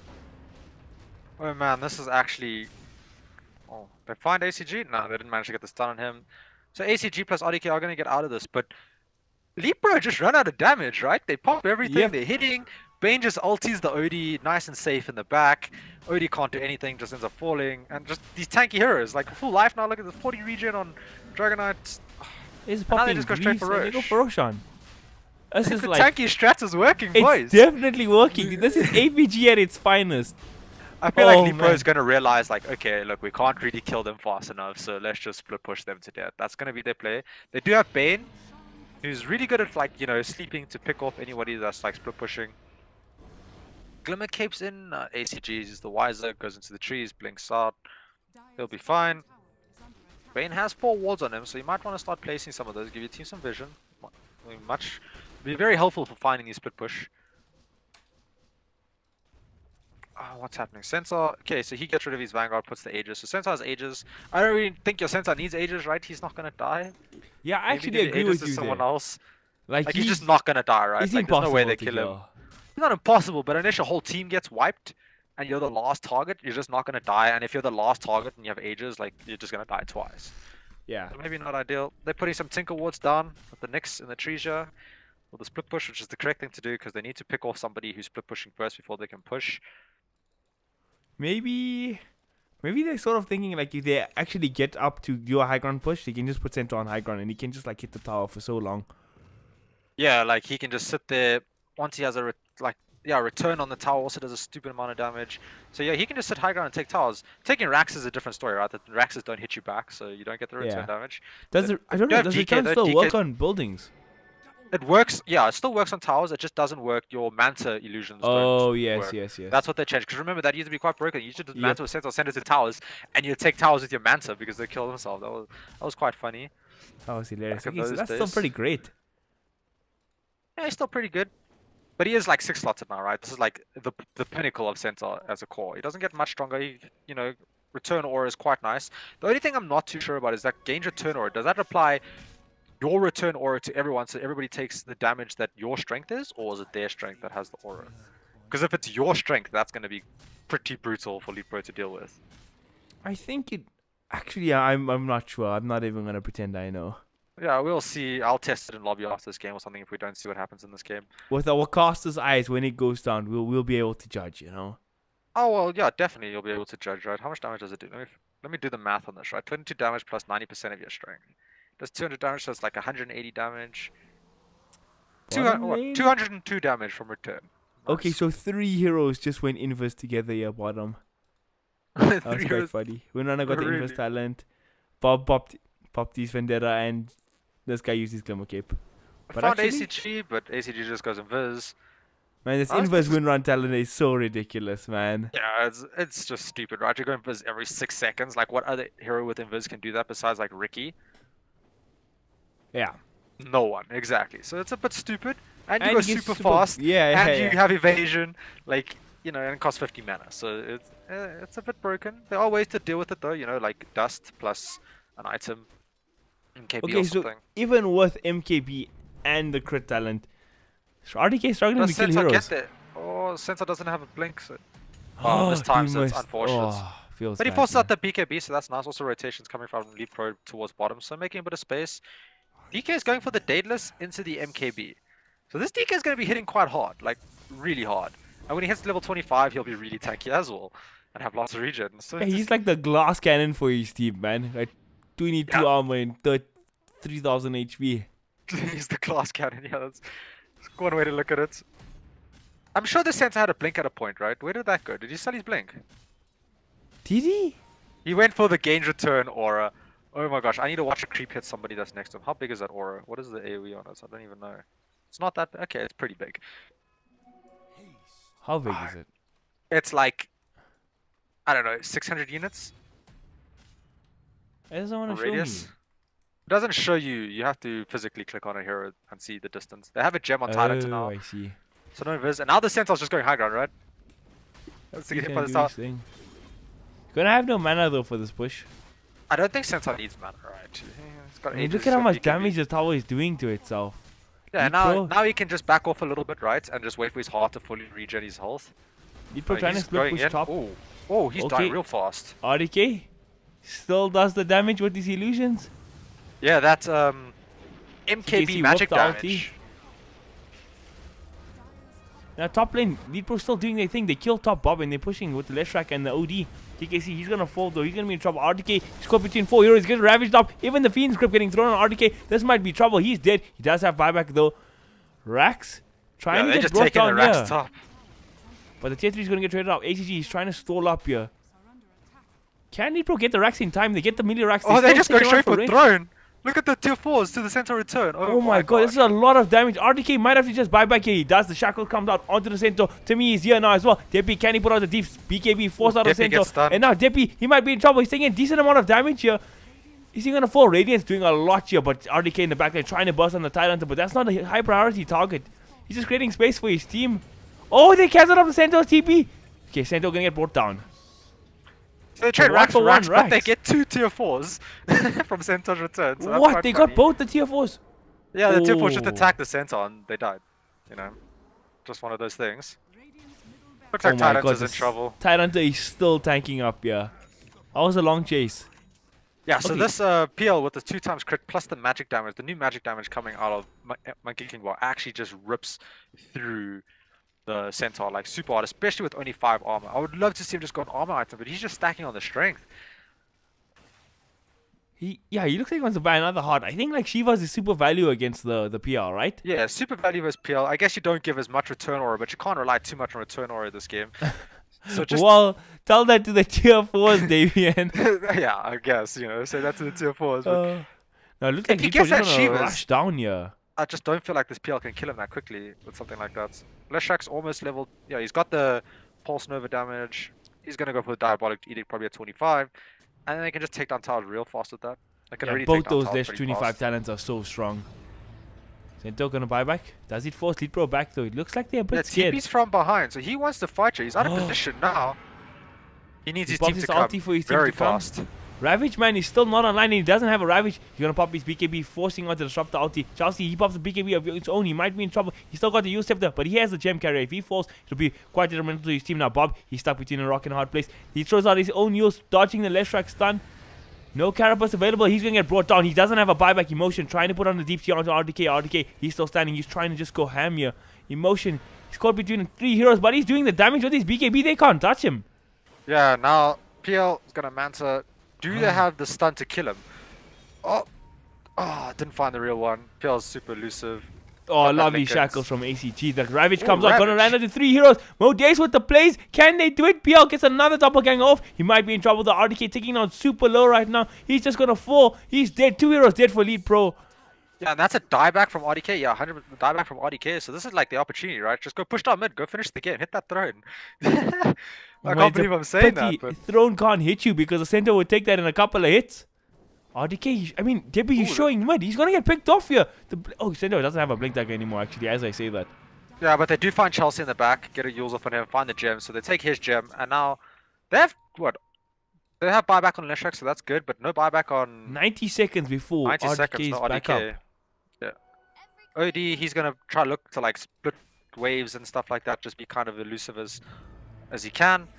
Oh man, this is actually... Oh, they find ACG? No, they didn't manage to get the stun on him. So ACG plus RDK are going to get out of this, but Leetpro just run out of damage, right? They pop everything, Yep. they're hitting. Bane just ulties the OD nice and safe in the back. OD can't do anything, just ends up falling. And just these tanky heroes, like full life now, look at the 40 regen on Dragonite. It's now they popping just go straight Grease for and they go Roche. for Roshan. This is The like... tanky strat is working, It's boys. definitely working. This is APG at its finest. I feel Oh, like Leetpro man. is going to realize, like, okay, look, we can't really kill them fast enough, so let's just split push them to death. That's going to be their play. They do have Bane, who's really good at, like, you know, sleeping to pick off anybody that's, like, split pushing. Glimmer capes in, ACG is the wiser, goes into the trees, blinks out. He'll be fine. Bane has 4 wards on him, so you might want to start placing some of those, give your team some vision. Be very helpful for finding your split push. Oh, what's happening? Centaur, okay, so he gets rid of his Vanguard, puts the Aegis. So Centaur has Aegis. I don't really think your Centaur needs Aegis, right? He's not gonna die. Yeah, I Maybe actually give the agree Aegis with to you someone there. else. Like, Like, he's just not gonna die, right? It's Like, there's no way impossible they to kill him. kill. It's not impossible, but unless your whole team gets wiped and you're the last target, you're just not gonna die. And if you're the last target and you have Aegis, like, you're just gonna die twice. Yeah. So maybe not ideal. They're putting some Tinker Wards down with the Nyx and the Treasure. Or the split push, which is the correct thing to do because they need to pick off somebody who's split pushing first before they can push. Maybe they're sort of thinking like if they actually get up to do a high ground push, they can just put Centaur on high ground and he can just like hit the tower for so long. Yeah, like he can just sit there once he has a return on the tower also does a stupid amount of damage. So yeah, he can just sit high ground and take towers. Taking racks is a different story, right? The Raxes don't hit you back, so you don't get the return Yeah. damage. Does it? I don't know. have Does DK return though, still DK work on buildings? It works, yeah, it still works on towers. It just doesn't work. Your Manta illusions Oh don't yes, work. yes, yes. That's what they changed. Because remember, that used to be quite broken. You should just Yep. Manta with Centaur, send it to towers, and you take towers with your Manta because they kill themselves. That was quite funny. That was hilarious. Back in Okay, so those that's still days. pretty great. Yeah, he's still pretty good. But he is like 6 slotted now, right? This is like the pinnacle of Centaur as a core. He doesn't get much stronger. He, you know, return aura is quite nice. The only thing I'm not too sure about is that gain return aura. Does that apply your return aura to everyone so everybody takes the damage that your strength is? Or is it their strength that has the aura? Because if it's your strength, that's going to be pretty brutal for Leetpro to deal with. I think it. Actually, I'm not sure. I'm not even gonna pretend I know. Yeah, we'll see. I'll test it in lobby after this game or something if we don't see what happens in this game. With our caster's eyes, when it goes down, we'll be able to judge. You know. Oh, well, yeah, definitely you'll be able to judge, right? How much damage does it do? Let me do the math on this, right? 22 damage plus 90% of your strength. Does 200 damage, so it's like 180 damage. 202 damage from return. Okay, Nice. so 3 heroes just went inverse together here, bottom. That was Three quite heroes- funny. Winrunner got the inverse Really? talent. Bob popped his Vendetta, and this guy used his Glimmer Cape. I But found actually- ACG, but ACG just goes invis. Man, this I was inverse just- Winrun talent is so ridiculous, man. Yeah, it's just stupid, right? You go invis every 6 seconds. Like, what other hero with invis can do that besides, like, Ricky? Yeah. No one, exactly. So it's a bit stupid. And you And go he gets super fast. Yeah, And yeah. you have evasion, like, you know, and it costs 50 mana, so it's a bit broken. There are ways to deal with it though, you know, like dust plus an item, MKB Okay, or so something. even with MKB and the crit talent, RDK struggling Does to kill Centaur heroes. get there? Oh, Centaur doesn't have a blink, so... Oh, this time, he so it's missed. unfortunate. Oh, feels But he bad, forces out man. the BKB, so that's nice. Also rotations coming from Leetpro towards bottom, so making a bit of space. DK is going for the Daedalus into the MKB. So this DK is going to be hitting quite hard, like really hard. And when he hits level 25, he'll be really tanky as well, and have lots of regen. So Yeah, it's he's like the glass cannon for his team, man. Like 22 Yeah. armor and 3000 HP. He's the glass cannon. Yeah, that's one way to look at it. I'm sure the Santa had a blink at a point, right? Where did that go? Did he sell his blink? Did he? He went for the gain return aura. Oh my gosh, I need to watch a creep hit somebody that's next to him. How big is that aura? What is the AoE on it? I don't even know. It's not that... Okay, it's pretty big. How big is it? It's like... I don't know, 600 units? It doesn't want to show me. Radius? It doesn't show you. You have to physically click on it here and see the distance. They have a gem on Tyrant now. Oh, I see. So no vis. And now the Centaur's just going high ground, right? Let's He's get hit gonna by the do his star. thing. Gonna have no mana though for this push. I don't think Centaur needs mana, right? It's got I mean, ages, look at so how much he can damage the tower is doing to itself. Yeah, Leetpro. now he can just back off a little bit, right? And just wait for his heart to fully regen his health. Leetpro trying to He's split going push in. top. Oh, he's Okay. dying real fast. RDK still does the damage with these illusions. Yeah, that's TKC MKB magic whooped the damage. Now top lane, Leetpro still doing their thing. They kill top Bob and they're pushing with the Leshrac and the OD. TKC, he's gonna fall though. He's gonna be in trouble. RDK, he's caught between 4 heroes. He's getting ravaged up. Even the Fiend's grip getting thrown on RDK. This might be trouble. He's dead. He does have buyback though. Rax trying Yeah, to they're get just brought taking the down Rax here. top. But the tier 3 is gonna get traded up. ACG is trying to stall up here. Can Leetpro get the Rax in time? They get the melee Rax. Oh, they still just go take him out straight for range. throne. Look at the tier 4s to the center return. Oh my god, this is a lot of damage. RDK might have to just buy back here. He does. The shackle comes out onto the center. Timmy is here now as well. Deppy, can he put out the deep? BKB forced out of the Deppy gets center. stunned. And now Deppy, he might be in trouble. He's taking a decent amount of damage here. Is he gonna fall? Radiant's doing a lot here, but RDK in the back there trying to burst on the Tyrant, but that's not a high priority target. He's just creating space for his team. Oh, they canceled off the Centaur's TP. Okay, Centaur gonna get brought down. So they trade One Rax for for Rax, one but they Rax. get 2 tier 4s from Centaur's return. So that's What? quite They funny. got both the tier 4s? Yeah, the tier 4s just Oh. attacked the Centaur and they died. You know, just one of those things. Radiant's middle barracks Looks Oh like my Tyrant god, is in this trouble. Tyrant is still tanking up here. That was a long chase. Yeah, so Okay. this PL with the 2 times crit plus the magic damage, the new magic damage coming out of Monkey King Bar actually just rips through the Centaur like super hard, especially with only 5 armor. I would love to see him just go an armor item, but he's just stacking on the strength. He looks like he wants to buy another heart. I think like Shiva's is super value against the PR, right? Yeah, super value versus PL. I guess you don't give as much return aura, but you can't rely too much on return aura this game. So just Well, tell that to the tier 4s, Davian. yeah, I guess, you know, say that to the tier 4s. But No, it looks If like he Leetpro gets that just gonna Shiva's- rush down here. I just don't feel like this PL can kill him that quickly with something like that. Leshrax's almost leveled. Yeah, he's got the Pulse Nova damage. He's going to go for the Diabolic Edict probably at 25. And then they can just take down towers real fast with that. They can Yeah, already both take down those towers Lesh pretty 25 fast. talents are so strong. Centaur gonna buy back? Does it force Leetpro back though? It looks like they're a Yeah, bit scared. TP's from behind, so he wants to fight you. He's out of position now. He needs He his pops team his to come ulti for his team very to come. fast. Ravage, man, he's still not online and he doesn't have a Ravage. He's gonna pop his BKB, forcing on to disrupt the ulti. Chelsea, he pops the BKB of his own. He might be in trouble. He's still got the U-Scepter, but he has the gem carrier. If he falls, it'll be quite detrimental to his team. Now, Bob, he's stuck between a rock and a hard place. He throws out his own use, dodging the Leshrac stun. No Carapace available. He's gonna get brought down. He doesn't have a buyback. Emotion trying to put on the deep tier onto RDK. RDK, he's still standing. He's trying to just go ham here. Emotion, he's caught between 3 heroes, but he's doing the damage with his BKB. They can't touch him. Yeah, now PL is gonna Manta. Do they have the stun to kill him? Oh, didn't find the real one. PL's super elusive. Oh, Got that lovely Lincolns. shackles from ACG. The Ravage Ooh, comes out, gonna Ravage. land into 3 heroes. Modays with the plays. Can they do it? PL gets another doppelganger off. He might be in trouble. The RDK ticking down super low right now. He's just gonna fall. He's dead. 2 heroes dead for Leetpro. Yeah, and that's a dieback from RDK. Yeah, 100% dieback from RDK. So this is like the opportunity, right? Just go push down mid. Go finish the game. Hit that throne. I Wait, can't the believe I'm saying pity that. But Throne can't hit you because the center would take that in a couple of hits. RDK, I mean, Debbie, he's Ooh. showing mid. He's gonna get picked off here. Center doesn't have a blink dagger anymore, actually, as I say that. yeah, but they do find Chelsea in the back. Get a Yules off on him. Find the gem. So they take his gem. And now they have what? They have buyback on Leshrac, so that's good. But no buyback on 90 seconds before 90 RDK seconds. is No back RDK. up. Yeah. OD, he's gonna try to look to like split waves and stuff like that. Just be kind of elusive as he can.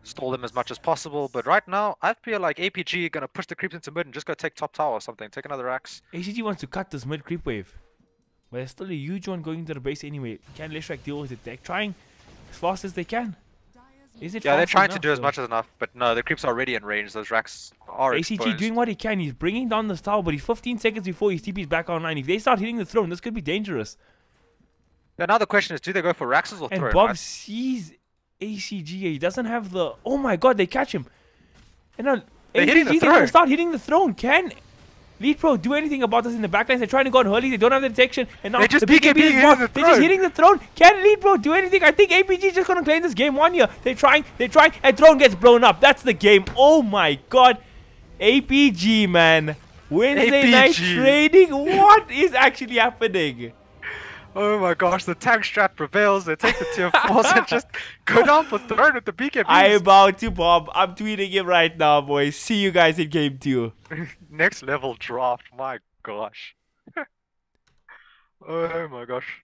Stall them as much as possible. But right now, I feel like APG gonna push the creeps into mid and just go take top tower or something. Take another axe. ACG wants to cut this mid creep wave. But there's still a huge one going into the base anyway. Can Leshrac deal with it? They're trying as fast as they can. Dyer's Is it Yeah, they're fast trying to enough, do as though? much as enough, but no, the creeps are already in range. Those racks are ACG exposed. doing what he can. He's bringing down this tower, but he's 15 seconds before his TP's back online. If they start hitting the throne, this could be dangerous. Now the question is, do they go for Raxes or And throne? Bob sees ACG. He doesn't have the... Oh my god, they catch him. And now They're hitting the ACG, they're going to throne. start hitting the throne. Can Leetpro do anything about this in the backlines? They're trying to go on hurley. They don't have the detection. And now They just the BKB BKB is hitting blocked. the They're just throne. hitting the throne. Can Leetpro do anything? I think APG is just going to claim this game 1 year. They're trying, and throne gets blown up. That's the game. Oh my god. APG, man. Wednesday night APG. trading. What is actually happening? Oh my gosh, the tank strat prevails. They take the tier 4s and just go down for throne with the BKBs. I am about to Bob. I'm tweeting him right now, boys. See you guys in game 2. Next level draft. My gosh. Oh my gosh.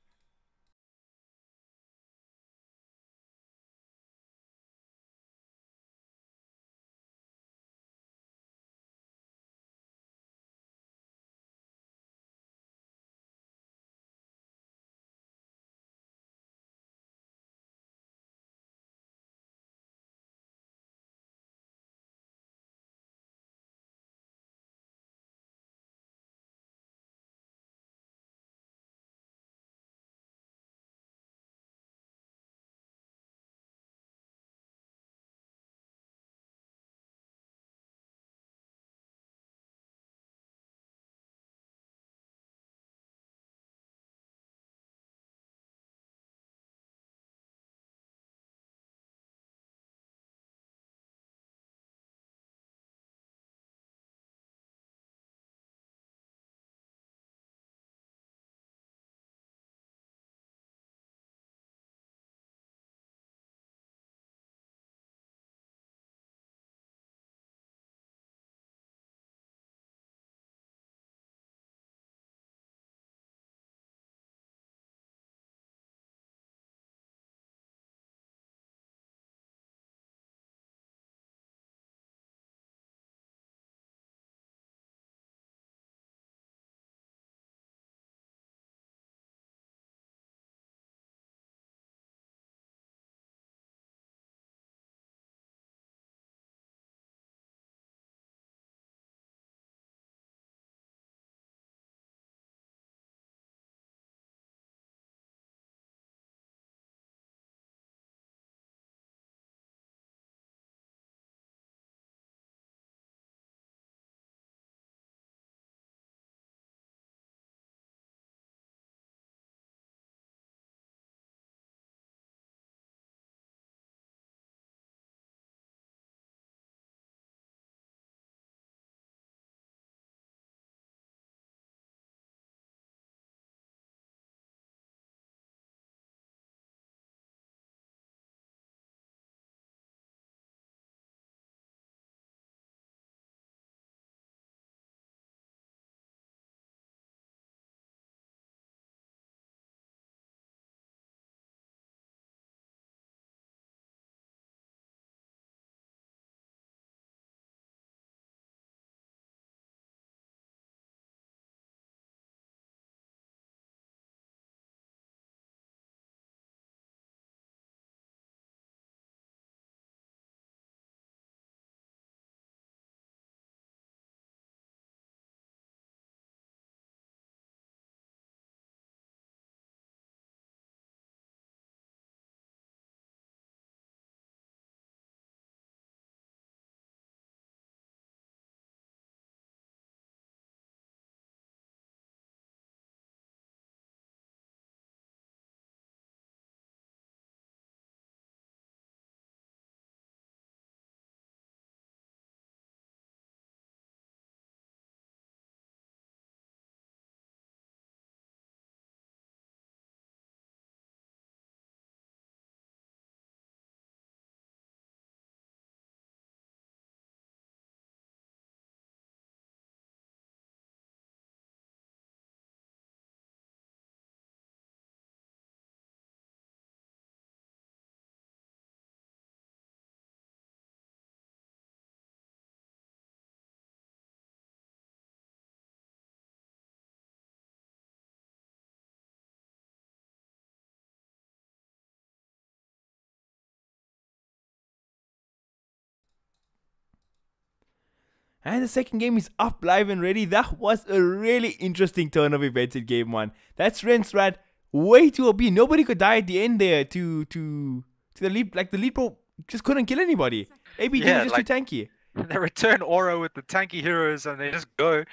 And the second game is up, live and ready. That was a really interesting turn of events in game 1. That Strat way too OP. Nobody could die at the end there to the leap. Like the Leetpro just couldn't kill anybody. APG Yeah, was just like- too tanky. They return aura with the tanky heroes and they just go.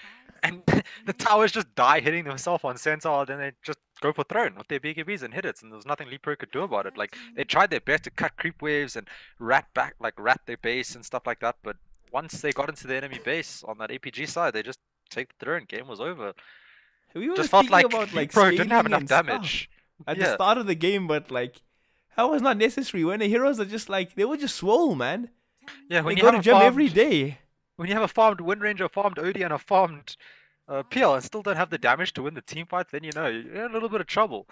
And the towers just die hitting themselves on Centaur, then they just go for throne with their BKBs and hit it, and there's nothing Leetpro could do about it. Like, they tried their best to cut creep waves and rat their base and stuff like that, but once they got into the enemy base on that APG side, they just take the throne, game was over. We were Just felt speaking like about like Leetpro didn't have scaling enough and stuff damage. at Yeah. the start of the game, but like that was not necessary when the heroes are just like they were just swole, man. Yeah, when They you go have to a gym farmed, every day. when you have a farmed Wind Ranger, a farmed Odie, and a farmed PL and still don't have the damage to win the team fights, then you know you're in a little bit of trouble.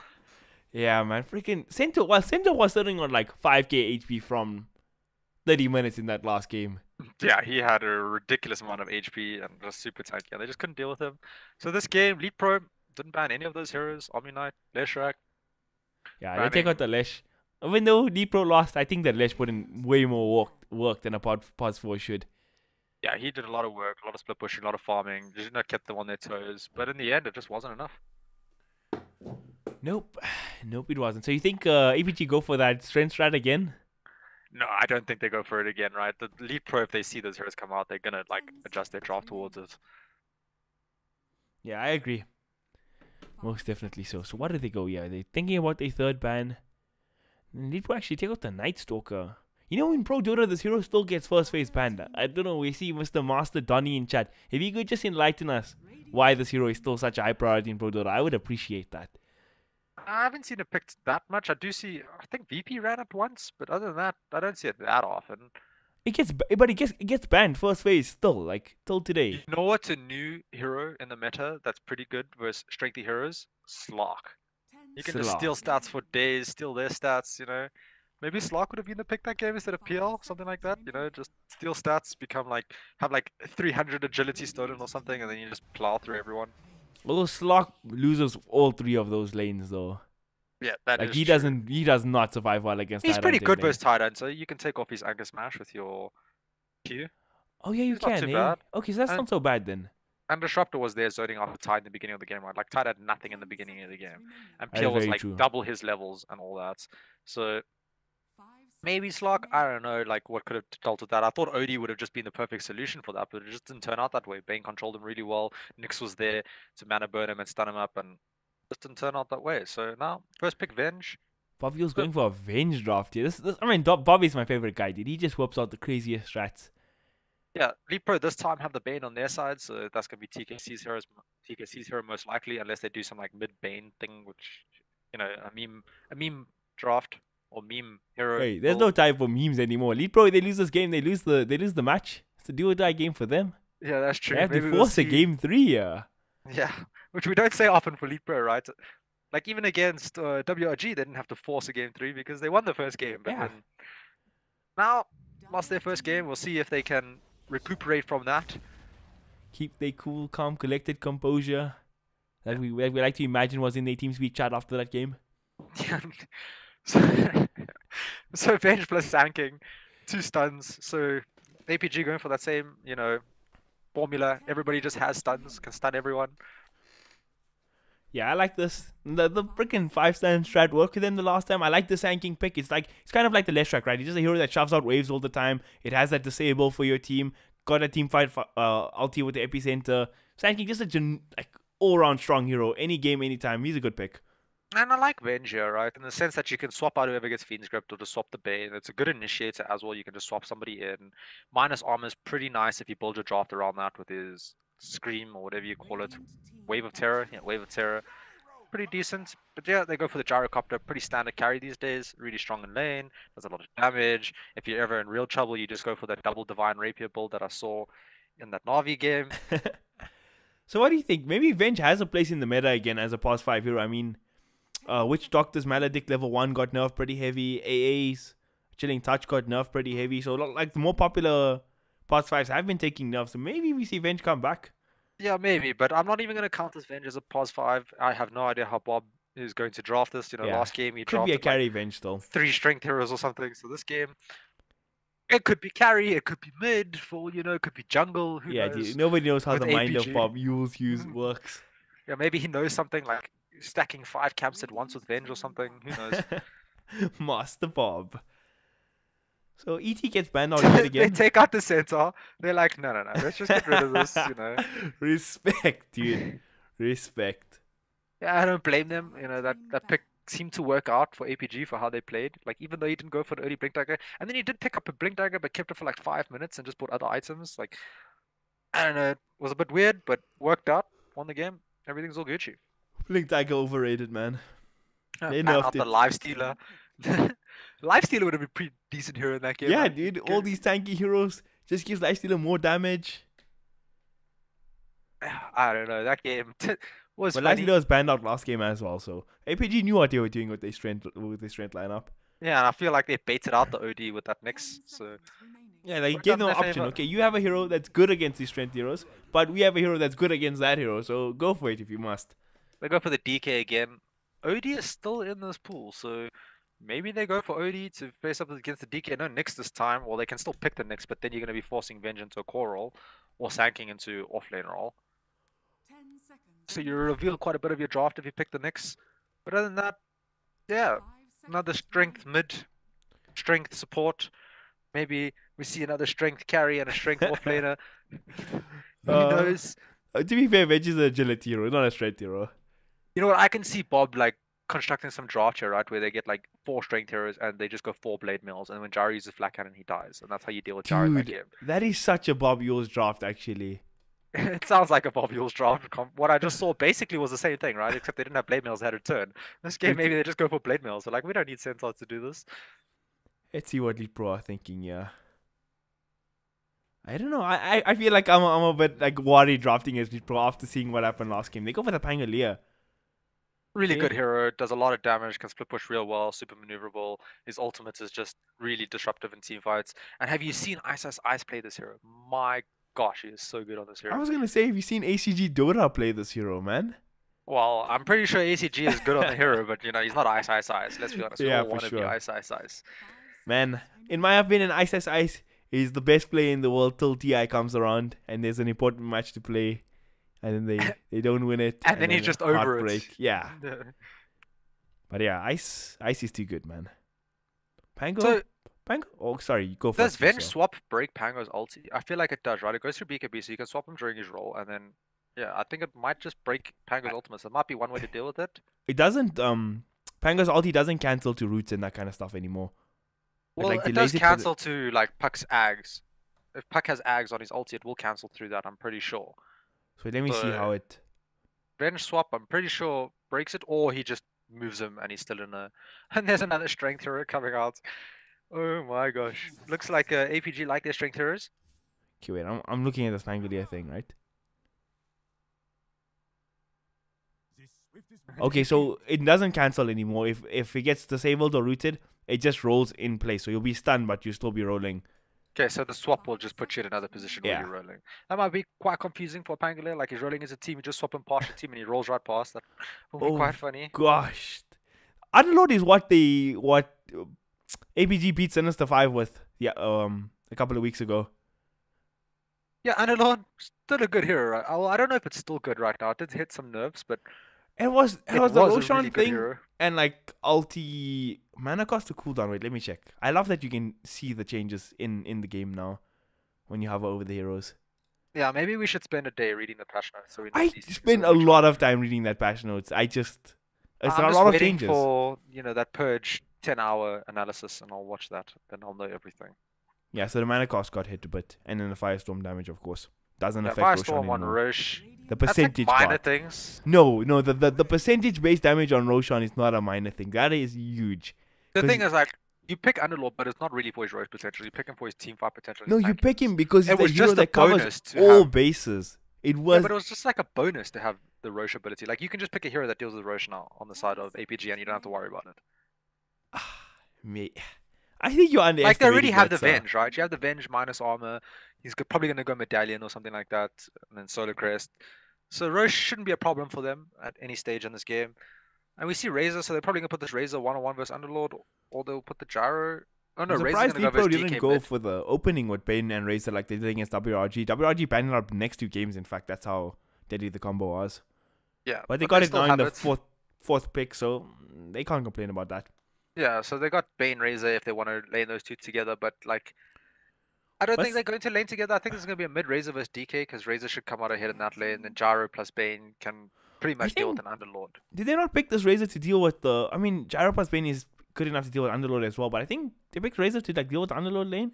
Yeah, man, freaking Centaur was sitting on like 5k HP from 30 minutes in that last game. Yeah, he had a ridiculous amount of HP and was super tanky, and they just couldn't deal with him. So this game, Leetpro didn't ban any of those heroes. Omni Knight, Leshrac. Yeah, they take out the Lesh. Even though Leetpro lost, I think that Lesh put in way more work than a Pos 4 should. Yeah, he did a lot of work, a lot of split pushing, a lot of farming. Just kept them on their toes, but in the end, it just wasn't enough. Nope, nope, it wasn't. So you think APG go for that strength strat again? No, I don't think they go for it again, right? The Leetpro, if they see those heroes come out, they're gonna like adjust their draft towards it. Yeah, I agree. Most definitely so. So what do they go? Yeah, they're thinking about their third ban. Leetpro actually take out the Night Stalker. You know, in Pro Dota, this hero still gets first phase banned. I don't know, we see Mr. Master Donny in chat. If you could just enlighten us why this hero is still such a high priority in Pro Dota, I would appreciate that. I haven't seen it picked that much. I do see, I think VP ran it once, but other than that, I don't see it that often. It gets banned first phase still, like till today. You know what's a new hero in the meta that's pretty good versus strengthy heroes? Slark. You can just steal Slark. stats for days, steal their stats, you know. Maybe Slark would have been the pick that game instead of PL, something like that, you know, just steal stats, become like, have like 300 agility stolen or something, and then you just plow through everyone. Although Slark loses all 3 of those lanes though. Yeah, that Like is he true. he does not survive well against He's Tyrant pretty in good lane. versus Tyrant, so you can take off his Anchor Smash with your Q. Oh yeah, you He's not can, too eh? bad. Okay, so that's And- not so bad then. And Disruptor was there zoning out the Tide in the beginning of the game, right? Like Tide had nothing in the beginning of the game. And That is PL was very like true. double his levels and all that. So maybe Slark, I don't know, like what could have dealt with that. I thought Odie would have just been the perfect solution for that, but it just didn't turn out that way. Bane controlled him really well. Nyx was there to mana burn him and stun him up, and it just didn't turn out that way. So now, first pick Venge. Bobby was going for a Venge draft here. I mean, Bobby's my favorite guy, dude. He just whoops out the craziest strats. Yeah, Leetpro this time have the Bane on their side, so that's gonna be TKC's hero most likely, unless they do some like mid Bane thing, which you know, a meme draft or meme hero. Hey, there's build. no time for memes anymore. Leetpro, they lose this game, they lose the match. It's a do or die game for them. Yeah, that's true. They have Maybe to we'll force a see. game 3 here. Yeah, which we don't say often for Leetpro, right? Like even against WRG, they didn't have to force a game 3 because they won the first game. But Yeah. then now lost their first game. We'll see if they can recuperate from that. Keep their cool, calm, collected composure that we like to imagine was in their team speak chat after that game. Yeah. So, so Venge plus Sanking, 2 stuns. So APG going for that same, you know, formula. Everybody just has stuns, can stun everyone. Yeah, I like this. The freaking 5-stand strat worked with them the last time. I like the Sanking pick. It's kind of like the Leshrac, right? It's just a hero that shoves out waves all the time. It has that disable for your team. Got a team fight ulti with the epicenter. Sanking just a all-round strong hero. Any game, anytime. He's a good pick. And I like Venge here, right? In the sense that you can swap out whoever gets Fiend's Grip or just swap the Bane. It's a good initiator as well. You can just swap somebody in. Minus armor is pretty nice if you build your draft around that with his Scream or whatever you call it. Wave of Terror. Yeah, Wave of Terror. Pretty decent. But yeah, they go for the Gyrocopter. Pretty standard carry these days. Really strong in lane. Does a lot of damage. If you're ever in real trouble, you just go for that double Divine Rapier build that I saw in that Navi game. So what do you think? Maybe Venge has a place in the meta again as a past 5 hero. I mean, Witch Doctor's Maledict level 1 got nerfed pretty heavy. AA's Chilling Touch got nerfed pretty heavy. So like the more popular past 5s have been taking nerfs. So maybe we see Venge come back. Yeah, maybe, but I'm not even going to count this Venge as a pos 5. I have no idea how Bob is going to draft this. You know, Yeah, last game he Could be a drafted carry like Venge though. 3 strength heroes or something. So this game, It could be carry, it could be mid, for all you know, it could be jungle, who Yeah, knows? dude, nobody knows how With the mind of APG. Bob Yule's use Mhm. works. Yeah, maybe he knows something like stacking 5 camps at once with Venge or something. Who knows? Master Bob. So ET gets banned out yet They again. take out the centaur. They're like, no, let's just get rid of this, you know. Respect, dude. Respect. Yeah, I don't blame them. You know, that pick seemed to work out for APG for how they played. Like, even though he didn't go for the early Blink Dagger, and then he did pick up a Blink Dagger, but kept it for like 5 minutes and just bought other items. Like, I don't know, it was a bit weird, but worked out. Won the game. Everything's all Gucci. Blink Dagger overrated, man. They Ban nerfed out the it. Live Stealer. Live Stealer would have been pretty decent hero in that game. Yeah, man. dude. All these tanky heroes just gives Lifestealer more damage. I don't know. That game was But funny. Lifestealer was banned out last game as well, so APG knew what they were doing with their strength lineup. Yeah, and I feel like they baited out the OD with that Nyx. So Yeah, they Worked gave out them in an their option. favor. Okay, you have a hero that's good against these strength heroes, but we have a hero that's good against that hero, so go for it if you must. they go for the DK again. OD is still in this pool, so maybe they go for OD to face up against the DK. No Nyx this time, or they can still pick the Nyx, but then you're going to be forcing Venge into a core role, or Sanking into offlane role. 10 seconds. So you reveal quite a bit of your draft if you pick the Nyx. But other than that, yeah, 5 another seconds strength remaining. mid, strength support. Maybe we see another strength carry and a strength offlaner. Who knows? To be fair, Veg is an agility hero, not a strength hero. You know what? I can see Bob like constructing some draft here, right? Where they get like 4 strength heroes and they just go 4 blade mills, and when Jari uses flat cannon, he dies, and that's how you deal with Jari in that Dude, game. that is such a Bob Yule's draft, actually. It sounds like a Bob Yule's draft. What I just saw basically was the same thing, right? Except they didn't have blade mills, they had a turn. This game, maybe they just go for blade mills. They're like, we don't need centaurs to do this. Let's see what Leetpro are thinking, yeah. I don't know. I feel like I'm a bit like worried drafting as Leetpro after seeing what happened last game. They go for the Pangolier. Really Okay. good hero, does a lot of damage, can split push real well, super maneuverable. His ultimate is just really disruptive in team fights. And have you seen Ice play this hero? My gosh, he is so good on this I hero. was gonna say, have you seen ACG Dota play this hero, man? Well, I'm pretty sure ACG is good on the hero, but you know, he's not Ice. Let's be honest, we Yeah, all for want to be sure. Ice. 5 Man, seconds in remaining. my opinion, Ice is the best player in the world till TI comes around and there's an important match to play, and then they don't win it, And then he's just over it. heartbreak. Yeah, but yeah, Ice is too good, man. So Pango. Oh, sorry, go does first. Venge Lisa. swap break Pango's ulti? I feel like it does, right? It goes through BKB, so you can swap him during his roll, and then yeah, I think it might just break Pango's ultimate. So it might be one way to deal with it. It doesn't. Pango's ulti doesn't cancel to roots and that kind of stuff anymore. Well, like, it delays does it for the- cancel to like Puck's Ags. If Puck has Ags on his ulti, it will cancel through that. I'm pretty sure. So let me see how it. Venge swap, I'm pretty sure breaks it, or he just moves him and he's still in a. And there's another strength hero coming out. Oh my gosh! Looks like APG like their strength heroes. Okay, wait. I'm looking at this Pangolier thing, right? Okay, so it doesn't cancel anymore. If it gets disabled or rooted, it just rolls in place. So you'll be stunned, but you'll still be rolling. Okay, so the swap will just put you in another position where Yeah. you're rolling. That might be quite confusing for Pangolier. Like he's rolling as a team, you just swap him past your team and he rolls right past. That will be Oh, quite funny. Gosh, Underlord is what APG beat Sinister 5 with. Yeah, a couple of weeks ago. Yeah, Anilon, still a good hero, right? Well, I don't know if it's still good right now. It did hit some nerves, but It was the a Roshan really good thing hero. and like ulti mana cost to cooldown. Wait, let me check. I love that you can see the changes in the game now when you hover over the heroes. Yeah, maybe we should spend a day reading the patch notes so we know I these things, spend so a which lot one- of time reading that patch notes. It's I'm a just lot of waiting changes. for that purge 10-hour analysis, and I'll watch that. Then I'll know everything. Yeah, so the mana cost got hit a bit, and then the firestorm damage, of course, doesn't Yeah, affect Roshan Firestorm on anymore. Roche. The That's like percentage minor part. things. No, the percentage based damage on Roshan is not a minor thing. That is huge. The 'Cause thing is, like, you pick Underlord, but it's not really for his Roche potential. You pick him for his team fight potential. and No, his you tankiness. pick him because It he's was a hero just a that covers bonus to all have- bases. It Yeah, was but it was just like a bonus to have the Roche ability. Like, you can just pick a hero that deals with Roche now on the side of APG, and you don't have to worry about it. me. I think you underestimated Like, they already have the that, sir. Venge, right? You have the Venge minus armor. He's probably going to go Medallion or something like that, and then Solar Crest. So Roche shouldn't be a problem for them at any stage in this game. And we see Razor, so they're probably going to put this Razor 1-on-1 versus Underlord, or they'll put the Gyro Oh no, I'm Razor's surprised gonna go Leetpro versus didn't DK go mid. for the opening with Bane and Razor like they did against WRG. WRG banned up the next 2 games, in fact. That's how deadly the combo was. Yeah, But they got it still now in have the it. fourth pick, so they can't complain about that. Yeah, so they got Bane Razor if they want to lane those two together, but like I don't think What's- they're going to lane together. I think this is going to be a mid Razor versus DK because Razor should come out ahead in that lane. Then Gyro plus Bane can pretty I much deal with think- an Underlord. Did they not pick this Razor to deal with the... I mean, Gyro plus Bane is good enough to deal with Underlord as well, but I think they picked Razor to like deal with the Underlord lane.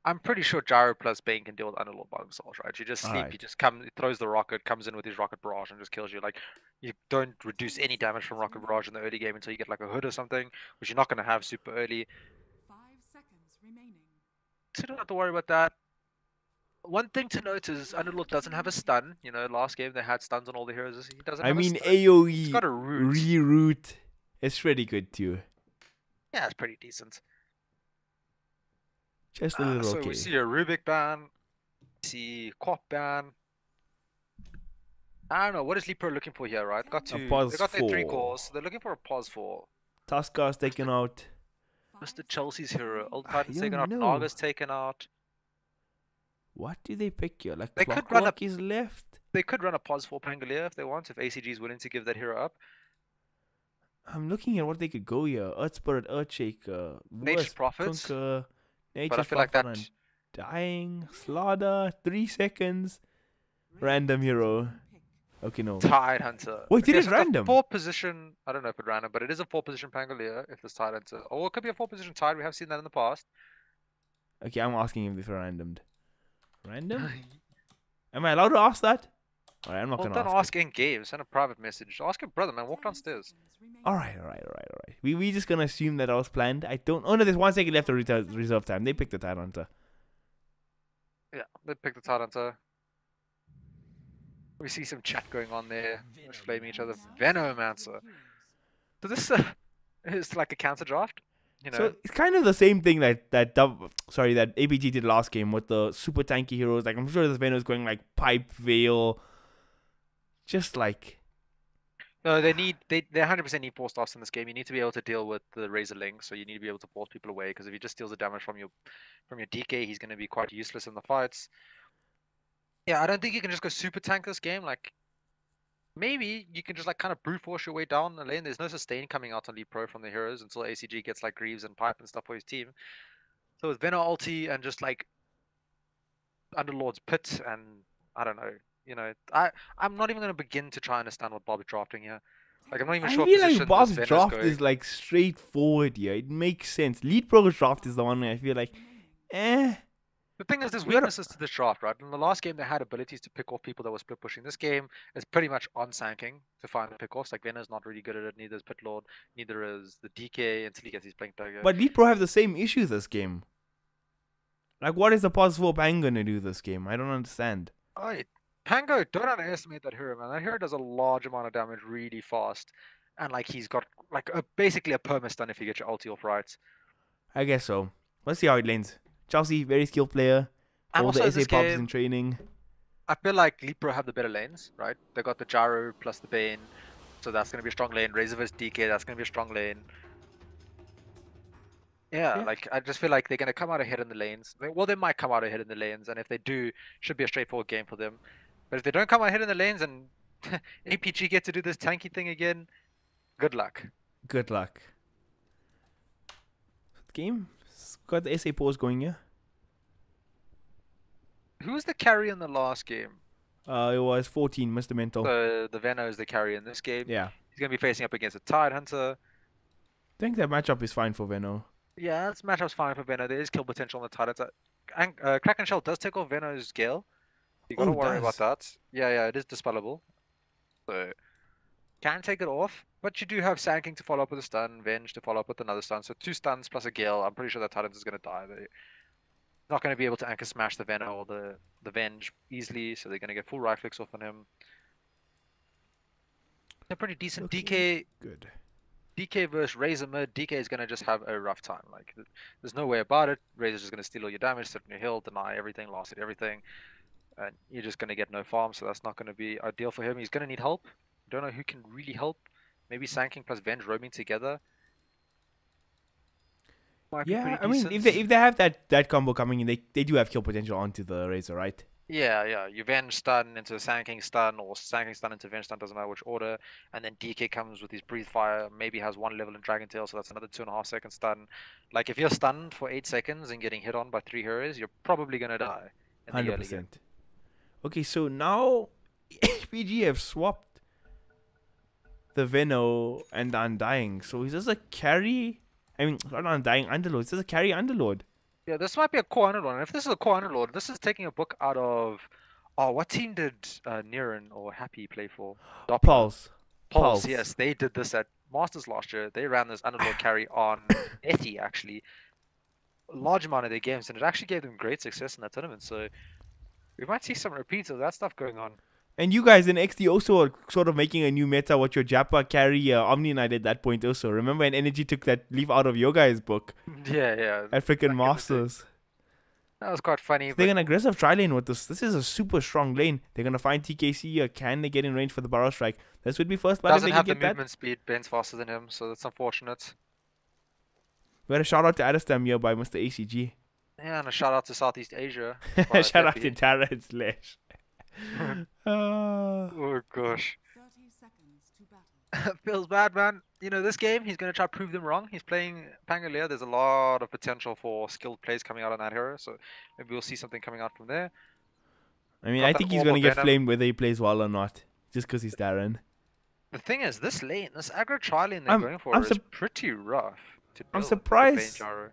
I'm pretty sure Gyro plus Bane can deal with Underlord by themselves, right? You just sleep, Alright. he just comes, he throws the rocket, comes in with his rocket barrage and just kills you. Like you don't reduce any damage from rocket barrage in the early game until you get like a hood or something, which you're not going to have super early. 5 seconds remaining. So you don't have to worry about that. One thing to note is Underlord doesn't have a stun. You know, last game they had stuns on all the heroes. He doesn't I have mean, a stun. He's AoE got a root. reroute is pretty good too. Yeah, it's pretty decent. Just a little So okay. we see a Rubik ban, we see Quap ban. I don't know, what is Leetpro looking for here, right? Got two, pause they got their 3 4. cores, so they're looking for a pause 4. Tuskar's taken out. 5 Mr. Chelsea's hero, Old I Titan's taken don't out, know. Naga's taken out. What do they pick here? Like They could run a- Clockwork is left. They could run a pause 4 Pangolier if they want, if ACG is willing to give that hero up. I'm looking at what they could go here. Earth Spirit, Earthshaker, Nature's Wisp, Prophets, Conquer, Nature's but I feel like Prophet, that. and Dying, Slaughter, 3 seconds. Random hero. Okay, no. Tide Hunter. Wait, did it so it's a random? 4 position, I don't know if it random, but it is a 4 position Pangolier if it's Tide Hunter. Or it could be a 4 position Tide, we have seen that in the past. Okay, I'm asking if this randomed. Random? Am I allowed to ask that? Alright, I'm not Well, gonna don't ask. ask in game, send a private message. Ask your brother, man, walk 10 downstairs. seconds remaining. Alright. We just gonna assume that was planned. I don't. Oh no, there's 1 second left of reserve time. They picked the Tide Hunter. Yeah, they picked the Tide Hunter. We see some chat going on there, just blaming each other. Venomancer. So this is like a counter draft, you know. So it's kind of the same thing that APG did last game with the super tanky heroes. Like I'm sure this Venom is going like Pipe Veil, just like No, they 100% need force staffs in this game. You need to be able to deal with the Razor Link, so you need to be able to force people away. Because if he just steals the damage from your DK, he's going to be quite useless in the fights. Yeah, I don't think you can just go super tank this game. Like maybe you can just like kind of brute force your way down the lane. There's no sustain coming out on Leetpro from the heroes until ACG gets like Greaves and Pipe and stuff for his team. So with Venom ulti and just like Underlord's Pit and I don't know, you know, I'm not even going to begin to try and understand what Bob's drafting here. Like I'm not even I sure feel position like Bob's this Venom's draft going. is like straightforward here. It makes sense. Leetpro's draft is the one where I feel like, The thing is, there's You gotta- weaknesses to this draft, right? In the last game, they had abilities to pick off people that were split pushing. This game is pretty much on sanking to find the pick offs. Like Venom's not really good at it. Neither is Pitlord. Neither is the DK until he gets his Blink Dagger. But Leetpro have the same issue this game. Like, what is the pause 4 Bang gonna do this game? I don't understand. Alright, Pango, don't underestimate that hero, man. That hero does a large amount of damage really fast, and like he's got like basically a perma stun if you get your ulti off right. I guess so. Let's see how it lanes. Chelsea, very skilled player. And All also the in SA this pops game, in training. I feel like Leetpro have the better lanes, right? They got the Gyro plus the Bane, so that's going to be a strong lane. Razor vs DK, that's going to be a strong lane. Yeah, Yeah. like I just feel like they're going to come out ahead in the lanes. Well, they might come out ahead in the lanes, and if they do, should be a straightforward game for them. But if they don't come out ahead in the lanes and APG get to do this tanky thing again, good luck. Good luck. Game got the SA pause going, yeah. Who was the carry in the last game? It was 14, Mr. Mental. So the Veno is the carry in this game. Yeah. He's going to be facing up against a Tide Hunter. I think that matchup is fine for Veno. Yeah, this matchup's fine for Veno. There is kill potential on the Tide Hunter. And Kraken Shell does take off Veno's Gale. You gotta Oh, it worry about does. that. Yeah, it is dispellable. So can take it off, but you do have Sanking to follow up with a stun, Venge to follow up with another stun. So 2 stuns plus a Gale. I'm pretty sure that Titan is gonna die. They're not gonna be able to anchor smash the Veno or the Venge easily, so they're gonna get full right clicks off on him. They're pretty decent. Looking good. DK versus Razor mid. DK is gonna just have a rough time. Like there's no way about it. Razor's just gonna steal all your damage, sit on your hill, deny everything, lost it everything. And you're just going to get no farm, so that's not going to be ideal for him. He's going to need help. Don't know who can really help. Maybe Sanking plus Venge roaming together. Might be Yeah, pretty I mean, decent. if they have that combo coming in, they do have kill potential onto the Razor, right? Yeah, you Venge stun into Sand King stun, or Sand King stun into Venge stun, doesn't matter which order. And then DK comes with his Breathe Fire, maybe has one level in Dragon Tail, so that's another 2.5 second stun. Like, if you're stunned for 8 seconds and getting hit on by 3 heroes, you're probably gonna die in the early game. 100%. Okay, so now APG have swapped the Veno and the Undying. So is this a carry? I mean, not Undying, Underlord. Is this a carry Underlord? Yeah, this might be a core Underlord. And if this is a core Underlord, this is taking a book out of... Oh, what team did Niren or Happy play for? Doppler. Pulse. Pulse, yes, they did this at Masters last year. They ran this Underlord carry on Ethy, actually. A large amount of their games, and it actually gave them great success in that tournament. So we might see some repeats of that stuff going on. And you guys in XD also are sort of making a new meta. What your Japa carry Omni Knight at that point also. Remember, and Energy took that leaf out of your guys' book Yeah. at freaking Masters. That was quite funny. So they're gonna aggressive tri lane with this. This is a super strong lane. They're gonna find TKC. Can they get in range for the Barrow Strike? This would be first blood if Doesn't they have can the get movement speed. Ben's faster than him, so that's unfortunate. We got a shout out to Adestam here by Mr. ACG. Yeah, and a shout out to Southeast Asia. Shout out to Tara and Slash. Oh gosh. 30 seconds to battle. Feels bad, man. You know, this game, he's going to try to prove them wrong. He's playing Pangolier. There's a lot of potential for skilled plays coming out on that hero, so maybe we'll see something coming out from there. I mean, Got I that think he's orb gonna of get Venom. flamed whether he plays well or not, just because he's Darren. The thing is, this lane, this aggro tri lane they're I'm- going for I'm is sup- pretty rough to I'm build with the surprised. Bane Gyro.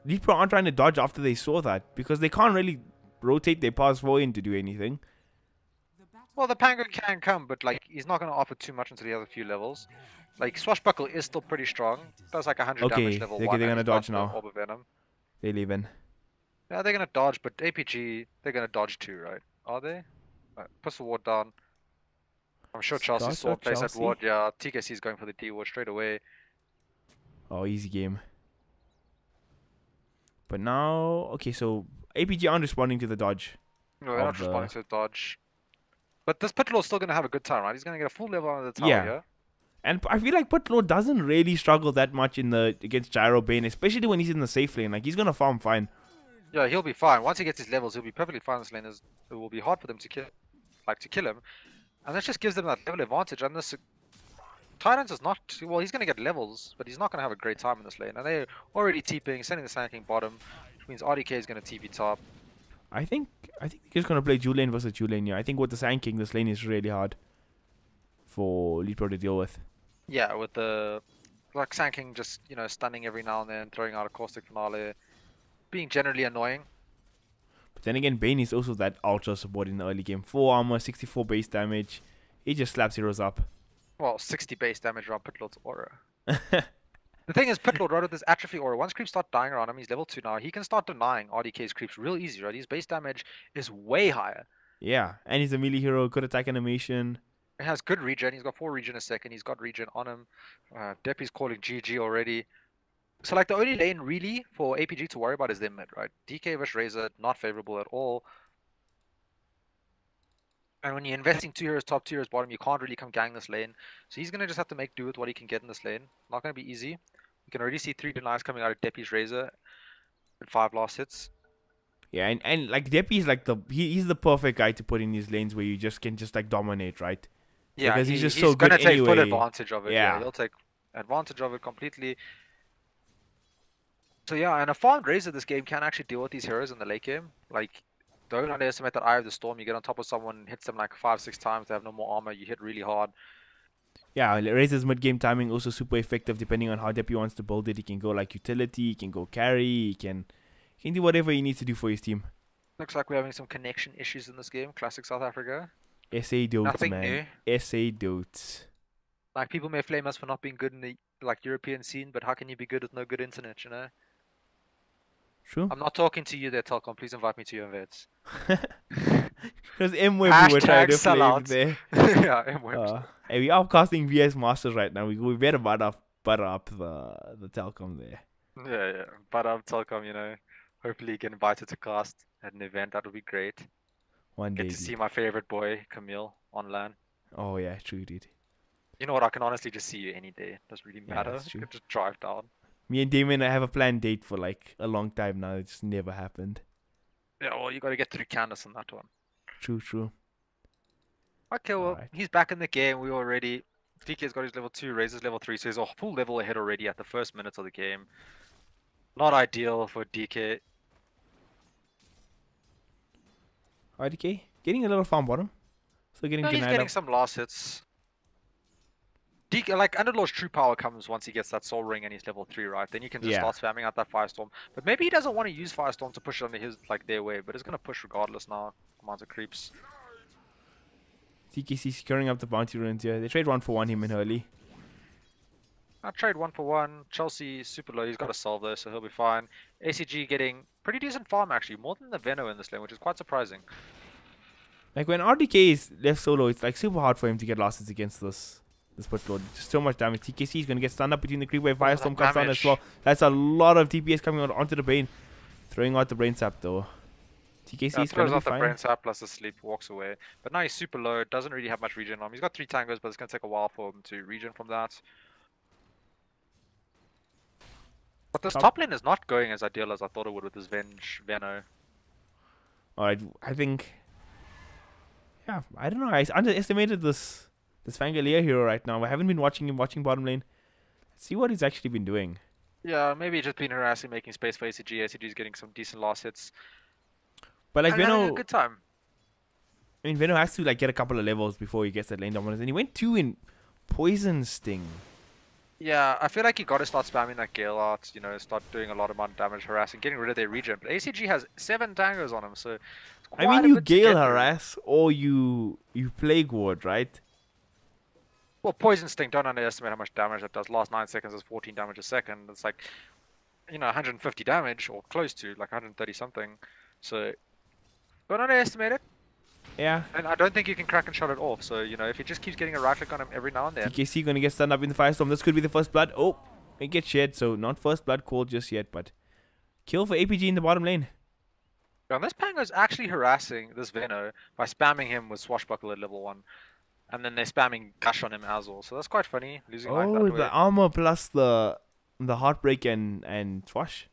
Leetpro aren't trying to dodge after they saw that because they can't really rotate their pass forward to do anything. The battle Well, the Pango can come, but like he's not going to offer too much until he has a few levels. Like Swashbuckle is still pretty strong. Does like 100 Okay, damage level they're 1. gonna and he's dodge got the now. Orb of Venom. They leave in. Yeah, they're going to dodge, but APG, they're going to dodge too, right? Are they? Pistol ward down. I'm sure Chelsea Scott saw or place that Chelsea? ward. Yeah, TKC is going for the D ward straight away. Oh, easy game. But now, okay, so APG aren't responding to the dodge. No, they're not Of the- responding to the dodge. But this Pit Lord's still going to have a good time, right? He's going to get a full level on the tower Yeah. here. And I feel like Putlord doesn't really struggle that much in the against Gyro Bane, especially when he's in the safe lane. Like he's gonna farm fine. Yeah, he'll be fine. Once he gets his levels, he'll be perfectly fine in this lane. It will be hard for them to kill him. And that just gives them that level advantage. And this Tyrant is not... Well, he's going to get levels, but he's not going to have a great time in this lane. And they're already TPing, sending the Sand King bottom, which means RDK is going to TP top. I think they're just gonna play Julian versus Julian. Yeah, I think with the Sand King, this lane is really hard for Leetpro to deal with. Yeah, with the... Like Sand King just, you know, stunning every now and then, throwing out a caustic finale, being generally annoying. But then again, Bane is also that ultra support in the early game. 4 armor, 64 base damage. He just slaps heroes up. Well, 60 base damage around Pitlord's aura. The thing is, Pitlord, right, with this atrophy aura, once creeps start dying around him, he's level 2 now, he can start denying RDK's creeps real easy, right? His base damage is way higher. Yeah, and he's a melee hero, good attack animation. He has good regen, he's got 4 regen a second, he's got regen on him. Deppy's calling GG already. So, like, the only lane really for APG to worry about is their mid, right? DK vs Razor, not favorable at all. And when you're investing 2 heroes top, 2 heroes bottom, you can't really come gang this lane. So he's going to just have to make do with what he can get in this lane. Not going to be easy. You can already see 3 denies coming out of Deppy's Razor at 5 last hits. Yeah, and like Deppy's like he's the perfect guy to put in these lanes where you just can just like dominate, right? Yeah, Because he's just so gonna good take full anyway. advantage of it. Yeah. He'll take advantage of it completely. So yeah, and a farmed Razor this game can actually deal with these heroes in the late game. Like, don't underestimate that Eye of the Storm. You get on top of someone, hits them like 5-6 times, they have no more armor, you hit really hard. Yeah, Razor's mid game timing also super effective depending on how Deppy wants to build it. He can go like utility, he can go carry, he can do whatever he needs to do for his team. Looks like we're having some connection issues in this game. Classic South Africa. SA dudes, Nothing man. new. SA dudes. Like, people may flame us for not being good in the like European scene, but how can you be good with no good internet, you know? True. I'm not talking to you there, Telkom. Please invite me to your events. Because M-Web we were trying to flame sellouts. there. Yeah, Hey, we are casting VS Masters right now. We better butter up the Telkom there. Yeah. But Telkom, you know, hopefully get invited to cast at an event. That would be great. One day. Get to see my favorite boy, Camille, on LAN. Oh yeah, true, dude. You know what? I can honestly just see you any day. Doesn't really Yeah, matter. that's You true. can just drive down. Me and Damon have a planned date for like a long time now. It just never happened. Yeah, well, you got to get through Candace on that one. True, true. Okay, well, Alright. he's back in the game. We already. DK's got his level 2, Razor's level 3, so he's a full level ahead already at the first minutes of the game. Not ideal for DK. RDK getting a little farm bottom. Still getting No, he's denied getting up. some last hits. DK, like, Underlord's true power comes once he gets that Soul Ring and he's level 3, right? Then you can just Yeah. start spamming out that Firestorm. But maybe he doesn't want to use Firestorm to push it under his, like, their way, but it's going to push regardless now. Amount of creeps. TKC securing up the bounty runes here. They trade 1-for-1 him in early. I trade 1-for-1. Chelsea super low. He's got a solve though, so he'll be fine. ACG getting pretty decent farm actually, more than the Veno in this lane, which is quite surprising. Like when RDK is left solo, it's like super hard for him to get losses against this Putlord. Just so much damage. TKC is gonna get stunned up between the creep wave. Firestorm comes down as well. That's a lot of DPS coming onto the brain. Throwing out the brain sap though. TKC is throws gonna out be the fine. brain sap plus the sleep, walks away. But now he's super low, doesn't really have much regen on him. He's got 3 tangos, but it's gonna take a while for him to regen from that. But this top lane is not going as ideal as I thought it would with this Veno. Alright, I think. Yeah, I don't know. I underestimated this Fangolier hero right now. I haven't been watching him bottom lane. Let's see what he's actually been doing. Yeah, maybe just been harassing, making space for ACG. ACG is getting some decent last hits. But like And having a Veno, good time. I mean Veno has to like get a couple of levels before he gets that lane dominance, and he went 2 in Poison Sting. Yeah, I feel like you got to start spamming that Gale out, you know, start doing a lot of amount of damage, harassing, getting rid of their regen. But ACG has 7 tangos on him, so it's I quite mean, a you bit to Gale get through. harass or you Plague Ward, right? Well, Poison Sting, don't underestimate how much damage that does. Last 9 seconds is 14 damage a second. It's like, you know, 150 damage or close to, like 130 something. So, don't underestimate it. Yeah. And I don't think you can crack and shot it off. So, you know, if he just keeps getting a right click on him every now and then. TKC gonna get stunned up in the Firestorm. This could be the first blood. Oh, it gets shed, so not first blood called just yet, but kill for APG in the bottom lane. And this Pango's actually harassing this Veno by spamming him with Swashbuckle at level 1. And then they're spamming Gush on him as well. So that's quite funny. Losing like Oh, that way. the armor plus the Heartbreak and Swash.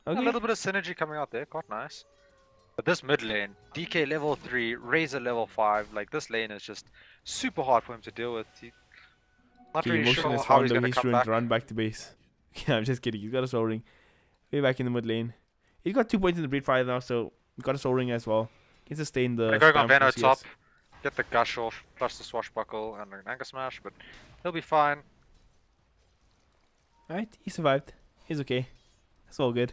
Okay. A little bit of synergy coming out there. Quite nice. But this mid lane, DK level 3, Razor level 5, like this lane is just super hard for him to deal with. Not Okay, really Emotion sure has how found he's the going to he's come ruined back. to run back to base. Yeah, I'm just kidding. He's got a soul ring. Way back in the mid lane. He's got 2 points in the breed fire now, so he got a soul ring as well. He can sustain the They're going on spam for Veno CS. top, get the Gush off, plus the Swashbuckle and an Anchor Smash, but he'll be fine. Alright, he survived. He's okay. That's all good.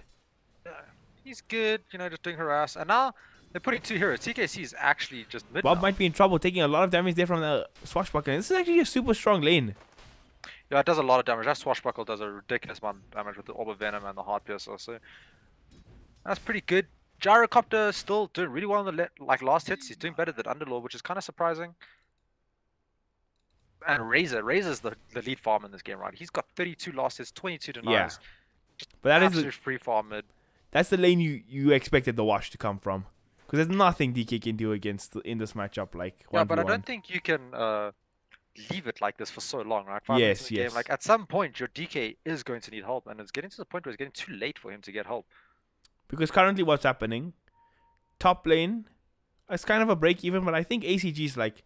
He's good, you know, just doing harass. And now they're putting 2 heroes. TKC is actually just mid Bob now. might be in trouble, taking a lot of damage there from the Swashbuckler. This is actually a super strong lane. Yeah, it does a lot of damage. That Swashbuckle does a ridiculous amount of damage with the Orb of Venom and the Heart Piercer, so that's pretty good. Gyrocopter still doing really well on the last hits. He's doing better than Underlord, which is kind of surprising. And Razor's the lead farm in this game, right? He's got 32 last hits, 22 denies. Yeah. But that is Absolute free farm mid. that's the lane you expected the wash to come from. Because there's nothing DK can do against in this matchup like 1v1. Yeah, but I don't think you can leave it like this for so long, right? 5 minutes Yes, in the yes. game. Like at some point, your DK is going to need help, and it's getting to the point where it's getting too late for him to get help. Because currently what's happening, top lane, it's kind of a break even, but I think ACG is like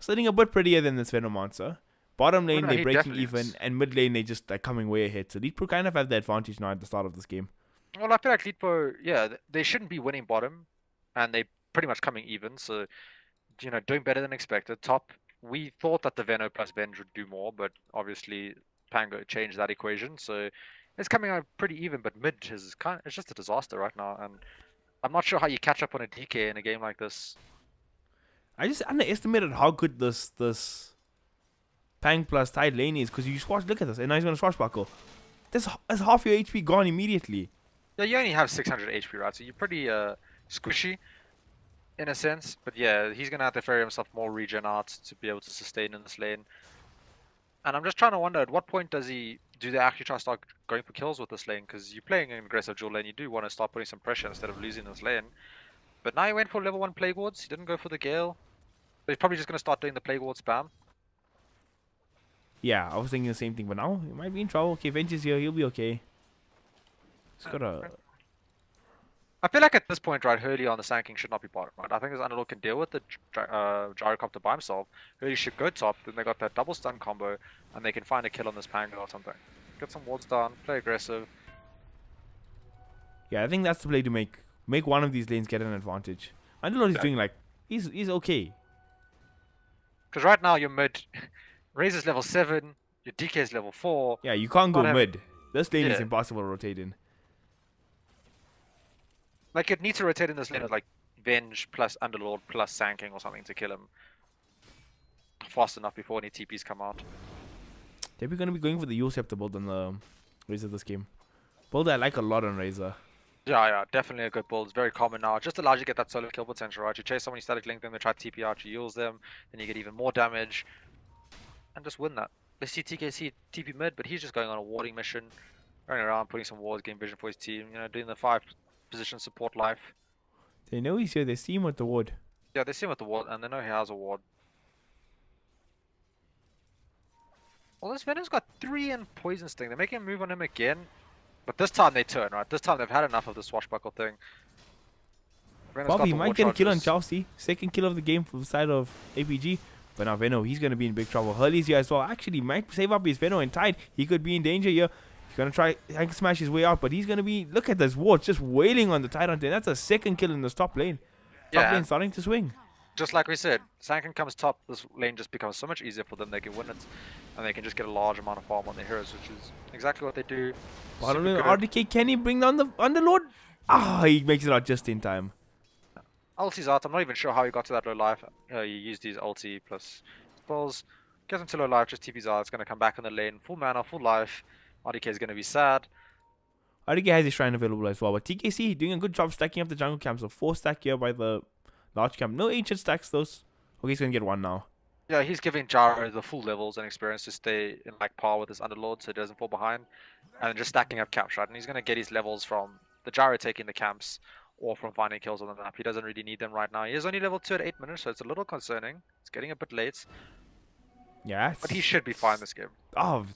sitting a bit prettier than this Venomancer. Bottom lane no, they're he breaking definitely even, is. and mid lane they just like coming way ahead. So Leetpro kind of have the advantage now at the start of this game. Well, I feel like Leetpro, yeah, they shouldn't be winning bottom, and they pretty much coming even. So, you know, doing better than expected. Top, we thought that the Veno plus Venge would do more, but obviously Pango changed that equation. So it's coming out pretty even, but mid is it's just a disaster right now, and I'm not sure how you catch up on a DK in a game like this. I just underestimated how good this Pang plus Tide lane is, because you swash. Look at this, and now he's gonna swashbuckle. That's half your HP gone immediately. Yeah, you only have 600 HP, right? So you're pretty squishy in a sense. But yeah, he's gonna have to ferry himself more regen out to be able to sustain in this lane. And I'm just trying to wonder, at what point do they actually try to start going for kills with this lane? Because you're playing an aggressive dual lane, you do want to start putting some pressure instead of losing this lane. But now he went for level 1 Plague Wards, he didn't go for the Gale. But he's probably just going to start doing the Plague Ward spam. Yeah, I was thinking the same thing, but now he might be in trouble. Okay, Venture's here. He'll be okay. He's got a... I feel like at this point, right, Hurley on the Sand King should not be bottom, right? I think this Underlord can deal with the Gyrocopter by himself. Hurley should go top, then they got that double stun combo, and they can find a kill on this Pango or something. Get some wards down, play aggressive. Yeah, I think that's the play to make. Make one of these lanes get an advantage. Underlord is doing like... He's okay. Because right now, your mid... Razor's level 7, your DK is level 4. Yeah, you can't go mid. This lane is Yeah. impossible to rotate in. Like, you'd need to rotate in this lane with, like, Venge plus Underlord plus Sand King or something to kill him fast enough before any TPs come out. They're going to be going for the Yule Scepter build on the Razor this game. Build I like a lot on Razor. Yeah, definitely a good build. It's very common now. It just allows you to get that solo kill potential, right? You chase someone, you static link them, they try to TP out, you Yules them, then you get even more damage, and just win that. Let's see TKC TP mid, but he's just going on a warding mission, running around, putting some wards, getting vision for his team, you know, doing the 5 position support life. They know he's here, they see him with the ward. Yeah, they see him with the ward, and they know he has a ward. Well, this Venom's got 3 in Poison Sting. They're making a move on him again. But this time they turn, right? This time they've had enough of the swashbuckle thing. Bobby might get a kill on Chelsea. Second kill of the game from the side of APG. But now Veno, he's going to be in big trouble. Hurley's here as well. Actually, might save up his Veno and Tide. He could be in danger here. He's going to try and smash his way out. But he's going to be... Look at this ward just wailing on the Tide Hunter. That's a second kill in this top lane. Top lane starting to swing. Just like we said, Sankin comes top, this lane just becomes so much easier for them. They can win it, and they can just get a large amount of farm on their heroes, which is exactly what they do. Bottom lane, RDK, can he bring down the Underlord? Ah, he makes it out just in time. Ulti's out. I'm not even sure how he got to that low life. He used his ulti plus spells. Gets him to low life, just TP's out. It's going to come back in the lane. Full mana, full life. RDK is going to be sad. RDK has his shrine available as well, but TKC doing a good job stacking up the jungle camps. So 4 stack here by the large camp. No ancient stacks those. Okay, he's going to get 1 now. Yeah, he's giving Jaro the full levels and experience to stay in like par with his Underlord so he doesn't fall behind. And just stacking up camps, right? And he's going to get his levels from the Jaro taking the camps or from finding kills on the map. He doesn't really need them right now. He is only level 2 at 8 minutes, so it's a little concerning. It's getting a bit late. Yeah. But he should be fine this game. But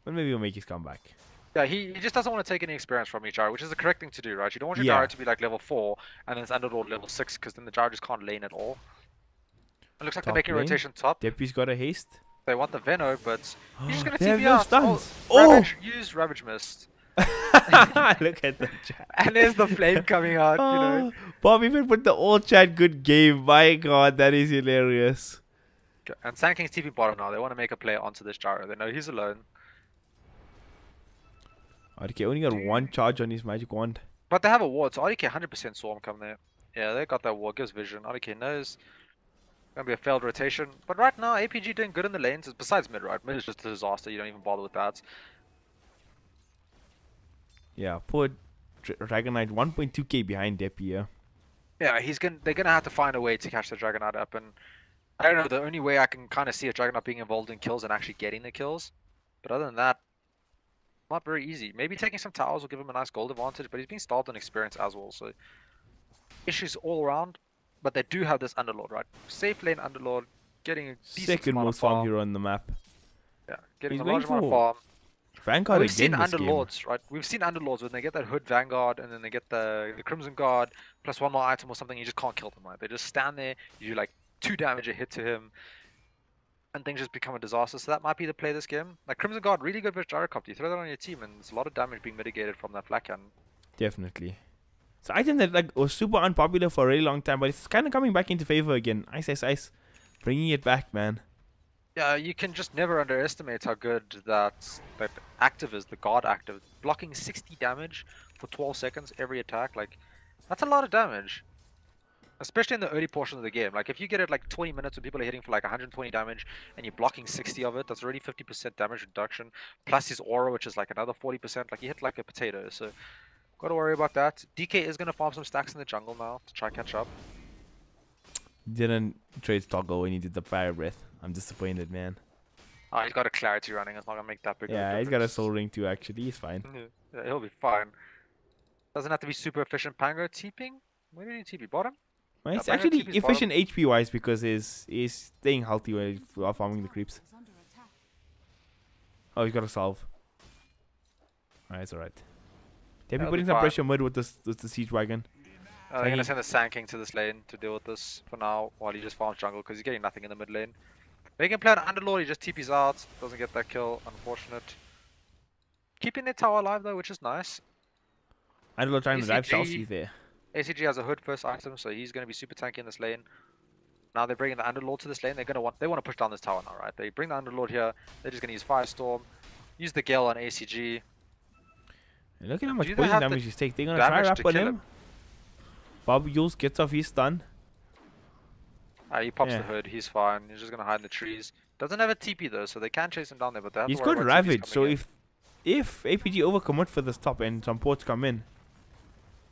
maybe he'll make his comeback. Yeah, he just doesn't want to take any experience from Jaro, which is the correct thing to do, right? You don't want your Jaro to be like level 4 and then it's Underlord level 6 because then the Jaro just can't lane at all. It looks like they're making rotation top. Deputy's got a haste. They want the Veno, but he's just going to They have TP no out. stuns. Ravage, use Ravage Mist. Look at the chat. And there's the flame coming out, you know. Bob even put the old chat good game. My god, that is hilarious. Okay, and Sand King's TP bottom now. They want to make a play onto this Jaro. They know he's alone. RDK only got 1 charge on his magic wand. But they have a ward, so RDK 100% saw him come there. Yeah, they got that ward, gives vision. RDK knows. Gonna be a failed rotation. But right now, APG doing good in the lanes, besides mid, right? Mid is just a disaster, you don't even bother with that. Yeah, poor Dragon Knight 1.2k behind Depi here. Yeah, they're gonna have to find a way to catch the Dragon Knight up, and I don't know, the only way I can kind of see a Dragon Knight being involved in kills and actually getting the kills. But other than that, not very easy. Maybe taking some towers will give him a nice gold advantage, but he's being starved on experience as well, so issues all around. But they do have this Underlord, right? Safe lane Underlord, getting a decent Second amount most of farm hero on the map. Yeah, getting He's a large going amount of for farm. Vanguard We've seen again this Underlords, right? We've seen Underlords when they get that Hood Vanguard and then they get the Crimson Guard plus 1 more item or something, you just can't kill them, right? They just stand there, you do like 2 damage a hit to him, and things just become a disaster. So that might be the play this game. Like Crimson Guard, really good versus Gyrocopter. You throw that on your team and there's a lot of damage being mitigated from that flat cannon. Definitely. So I think that like was super unpopular for a really long time, but it's kind of coming back into favor again. Ice, ice, ice. Bringing it back, man. Yeah, you can just never underestimate how good that active is, the guard active. Blocking 60 damage for 12 seconds every attack, like, that's a lot of damage. Especially in the early portion of the game. Like, if you get it like 20 minutes when people are hitting for like 120 damage and you're blocking 60 of it, that's already 50% damage reduction. Plus his aura, which is like another 40%. Like, you hit like a potato, so gotta worry about that. DK is gonna farm some stacks in the jungle now to try catch up. Didn't trade toggle when he did the fire breath. I'm disappointed, man. Oh, he's got a clarity running. It's not gonna make that big of a Yeah, he's difference. got a soul ring too, actually. He's fine. Yeah, he'll be fine. Doesn't have to be super efficient. Pango TPing? Where did he TP? Bottom? Well, it's Pango actually TP's efficient HP wise because he's staying healthy while farming the creeps. is under attack. Oh, he's got a salve. Alright, it's alright. They'll be That'll putting be some fine. pressure mid with the siege wagon. They're Tiny- gonna send the Sand King to this lane to deal with this for now while he just farms jungle because he's getting nothing in the mid lane. They can play an Underlord, he just TP's out, doesn't get that kill, unfortunate. Keeping their tower alive though, which is nice. I'm not trying to dive ACG. Chelsea there. ACG has a hood first item, so he's gonna be super tanky in this lane. Now they're bringing the Underlord to this lane. They want to push down this tower now, right? They bring the Underlord here. They're just gonna use Firestorm, use the Gale on ACG. And look at how much Do they poison have damage the he's taking. They're gonna try damage wrap to on kill him. Bob Yules gets off his stun. He pops Yeah. the hood. He's fine. He's just gonna hide in the trees. Doesn't have a TP though, so they can chase him down there. But they have He's to worry got about TPs Ravage, so coming in. if APG overcommit for this top and some ports come in,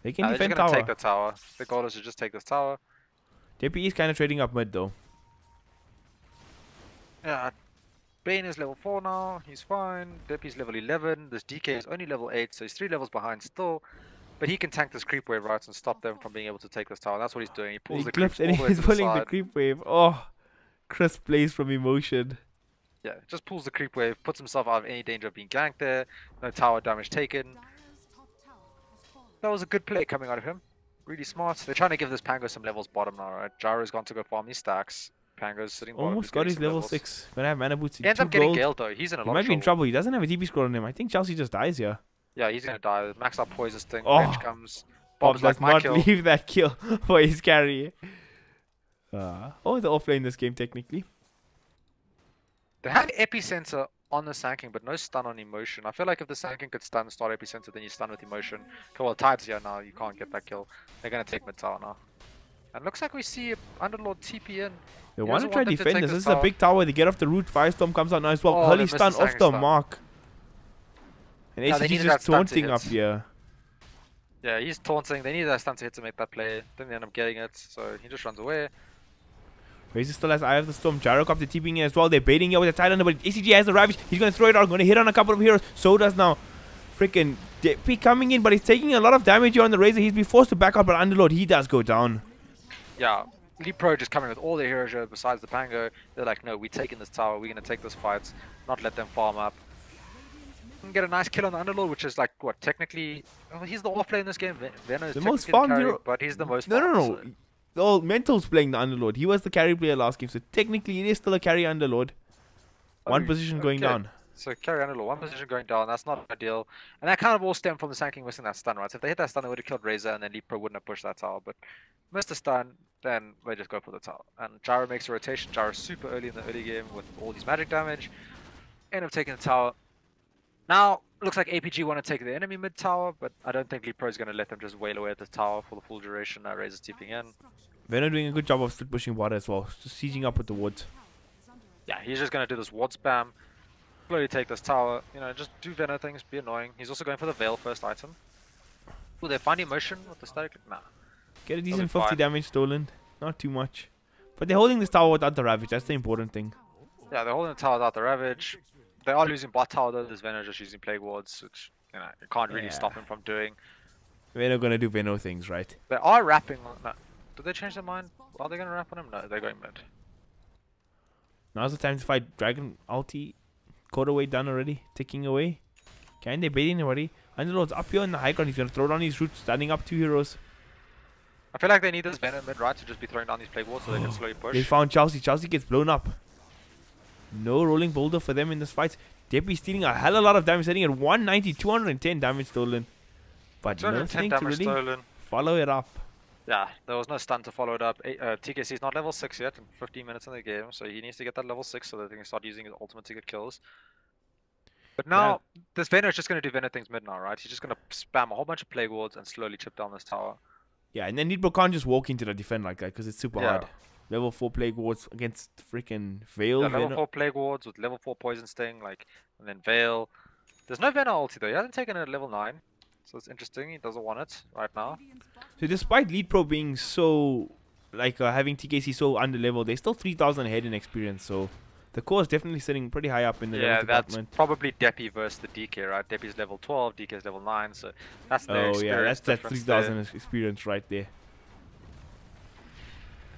they can They're just defend gonna tower. take the tower. The goal is to just take this tower. JP is kind of trading up mid though. Yeah, Bane is level 4 now. He's fine. Deppy's level 11. This DK is only level 8, so he's 3 levels behind still. But he can tank this creep wave, right, and stop them from being able to take this tower. That's what he's doing. He pulls He the creeps clips all and the way he's to the pulling the side. creep wave. Oh, Chris plays from emotion. Yeah, just pulls the creep wave, puts himself out of any danger of being ganked there. No tower damage taken. Dire's top tower has fallen. That was a good play coming out of him. Really smart. They're trying to give this Pango some levels bottom now, right? Gyro's gone to go farm these stacks. Pango's sitting bottom. Almost he's got getting his some level levels. 6. Gonna have mana boots. He ends 2 up getting gold. Gale though. He's in a He lot might of be in trouble. trouble. He doesn't have a TP scroll on him. I think Chelsea just dies here. Yeah, he's gonna die. Max out poison sting. Oh. Bench comes. Bob Bob's does like, my not kill. leave that kill for his carry. Oh, the offlane this game technically. They have Epicenter on the Sand King, but no stun on emotion. I feel like if the Sand King could stun, start Epicenter, then you stun with emotion. Okay, well, Tide's here now. You can't get that kill. They're gonna take mid tower now. And looks like we see Underlord TP in. They He want to doesn't try want them to defend take this. this This is a tower. big tower. They get off the root. Firestorm comes out now as well. Oh, Hurley they missed stun the off Sang the stun. mark. And Yeah, they ACG's needed just that stun to taunting hit. up here. Yeah, he's taunting. They need that stun to hit to make that play. Then they end up getting it, so he just runs away. Razor still has Eye of the Storm. Gyrocopter TPing in as well. They're baiting here with a Titan, but ACG has the Ravage. He's going to throw it out. Going to hit on a couple of heroes. So does now freaking Deppy coming in, but he's taking a lot of damage here on the Razor. He's been forced to back up, but Underlord, he does go down. Yeah, Leetpro just coming with all their heroes here besides the Pango. They're like, no, we're taking this tower. We're going to take this fight, not let them farm up. And get a nice kill on the Underlord, which is like, what, technically... Well, he's the offlane in this game. Venom is The most technically farmed carry, hero- but he's the most No, farmed, no, so- no. Well, Mental's playing the Underlord. He was the carry player last game, so technically it is still a carry Underlord. One Oh, position going okay. down. So carry Underlord, one position going down, that's not ideal. And that kind of all stemmed from the Sand King missing that stun, right? So if they hit that stun, they would have killed Razor, and then Leetpro wouldn't have pushed that tower. But missed the stun, then they just go for the tower. And Gyro makes a rotation. Gyro's super early in the early game with all these magic damage. End up taking the tower. Now, looks like APG want to take the enemy mid tower, but I don't think Leetpro is going to let them just wail away at the tower for the full duration. Razor's TPing in. Venom doing a good job of split pushing water as well. Just sieging up with the woods. Yeah, he's just going to do this ward spam. Slowly take this tower. You know, just do Venom things, be annoying. He's also going for the Veil first item. Will they find emotion with the static? Nah. Get a be decent 50 fine. damage stolen. Not too much. But they're holding this tower without the Ravage. That's the important thing. Yeah, they're holding the tower without the Ravage. They are losing bot tower though. This Venom just using Plague Wards, which, you know, you can't really stop Yeah. him from doing. Venom gonna do Venom things, right? They are wrapping on... No. Did they change their mind? Are they going to wrap on him? No, they're going mid. Now's the time to fight Dragon ulti. Quarter way done already. Ticking away. Can they bait anybody? Underlord's up here in the high ground. He's gonna throw down his roots, standing up 2 heroes. I feel like they need this Venom mid, right, to just be throwing down these Plague Wards so they can slowly push. They found Chelsea. Chelsea gets blown up. No rolling boulder for them in this fight. Deppy stealing a hell of a lot of damage, setting at 190, 210 damage stolen. But 210 nothing to damage really stolen. follow it up. Yeah, there was no stun to follow it up. TKC is not level 6 yet, in 15 minutes in the game, so he needs to get that level 6 so that he can start using his ultimate to get kills. But now, this Venom is just going to do Venom things mid now, right? He's just going to spam a whole bunch of Plague Wards and slowly chip down this tower. Yeah, and then Leetpro can't just walk into the defend like that because it's super Yeah. hard. Level 4 Plague Wards against freaking Veil. Yeah, level Venom. 4 Plague Wards with level 4 Poison Sting, like, and then Veil. There's no Venom ulti though, he hasn't taken it at level 9. So it's interesting, he doesn't want it right now. So despite Leetpro being so, like having TKC so under level, they're still 3,000 ahead in experience. So the core is definitely sitting pretty high up in the Yeah, level that's department. probably Deppy versus the DK, right? Deppy's level 12, DK's level 9, so that's their Oh yeah, experience that's difference 3,000 experience right there.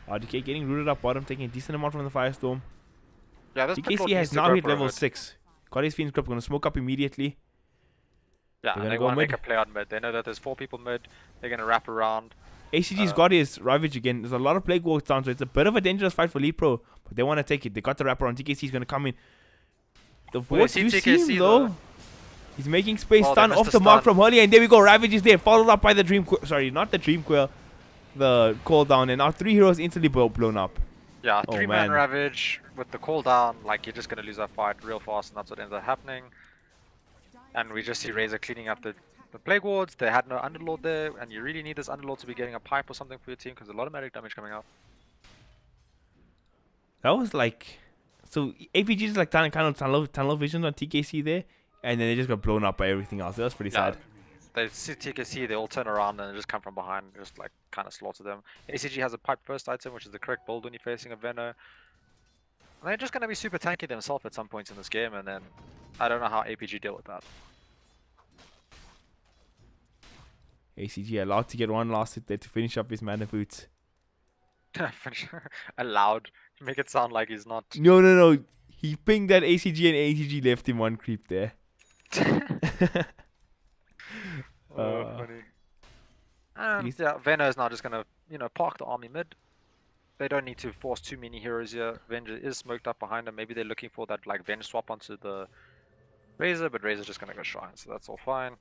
DK getting rooted up bottom, taking a decent amount from the Firestorm. there. Yeah, this TKC has now hit level 6. Got his Fiend's Grip. Gonna smoke up immediately. Yeah, They're and they gonna go want to mid. make a play on mid. They know that there's 4 people mid. They're going to wrap around. ACG's got his Ravage again. There's a lot of plague walks down, so it's a bit of a dangerous fight for Leetpro. But they want to take it. They got the wrapper on. TKC's gonna come in. The wards do TKC seem though. He's making space. Oh, they Stun missed off the the mark stun. from Hurley, and there we go. Ravage is there, followed up by the Dream Quail. Sorry, not the Dream Quail. The cooldown, and our 3 heroes instantly blown up. Yeah, Oh, 3-man man. Ravage with the cooldown. Like, you're just going to lose that fight real fast, and that's what ends up happening. And we just see Razor cleaning up the Plague Wards. They had no Underlord there, and you really need this Underlord to be getting a pipe or something for your team, because a lot of magic damage coming out. That was like, so APG is like kind of tunnel vision on TKC there, and then they just got blown up by everything else. That was pretty sad. They see TKC, they all turn around and just come from behind, and just like kind of slaughter them. ACG has a pipe first item, which is the correct build when you're facing a Venom. And they're just going to be super tanky themselves at some points in this game, and then I don't know how APG deal with that. ACG allowed to get one last hit there to finish up his mana boots. Allowed. Make it sound like he's not. No. He pinged that ACG and ACG left him one creep there. Funny. And yeah, Venom is now just gonna, park the army mid. They don't need to force too many heroes here. Venger is smoked up behind him. Maybe they're looking for that like Venge swap onto the Razor, but Razor's just gonna go Shrine, so that's all fine.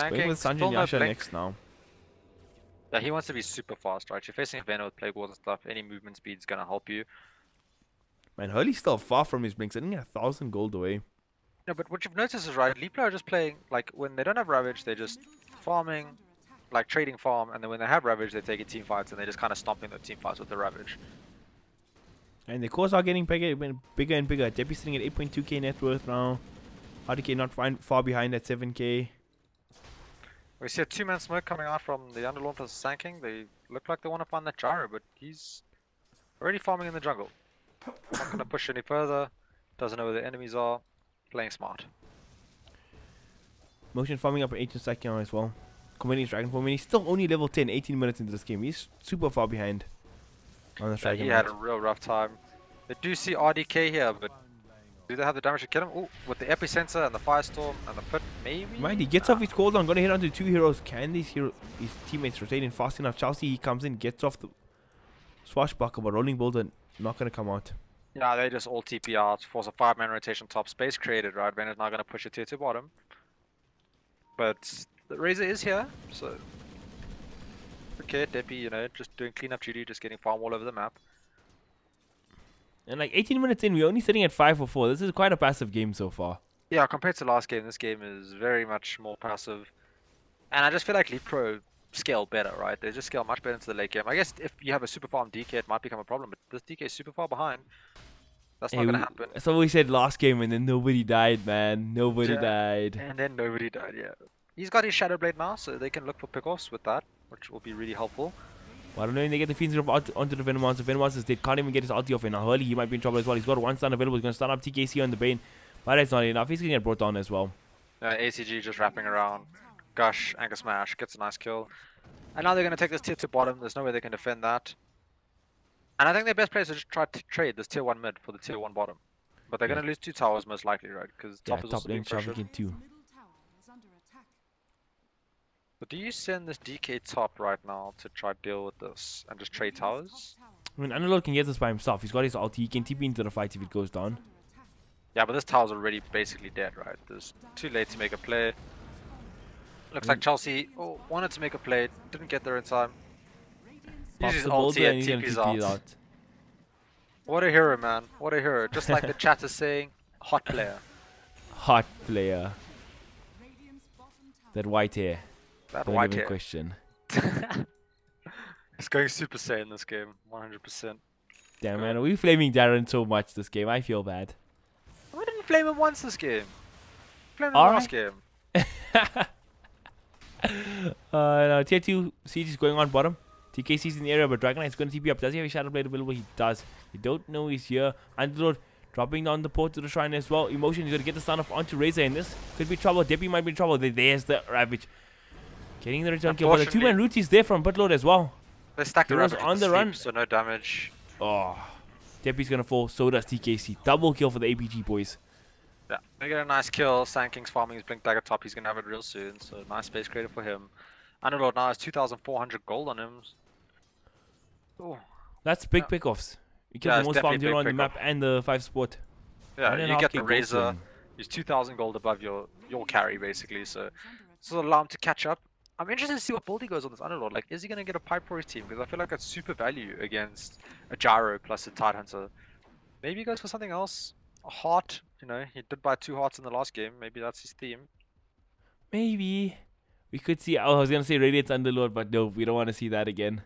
Waiting with Sanjay Yasha next now. Yeah, he wants to be super fast, right? You're facing a Venom with Plague Walls and stuff. Any movement speed is gonna help you. Man, Hurley's still far from his blinks. I think 1,000 gold away. No, but what you've noticed is, right, Leetpro are just playing, like, when they don't have Ravage, they're just farming, like, trading farm, and then when they have Ravage, they take it team fights, and they're just kind of stomping the team fights with the Ravage. And the cores are getting bigger and bigger. Debbie's sitting at 8.2k net worth now. RDK not far behind at 7k. We see a 2-man smoke coming out from the Underlord plus Sanking. They look like they want to find that Gyro, but he's already farming in the jungle. Not going to push any further. Doesn't know where the enemies are. Playing smart. Motion farming up at Ancient Psyche now as well. Combining Dragon Form, and he's still only level 10, 18 minutes into this game. He's super far behind on the Dragon. He had a real rough time. They do see RDK here, but do they have the damage to kill him? Oh, with the Epicenter and the Firestorm and the Pit, maybe? Right, he gets off his cooldown, gonna hit onto 2 heroes. Can his teammates rotate in fast enough? Chelsea, he comes in, gets off the Swashbuckle, but Rolling Boulder not gonna come out. Yeah, they just all TP out, force a 5-man rotation top, space created, right? Venom's now gonna push a tier to bottom. But the Razor is here, so okay, Deppy, just doing cleanup duty, just getting farm all over the map. And like 18 minutes in, we're only sitting at 5 for 4. This is quite a passive game so far. Yeah, compared to last game, this game is very much more passive. And I just feel like Leetpro scale better, right? They just scale much better into the late game. I guess if you have a super farm DK, it might become a problem, but this DK is super far behind. That's not gonna happen. That's what we said last game, and then nobody died, man. Nobody died. And then nobody died, yeah. He's got his Shadow Blade now, so they can look for pickoffs with that, which will be really helpful. Well, I don't know if they get the Fiend's Grip onto the Venom Monster. Venom Monster is dead. Can't even get his ulti off. And now Hurley, he might be in trouble as well. He's got 1 stun available. He's going to stun up TKC on the Bane. But that's not enough. He's going to get brought down as well. ACG just wrapping around. Gush, Anchor Smash, gets a nice kill. And now they're going to take this tier 2 bottom. There's no way they can defend that. And I think their best players are just try to trade this tier 1 mid for the tier 1 bottom. But they're going to lose 2 towers most likely, right? Because top is also being pressured. Top lane too. But do you send this DK top right now to try to deal with this and just trade towers? I mean, Underlord can get this by himself. He's got his ulti. He can TP into the fight if it goes down. Yeah, but this tower's already basically dead, right? It's too late to make a play. Looks like Chelsea wanted to make a play, didn't get there in time. Uses his ulti and TP's out. What a hero, man. What a hero. Just like the chat is saying, hot player. Hot player. That white hair. That white hair. Question. He's going Super Saiyan this game, 100%. Damn, man. Are we flaming Darren so much this game? I feel bad. We didn't flame him once this game. Flamed him last game. No, tier 2 siege is going on bottom. TKC's in the area, but Dragon Knight's going to TP up. Does he have a Shadow Blade available? He does. You don't know he's here. Underlord dropping down the port to the shrine as well. Emotion, he's going to get the stun off onto Razor, and this could be trouble. Deppy might be in trouble. There's the Ravage. Getting the return kill, but the 2-man root is there from Butlord as well. They stacked the Ravage on the run, so no damage. Oh, Deppy's going to fall. So does TKC. Double kill for the APG boys. Yeah, they get a nice kill. Sand King's farming his Blink Dagger top. He's gonna have it real soon. So nice space creator for him. Underlord now has 2,400 gold on him. Oh, That's big yeah. pickoffs. You get Yeah, the it's most definitely farm a hero big on the map pickoff. and the 5 spot. Yeah, you get 1.5K the gold Razor. swing. He's 2,000 gold above your carry basically. So this will allow him to catch up. I'm interested to see what build he goes on this Underlord. Like, is he gonna get a pipe for his team? Because I feel like that's super value against a Gyro plus a Tidehunter. Maybe he goes for something else. A heart, you know, he did buy 2 hearts in the last game. Maybe that's his theme. Maybe. We could see. Oh, I was going to say Radiant's Underlord, but no, we don't want to see that again.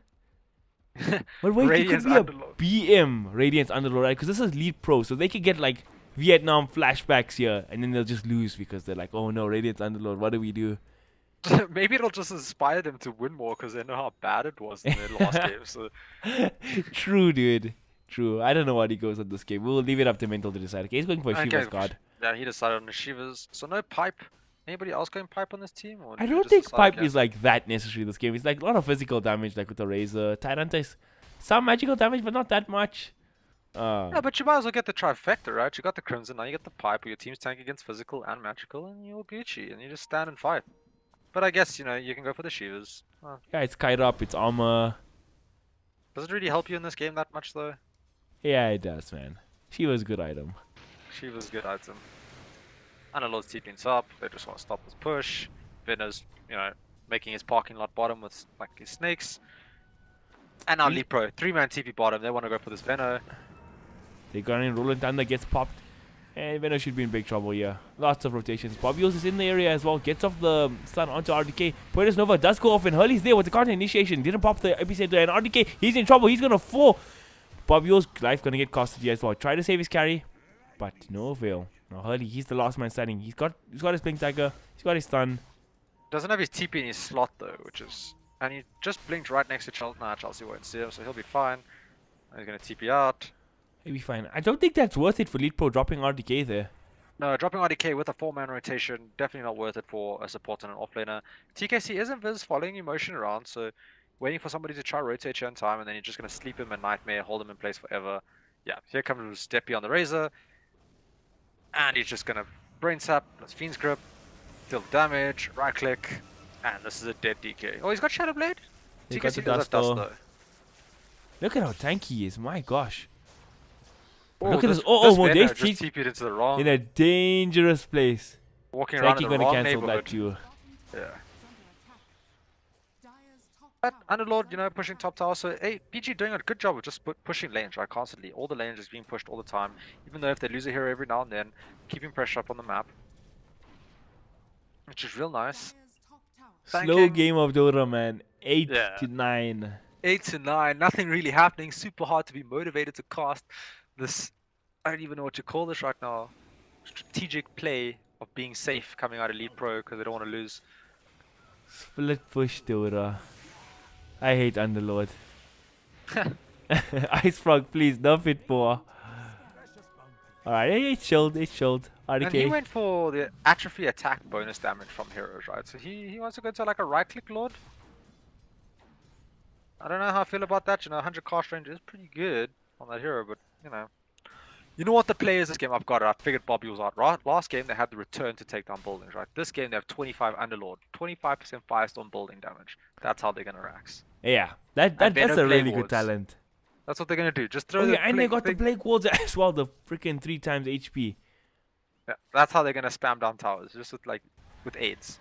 But wait, Radiant's it could Underlord. be a BM Radiant's Underlord, right? Because this is Leetpro, so they could get like Vietnam flashbacks here, and then they'll just lose because they're like, oh no, Radiant's Underlord, what do we do? Maybe it'll just inspire them to win more because they know how bad it was in their last game. So True, dude. True. I don't know what he goes on this game. We'll leave it up to Mental to decide. Okay, he's going for okay, Shiva's card. yeah, he decided on the Shivas. So no pipe. Anybody else going pipe on this team? Or I did you don't just think decide pipe again? is like that necessary this game. It's like a lot of physical damage, like with the Razor. Tidehunter is some magical damage, but not that much. Yeah, but you might as well get the trifecta, right? You got the Crimson, now you get the pipe, your team's tank against physical and magical, and you're Gucci, and you just stand and fight. But I guess, you know, you can go for the Shivas. Yeah, it's kite up, it's armor. Does it really help you in this game that much, though? Yeah, it does, man. Shiva's a good item. Shiva's a good item. Analord's TPing top, they just want to stop this push. Vena's, you know, making his parking lot bottom with like his snakes. And now Leetpro, 3-man TP bottom, they want to go for this Veno. They got in, Rolling Thunder gets popped. And Venom should be in big trouble here. Lots of rotations. Bobios is in the area as well. Gets off the stun onto RDK. Poetus Nova does go off and Hurley's there with the counter initiation. Didn't pop the epicenter and RDK, he's in trouble. He's going to fall. Bobios' life going to get costed here as well. Try to save his carry, but no avail. Now Hurley, he's the last man standing. He's got his Blink Dagger. He's got his stun. Doesn't have his TP in his slot though, which is... And he just blinked right next to Chelsea. Nah, Chelsea won't see him, so he'll be fine. He's going to TP out. He'll be fine. I don't think that's worth it for Leetpro dropping RDK there. No, dropping RDK with a 4-man rotation, definitely not worth it for a support and an offlaner. TKC isn't Viz following your motion around, so waiting for somebody to try rotate you in time, and then you're just going to sleep him in Nightmare, hold him in place forever. Yeah, here comes Steppy on the Razor, and he's just going to Brain Sap, plus Fiend's Grip, deal damage, right click, and this is a dead DK. Oh, he's got Shadow Blade? He got the TKC does dust have dust though. though. Look at how tanky he is. My gosh. Oh, Look at this. Oh, Mo, Venom they've just cheated TP'd into the wrong, in a dangerous place. walking around Tanky in the gonna wrong cancel neighborhood. that too. Yeah. Dire's top But tower Underlord, you know, pushing top tower. So APG doing a good job of just pushing lanes, right, constantly. All the lanes just being pushed all the time. Even though if they lose a hero every now and then, keeping pressure up on the map. Which is real nice. Dire's top tower Slow Thanking- game of Dota, man. 8 Yeah. to 9. 8 to 9, nothing really happening. Super hard to be motivated to cast this. I don't even know what to call this right now. Strategic play of being safe coming out of Leetpro because they don't want to lose. Split push Dota. I hate Underlord. Ice Frog, please, nerf it more. Alright, it's chilled, it's chilled. And he RDK. went for the atrophy attack bonus damage from heroes, right? So he wants to go to like a right click lord. I don't know how I feel about that. You know, 100 cast range is pretty good on that hero, but you know. You know what the players this game, I've got it. I figured Bobby was out. Right? Last game they had the return to take down buildings, right? This game they have 25 Underlord, 25% Firestorm building damage. That's how they're gonna rax. Yeah, that's Venom a really Plague good Wards. talent. That's what they're gonna do. Just throw Oh the yeah, and they plague got the thing- Plague Wards as well, the freaking 3 times HP. Yeah, that's how they're gonna spam down towers, just with aids.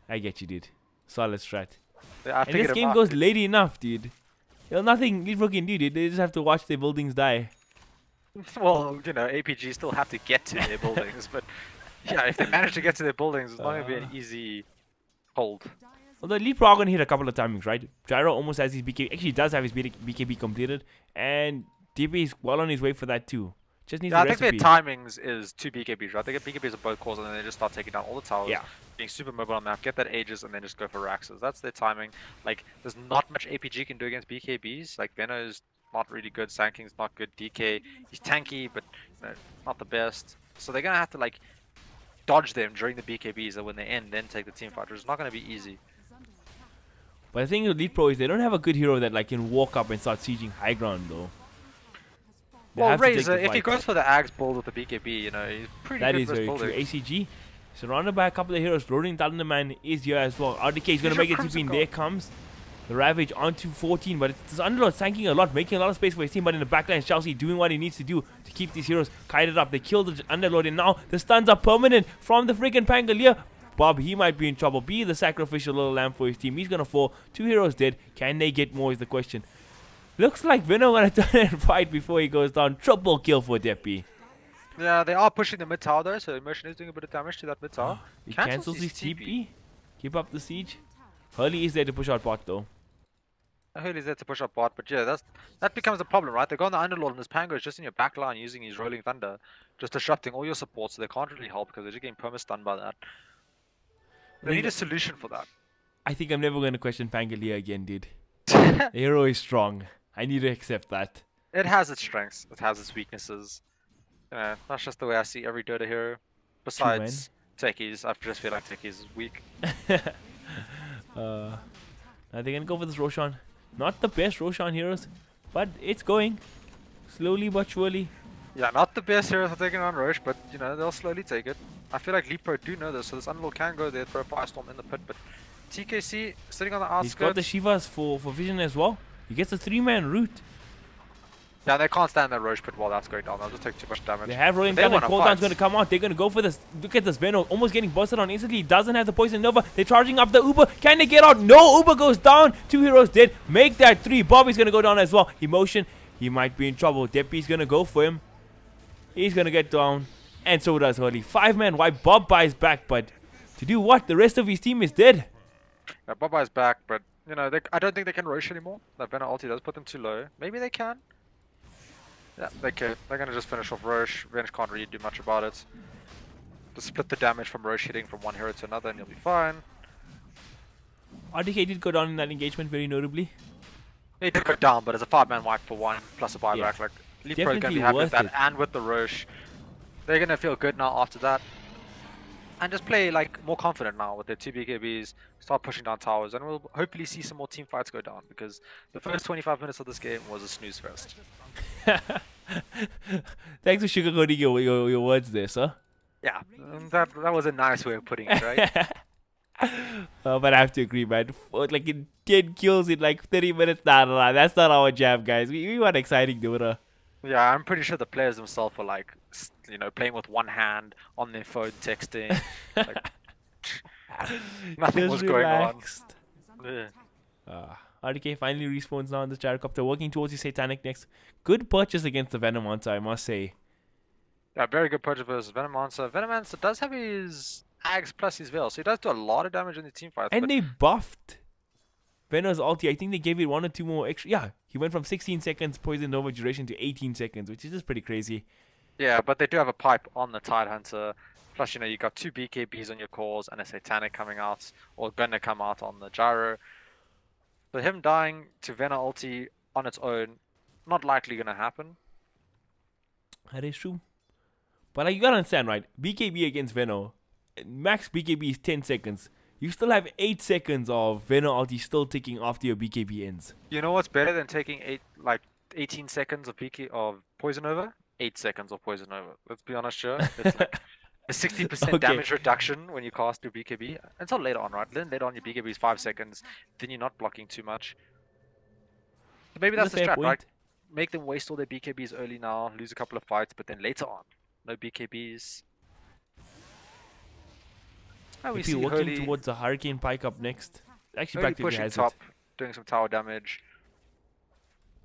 I get you, dude. Solid strat. Yeah, I And figured this it game out. goes late enough, dude. There's nothing Leetpro can do, dude. They just have to watch their buildings die. Well, you know, APG still have to get to their buildings, but yeah, if they manage to get to their buildings, it's not going to be an easy hold. Although Leetpro are going to hit a couple of timings, right? Gyro almost has his BKB. Actually, does have his BKB completed. And DP is well on his way for that too. Just needs Yeah, I the think their recipe. timings is 2 BKBs, right? They get BKBs on both cores and then they just start taking down all the towers, Yeah. being super mobile on the map, get that Aegis, and then just go for Raxes. That's their timing. Like, there's not much APG can do against BKBs. Like, Veno's not really good, Sand King's not good, DK, he's tanky, but you know, not the best. So they're going to have to, like, dodge them during the BKBs, and when they end, then take the team fight, which is not going to be easy. But the thing with Leetpro is they don't have a good hero that like can walk up and start sieging high ground though. They Well, have to take Razor, the if he fight. goes for the Ags build with the BKB, you know, he's pretty That good is with very building. true. ACG surrounded by a couple of heroes. Roaring Thunderman is here as well. RDK is going to Here's make your it to Crimson in. Guard. There comes the Ravage onto 14, but it's Underlord tanking a lot, making a lot of space for his team. But in the backline, Chelsea doing what he needs to do to keep these heroes kited up. They killed the Underlord, and now the stuns are permanent from the freaking Pangolier. Bob, he might be in trouble. Be the sacrificial little lamb for his team. He's going to fall. 2 heroes dead. Can they get more is the question. Looks like Venom going to turn and fight before he goes down. Triple kill for Deppy. Yeah, they are pushing the mid tower though, so Immersion is doing a bit of damage to that mid tower. He cancels his TP. Keep up the siege. Hurley is there to push out bot though. Hurley's there to push up bot, but yeah, that becomes a problem, right? They go on the Underlord and this Pango is just in your back line using his Rolling Thunder, just disrupting all your support, so they can't really help because they're just getting perma-stunned by that. They need a solution for that. I think I'm never going to question Pangolier again, dude. The hero is strong. I need to accept that. It has its strengths, it has its weaknesses. That's just the way I see every Dota hero. Besides techies, I just feel like techies is weak. Are they going to go for this Roshan? Not the best Roshan heroes, but it's going. Slowly but surely. Yeah, not the best heroes for taking on Roche, but you know, they'll slowly take it. I feel like Leetpro do know this, so this Unlord can go there, throw a Firestorm in the pit, but TKC sitting on the outskirts. He's got the Shivas for vision as well. He gets a 3-man route. Yeah, they can't stand that Roche pit while that's going down. They'll just take too much damage. They have Rolling Thunder. Cooldown's going to come out. They're going to go for this. Look at this. Venom almost getting busted on instantly. He doesn't have the Poison Nova. They're charging up the Uber. Can they get out? No. Uber goes down. 2 heroes dead. Make that 3. Bobby's going to go down as well. Emotion. He might be in trouble. Deppy's going to go for him. He's going to get down. And so does Hurley. 5-man wipe. Bob buys back. But to do what? The rest of his team is dead. Yeah, Baba is back, but you know, I don't think they can Roche anymore. That Venom ulti does put them too low. Maybe they can. Yeah, they can. They're gonna just finish off Roche. Venge can't really do much about it. Just split the damage from Roche hitting from one hero to another and you'll be fine. RDK did go down in that engagement very notably. He did go down, but it's a 5-man wipe for 1 plus a buyback. Yeah. Like Leetpro is Definitely gonna be happy with worth that, it. and with the Roche, they're gonna feel good now after that, and just play like more confident now with their 2 BKBs. Start pushing down towers, and we'll hopefully see some more team fights go down because the first 25 minutes of this game was a snooze fest. Thanks for sugarcoating your words there, sir. Yeah, that was a nice way of putting it, right? But I have to agree, man. Like in 10 kills in like 30 minutes. Nah. That's not our jam, guys. We want exciting Dota. Yeah, I'm pretty sure the players themselves were like, you know, playing with one hand on their phone, texting. Like, nothing was going on. Yeah. RDK finally respawns now on the gyrocopter, working towards his Satanic next. Good purchase against the Venom Hunter, I must say. Yeah, very good purchase versus Venomancer. Venomancer does have his Ags plus his Veil, so he does do a lot of damage in the team fights. And they buffed Venom's ulti. I think they gave it 1 or 2 more extra. Yeah, he went from 16 seconds Poison Nova duration to 18 seconds, which is just pretty crazy. Yeah, but they do have a pipe on the Tide Hunter. Plus, you know, you got 2 BKBs on your cores and a Satanic coming out, or gonna come out on the Gyro. So him dying to Venom ulti on its own, not likely gonna happen. That is true. But like, you gotta understand, right? BKB against Venom, max BKB is 10 seconds. You still have 8 seconds of Venom ulti still ticking after your BKB ends. You know what's better than taking 18 seconds of Poison Over? 8 seconds of Poison Over. Let's be honest here. It's like a 60% damage reduction when you cast your BKB. Until later on, right? Then later on your BKB is 5 seconds. Then you're not blocking too much. So maybe that's the strat, right? Make them waste all their BKBs early now, lose a couple of fights, but then later on, no BKBs. We see working towards a Hurricane Pike up next. Actually, practically pushing has top, doing some tower damage.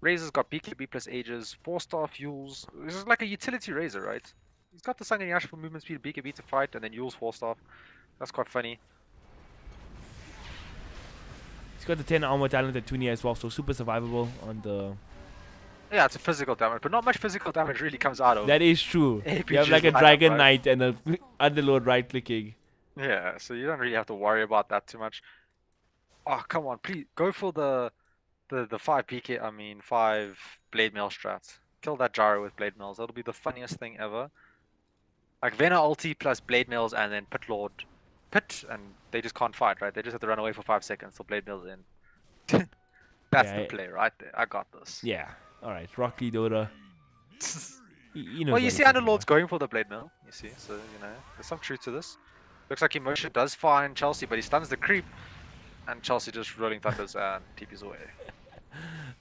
Razor's got BKB plus Aegis, 4-star fuels. This is like a utility Razor, right? He's got the Sun and Yash for movement speed, BKB to fight, and then Yule's 4-star. That's quite funny. He's got the 10 armor talent at Tunia as well, so super survivable on the... Yeah, it's a physical damage, but not much physical damage really comes out of That is true. APG's You have like a lineup, Dragon right? Knight and a Underlord right-clicking. Yeah, so you don't really have to worry about that too much. Oh, come on, please go for the 5 Blade Mail strats. Kill that Gyro with Blade Mails. That'll be the funniest thing ever. Like Vena ulti plus Blade Mails and then Pit Lord Pit, and they just can't fight, right? They just have to run away for 5 seconds till Blade Mails in. That's the play right there. I got this. Yeah. Alright, Rock Lee Dota. He knows Well, you what see he's talking Underlord's about. going for the blade mill. You see, so there's some truth to this. Looks like Emotion does find Chelsea, but he stuns the creep, and Chelsea just rolling thunders and TP's away.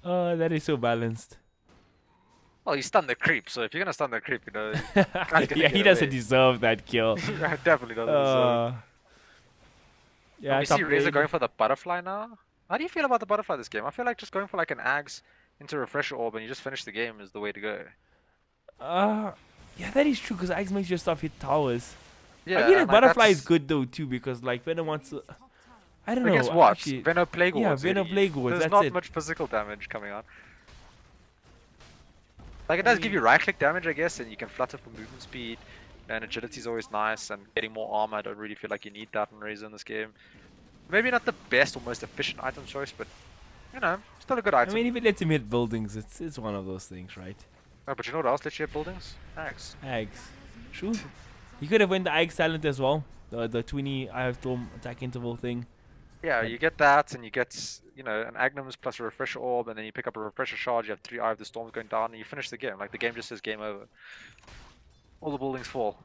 Oh, that is so balanced. Well, he stunned the creep, so if you're gonna stun the creep, guy's gonna Yeah, he get doesn't away. deserve that kill. Yeah, definitely doesn't deserve. Yeah, And we see top Razor lane. going for the butterfly now. How do you feel about the butterfly this game? I feel like just going for like an Ags into Refresher Orb and you just finish the game is the way to go. Yeah, that is true because Axe makes your stuff hit towers. Yeah, I feel like and, Butterfly is that's- good though too because like Venom wants to. I don't know. Against what? Actually, Venom Plague yeah, Wards, Venom really. Plague Wards, There's that's not it. much physical damage coming out. Like it does give you right click damage, I guess, and you can flutter for movement speed. And agility is always nice, and getting more armor. I don't really feel like you need that in Razor in this game. Maybe not the best or most efficient item choice, but still a good I item. mean, if it lets him hit buildings, it's one of those things, right? Oh, but you know what else lets you hit buildings? Axe. Axe. True. He could have went the Axe talent as well. The 20 Eye of Storm attack interval thing. Yeah, But- you get that, and you get an Agnums plus a Refresher Orb, and then you pick up a Refresher Charge. You have 3 Eye of the Storms going down, and you finish the game. Like the game just says game over. All the buildings fall.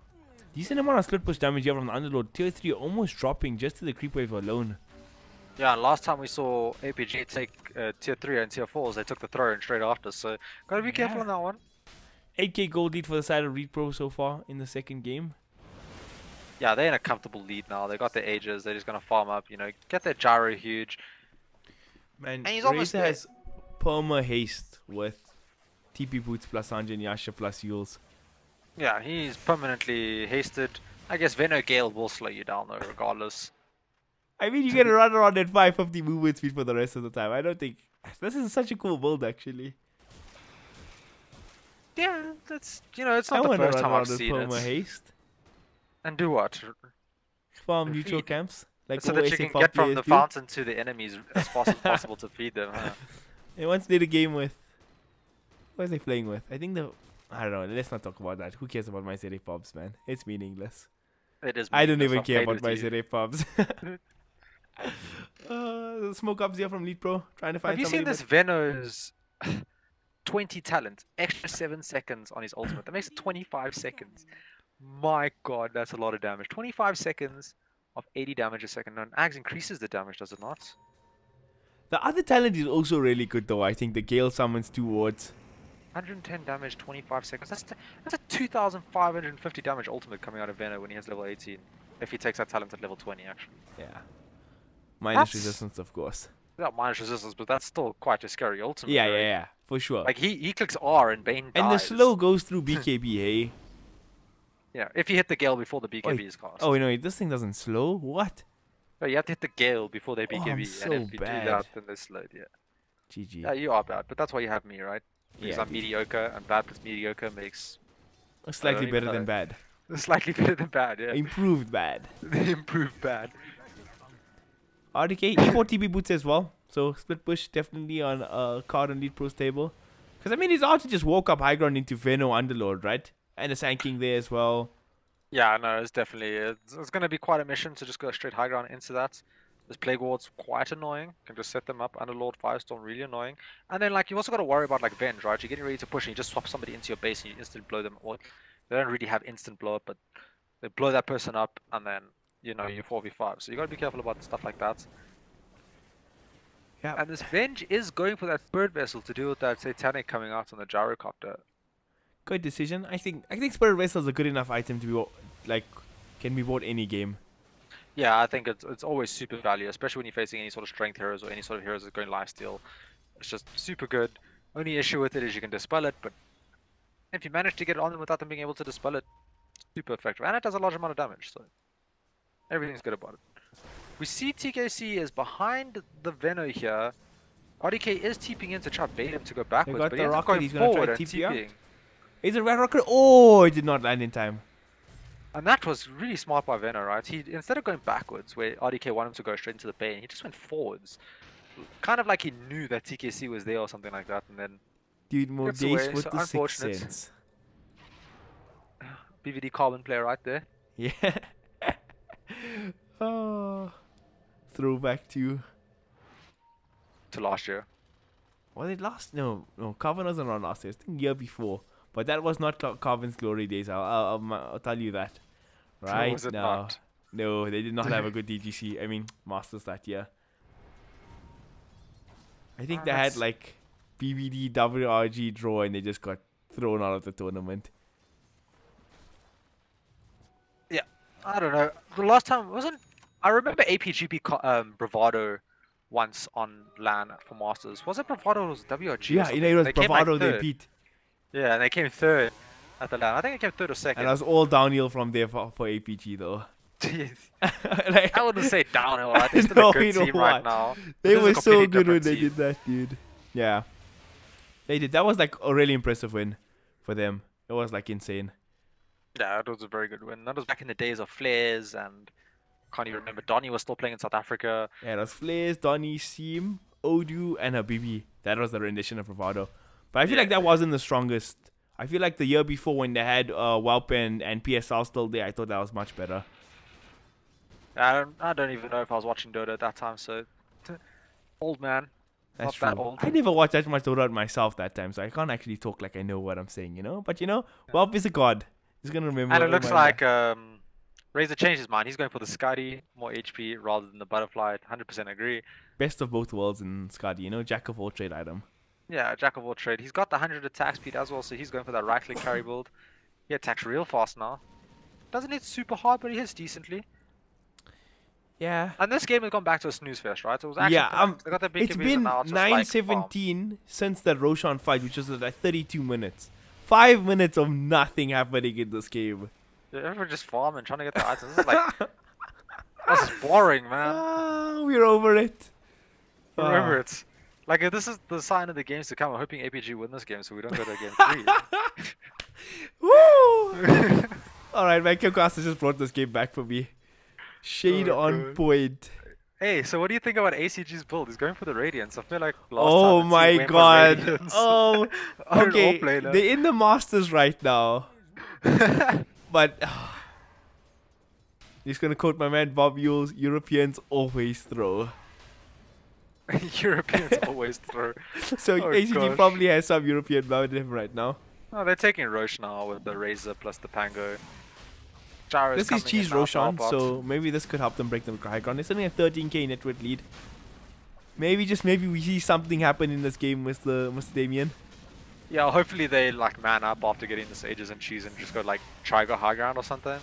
Decent amount of split push damage here from the Underlord. Tier 3 almost dropping just to the creep wave alone. Yeah, and last time we saw APG take tier 3 and tier 4s, they took the throw in straight after, so gotta be careful Yeah. on that one. 8k gold lead for the side of Leetpro so far in the second game. Yeah, they're in a comfortable lead now. They got their ages, they're just gonna farm up, get their gyro huge. Man, And he's almost Razor there. has perma haste with TP boots plus Sanjay Yasha plus Yules. Yeah, he's permanently hasted. I guess Veno Gale will slow you down though, regardless. I mean, you get to run around at 550 movement speed for the rest of the time. I don't think this is such a cool build actually. Yeah, that's it's I not the want to first run time I've around with seen perma it. haste. And do what? Farm neutral Feed. camps like So all that you can SFR get from players the do. fountain to the enemies as fast as possible to feed them. Huh? I once did a game with. What was I playing with? I think I don't know. Let's not talk about that. Who cares about my Zere Pobs, man? It's meaningless. It is. I don't even meaningless. care I've about my played with you. Zere Pobs. The smoke ups here from Leetpro trying to find Have you seen somebody this Veno's 20 talent, extra 7 seconds on his ultimate? That makes it 25 seconds. My god, that's a lot of damage. 25 seconds of 80 damage a second. And Axe increases the damage, does it not? The other talent is also really good though. I think the Gale summons 2 wards. 110 damage, 25 seconds. That's a 2,550 damage ultimate coming out of Veno when he has level 18. If he takes that talent at level 20, actually. Yeah. Minus That's- resistance, of course. Not minus resistance, but that's still quite a scary ultimate. Yeah, right? yeah, yeah. For sure. Like he clicks R and Bane and the dies. slow goes through BKB, hey? Yeah, if you hit the Gale before the BKB Oi. is cast. Oh, no, this thing doesn't slow? What? No, you have to hit the Gale before they Oh, BKB, I'm and so if you bad. do that, then they're slowed, yeah. GG. Yeah, you are bad, but that's why you have me, right? Because Yeah, I'm mediocre, and bad plus mediocre makes Slightly even better know. than bad. slightly better than bad, yeah. Improved bad. Improved bad. RDK, import TB boots as well. So split push definitely on card on Leetpro's table. Because I mean, it's hard to just walk up high ground into Veno Underlord, right? And the Sand King there as well. Yeah, no, it's definitely it's going to be quite a mission to just go straight high ground into that. This Plague Ward's quite annoying. Can just set them up. Underlord, Firestorm, really annoying. And then like you also got to worry about like Venge, right? You're getting ready to push and you just swap somebody into your base and you instantly blow them. Or they don't really have instant blow up, but they blow that person up and then you 4v5. So you got to be careful about stuff like that. Yeah. And this Venge is going for that Spirit Vessel to deal with that Satanic coming out on the Gyrocopter. Good decision. I think Spirit Vessel is a good enough item to be can be bought any game. Yeah, I think it's always super value, especially when you're facing any sort of strength heroes or any sort of heroes that are going lifesteal. It's just super good. Only issue with it is you can dispel it, but if you manage to get it on them without them being able to dispel it, super effective. And it does a large amount of damage, so everything's good about it. We see TKC is behind the Veno here. RDK is TPing in to try bait him to go backwards, got but the he ends up rocket, going he's gonna try forward and TP out. TPing. Is it Red Rocket? Oh, it did not land in time. And that was really smart by Veno, right? He instead of going backwards, where RDK wanted him to go straight into the bait, he just went forwards. Kind of like he knew that TKC was there or something like that, and then Dude, more Gets days away, with so the 6th unfortunate. sense. BVD Carbon player right there. Yeah. Oh. Throwback to... To last year. Was it last? No. Carbon wasn't around last year. I think year before. But that was not Carvin's glory days. I'll tell you that. Right was it now. not? No, they did not have a good DGC. I mean, Masters that year. I think they had like BBD, WRG draw, and they just got thrown out of the tournament. Yeah, I don't know. The last time wasn't. I remember APG beat Bravado once on LAN for Masters. Was it Bravado or was it WRG? Yeah, you know, it was They came, Bravado like, they third. beat. Yeah, and they came third at the LAN. I think they came third or second. And it was all downhill from there for APG though. Jeez. Like, I wouldn't say downhill. I think they're no, a good you know team right what? now. They This is were a so completely good when different they team. did that, dude. Yeah. They did. That was like a really impressive win for them. It was like insane. Yeah, it was a very good win. That was back in the days of Flares and can't even remember. Donny was still playing in South Africa. Yeah, it was Flares, Donny, Seam, Odu, and Habibi. That was the rendition of Bravado. But I feel like that wasn't the strongest. I feel like the year before when they had Welp and PSL still there, I thought that was much better. I don't even know if I was watching Dota at that time, so old man. That's Not true. that old. I never watched that much Dota myself that time, so I can't actually talk like I know what I'm saying, you know? But you know, Welp is a god. He's gonna remember. And it looks remember. like Razor changed his mind. He's going for the Scotty, more HP rather than the Butterfly. 100% agree. Best of both worlds in Scotty, you know, jack of all trade item. Yeah, jack of all trade. He's got the 100 attack speed as well, so he's going for that right click carry build. He attacks real fast now. Doesn't hit super hard, but he hits decently. Yeah. And this game has gone back to a snooze fest, right? So it was actually they got the big it's been now it's just like, 9:17 since that Roshan fight, which was like 32 minutes. 5 minutes of nothing happening in this game. everyone just farming, trying to get the items. This is like that's boring, man. We're over it. Remember it. Like if this is the sign of the games to come, I'm hoping APG win this game so we don't go to game 3. Woo! Alright, my Killcaster just brought this game back for me. Shade on God. point. Hey, so what do you think about ACG's build? He's going for the Radiance. I feel like last Oh time my went for god. Radiance. Oh, I don't okay. play now. They're in the Masters right now. But he's gonna quote my man Bob Yules, Europeans always throw. Europeans always throw. So Oh, ACG gosh. probably has some European blood in him right now. Oh, they're taking Roche now with the Razor plus the Pango. Gyro's This is coming Cheese in now to Roshan, help out. so maybe this could help them break the high ground. They're sitting at 13k net worth lead. Maybe, just maybe, we see something happen in this game with Mr. Damien. Yeah, hopefully they like man up after getting the Sages and Cheese and just go like try go high ground or something.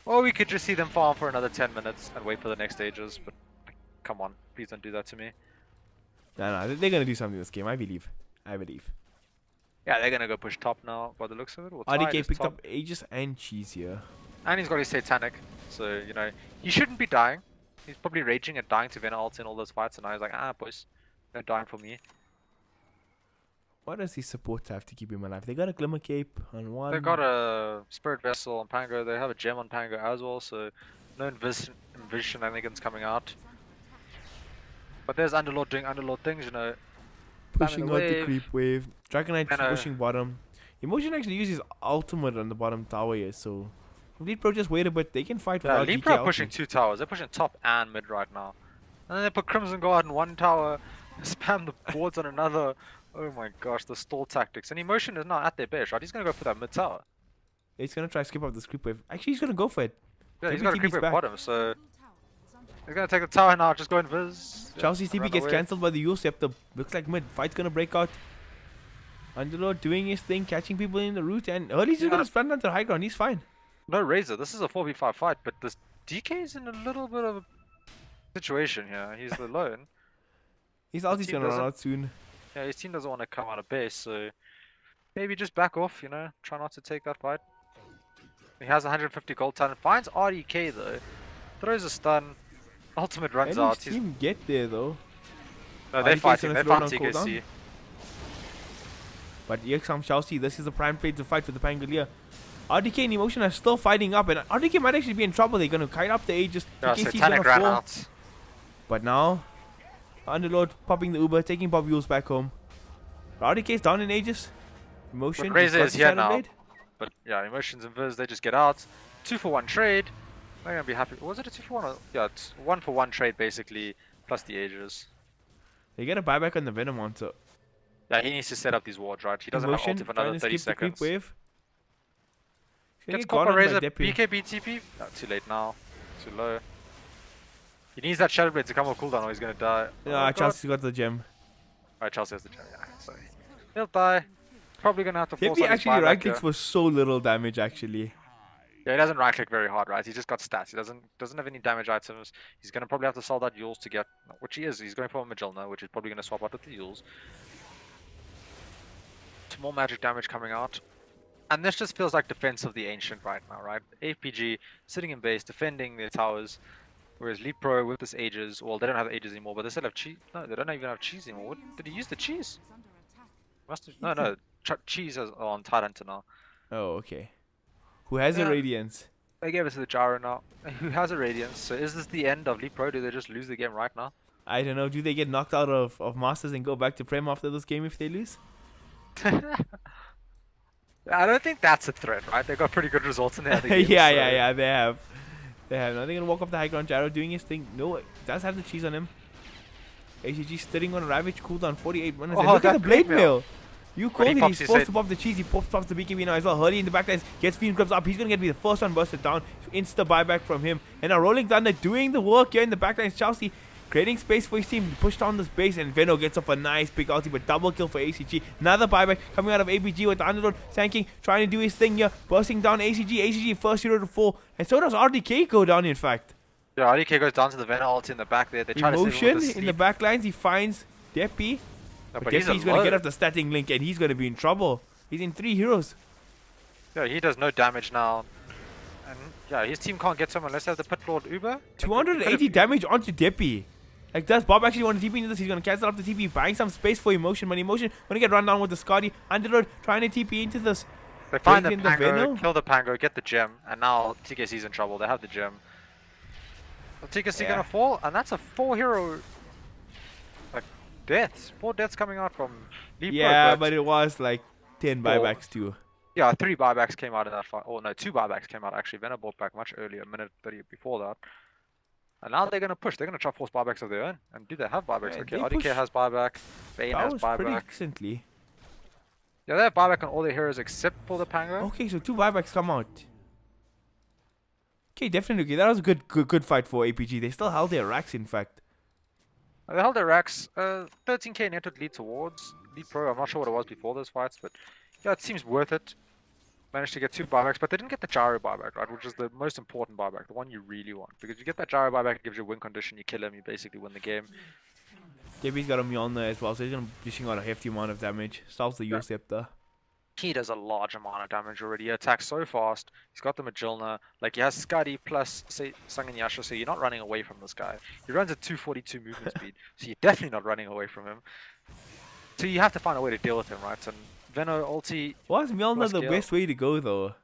Or we could just see them farm for another 10 minutes and wait for the next stages, but like, come on, please don't do that to me. No, they're gonna do something this game. I believe. Yeah, they're gonna go push top now by the looks of it. Or Tide RDK is picked top. up Aegis and Cheese here. And he's got his Satanic, so you know, he shouldn't be dying. He's probably raging and dying to Venom ults in all those fights, and now he's like, boys, they're dying for me. What does his support have to keep him alive? They got a Glimmer Cape on one. They've got a Spirit Vessel on Pango, they have a Gem on Pango as well, so no Invis shenanigans coming out. But there's Underlord doing Underlord things, you know. pushing the out the wave. creep wave. Dragonite Venom. pushing bottom. Emotion actually uses ultimate on the bottom tower here, so Leetpro just wait a bit. They can fight Yeah, without DK Leetpro pushing ulti. 2 towers, they're pushing top and mid right now. And then they put Crimson Guard in one tower, spam the boards on another. Oh my gosh, the stall tactics. And Emotion is not at their best, right? He's gonna go for that mid tower. He's gonna try to skip off this creep wave. Actually, he's gonna go for it. Yeah, he's got a WTB's creep at back. bottom, so he's gonna take the tower now, just go invis. Chelsea's TP run gets away. cancelled by the Yule Scepter. Looks like mid. Fight's gonna break out. Underlord doing his thing, catching people in the route, and Early's just gonna sprint onto the high ground. He's fine. No Razor, this is a 4v5 fight, but this DK is in a little bit of a situation here. He's alone. His ulti's team gonna run doesn't- out soon. Yeah, his team doesn't want to come out of base, so maybe just back off, you know, try not to take that fight. He has 150 gold talent, finds RDK though, throws a stun, ultimate runs Can out. his team get there though? No, they're RDK 's fighting, gonna they throw found down cooldown. TKC. But here comes Chelsea. This is the prime play to fight for the Pangolier. RDK and Emotion are still fighting up, and RDK might actually be in trouble. They're gonna kite up the Aegis. Yeah, TKC's Satanic gonna ran fall. out. But now, Underlord popping the Uber, taking Bob Yules back home. RDK's down in Aegis. Emotion. But Razor got is the here Shadow now. Blade. But yeah, Emotions and Viz, they just get out. 2-for-1 trade. They're gonna be happy. Was it a 2-for-1? Or... Yeah, it's 1-for-1 trade basically, plus the Aegis. They get a buyback on the Venom on, so Yeah, he needs to set up these wards, right? He doesn't have Motion, ulti for trying another to 30 skip the creep seconds. wave. He's gonna Gets get caught by caught on Razor. Deppy. BKB TP. Oh, too late now. Too low. He needs that Shadow Blade to come off cooldown or he's gonna die. Yeah, Oh, Chelsea's got the gem. Alright, Chelsea has the gem. Yeah, sorry. He'll die. Probably gonna have to force Deppy on his actually buyback right here. clicks for so little damage actually. Yeah, he doesn't right click very hard, right? He just got stats. He doesn't have any damage items. He's gonna probably have to sell that Yules to get, which he is. He's going for a Magilna, which is probably gonna swap out with the Yules. Some more magic damage coming out. And this just feels like defense of the Ancient right now, right? APG sitting in base, defending their towers, whereas Leetpro with this Aegis, well, they don't have Aegis anymore, but they still have cheese. No, they don't even have cheese anymore. What, did he use the cheese? Must have. No, cheese is on Tidehunter now. Oh, okay. Who has a Yeah. Radiance? They gave it to the Gyro now. Who has a Radiance? So is this the end of Leetpro? Do they just lose the game right now? I don't know. Do they get knocked out of Masters and go back to Prem after this game if they lose? I don't think that's a threat, right? They got pretty good results in the other games. yeah, so- yeah. They have. Now they're gonna walk up the high ground. Gyro doing his thing. No, it does have the cheese on him. ACG sitting on a Ravage cooldown 48 minutes. And Oh, look at that the blade blade mail. You called it. pops He's his forced head. to pop the cheese. He pops off the BKB now as well. Hurley in the backlines gets Fiend Grips up. He's gonna be the first one busted down. Insta buyback from him. And now Rolling Thunder doing the work here in the backlines. Chelsea creating space for his team to push down this base, and Veno gets off a nice big ulti, but double kill for ACG. Another buyback coming out of APG with the Underlord tanking, trying to do his thing here, bursting down ACG. ACG first hero to fall, and so does RDK go down. In fact, Yeah, RDK goes down to the Venom ult in the back there. They try to save him Emotion with the in the sleep. backlines. He finds Deppy, No, but but he's Deppy's gonna alone. get off the static link, and he's gonna be in trouble. He's in 3 heroes. Yeah, he does no damage now. And yeah, his team can't get someone unless they have the Pit Lord Uber. 280 damage onto Deppy. Like, does Bob actually want to TP into this? He's going to cancel off the TP, buying some space for Emotion, but Emotion going to get run down with the Scotty. Underlord trying to TP into this. They find the Brings in the Pango, Venom. kill the Pango, get the gem, and now TKC's in trouble. They have the gem. So TKC Yeah. gonna fall, and that's a 4 hero like deaths. 4 deaths coming out from Leetpro. Yeah, but it was like 10 Four. buybacks too. Yeah, 3 buybacks came out of that fight. Oh no, 2 buybacks came out actually. Venom bought back much earlier, a minute 30 before that. And now they're gonna push. They're gonna try to force buybacks of their own. And do they have buybacks? Yeah, Okay, they RDK push- has buyback. Bane That has was pretty buyback. decently. Yeah, they have buyback on all their heroes except for the Pango. Okay, so 2 buybacks come out. Okay, definitely. Okay, that was a good fight for APG. They still held their racks, in fact. They held their racks. 13k net would lead towards Leetpro. I'm not sure what it was before those fights, but yeah, it seems worth it. Managed to get 2 buybacks, but they didn't get the gyro buyback, right? Which is the most important buyback, the one you really want. Because you get that gyro buyback, it gives you a win condition, you kill him, you basically win the game. Deppy's got a Mjolnir as well, so he's going to be dishing out a hefty amount of damage. Solves the Yeah. Scepter. He does a large amount of damage already. He attacks so fast. He's got the Magilna. Like, he has Skadi plus, say, Sangin Yasha, so you're not running away from this guy. He runs at 242 movement speed, so you're definitely not running away from him. So you have to find a way to deal with him, right? And Veno ulti, Was Mjolnir Plus the kill. best way to go, though?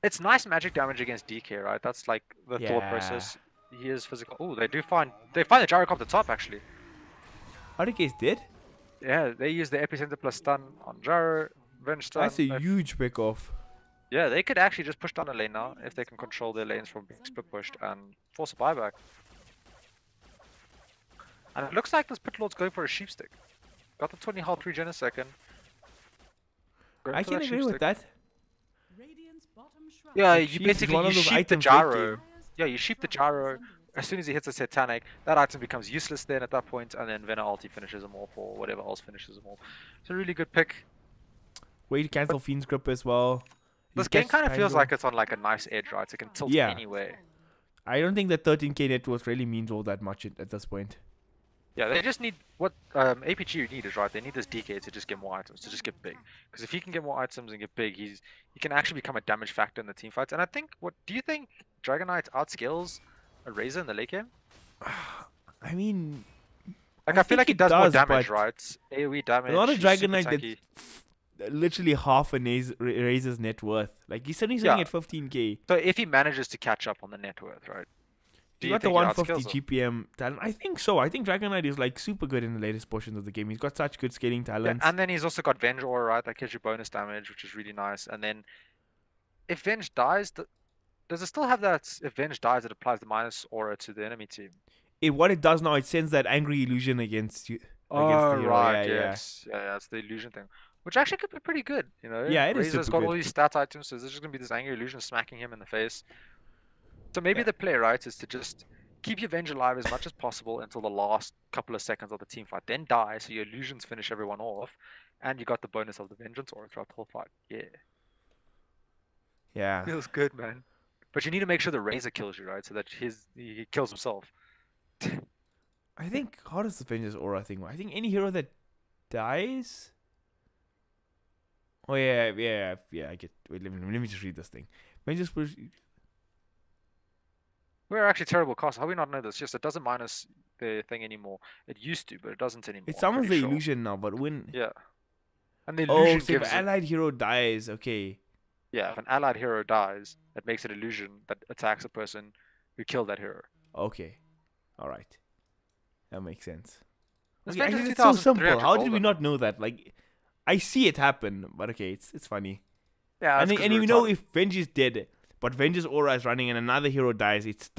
it's nice magic damage against DK, right? That's like the thought Yeah. process. He is physical. Oh, they find the Gyrocop at the top, actually. RDK's dead? Yeah, they use the Epicenter plus stun on Gyro, Venge stun. That's a They- huge pick off. Yeah, they could actually just push down a lane now if they can control their lanes from being split pushed and force a buyback. And it looks like this Pit Lord's going for a sheep stick. Got the 20 health regen a second. Going I for can that agree sheep with stick. that. Radiant's bottom shrine. Yeah, Like, you sheep is basically one you of those sheep the items late gyro. game. Yeah, you sheep the gyro. As soon as he hits a satanic, that item becomes useless then at that point, and then Vena ulti finishes him off, or whatever else finishes him off. It's a really good pick. Way to cancel Fiend's Grip as well. This He game gets kind of feels Pango. like it's on like a nice edge, right? It can tilt Yeah. anyway. I don't think that 13k net worth really means all that much at this point. Yeah, they just need what APG need is right. They need this DK to just get more items, to just get big. Because if he can get more items and get big, he can actually become a damage factor in the team fights. And I think, what do you think? Dragon Knight outscales a Razor in the late game? I mean, Like I I feel think like he it does more does, damage, but right? AOE damage. a lot of he's Dragon super Knight tanky. that's literally half a Razor's net worth. Like, he's sitting at 15k. So if he manages to catch up on the net worth, right? Do He you got the think he 150 outscales him? GPM talent. I think so. I think Dragon Knight is like super good in the latest portions of the game. He's got such good scaling Yeah, talents. and then he's also got Venge Aura, right? That gives you bonus damage, which is really nice. And then if Venge dies, does it still have that? If Venge dies, it applies the minus aura to the enemy team. What it does now, it sends that angry illusion against you, Oh, the hero. right, Yeah, yes. Yeah, it's the illusion thing. Which actually could be pretty good, you know? yeah. It is Razor's super got all good. these stat items, so there's just gonna be this angry illusion smacking him in the face. So maybe Yeah. the play, right, is to just keep your Venge alive as much as possible until the last couple of seconds of the team fight. Then die, so your illusions finish everyone off, and you got the bonus of the Vengeance aura throughout the whole fight. Yeah. Yeah. Feels good, man. But you need to make sure the Razor kills you, right? So that he kills himself. I think how does the Vengeance aura thing work? I think any hero that dies. Oh yeah. I get. Wait, let me just read this thing. Vengeance. We're actually terrible cast. How do we not know this? Yes, it doesn't minus the thing anymore. It used to, but it doesn't anymore. It I'm summons the pretty sure. illusion now, but when. Yeah. And the Oh, illusion so if gives an it. allied hero dies, okay. Yeah, if an allied hero dies, it makes an illusion that attacks a person who killed that hero. Okay. Alright. That makes sense. This Okay, Vengeance actually, it's so 2300 simple. How did we golden. not know that? Like, I see it happen, but okay, it's funny. Yeah, And that's 'cause and we're you know retarded. if Venge is dead, but Venge's aura is running and another hero dies, it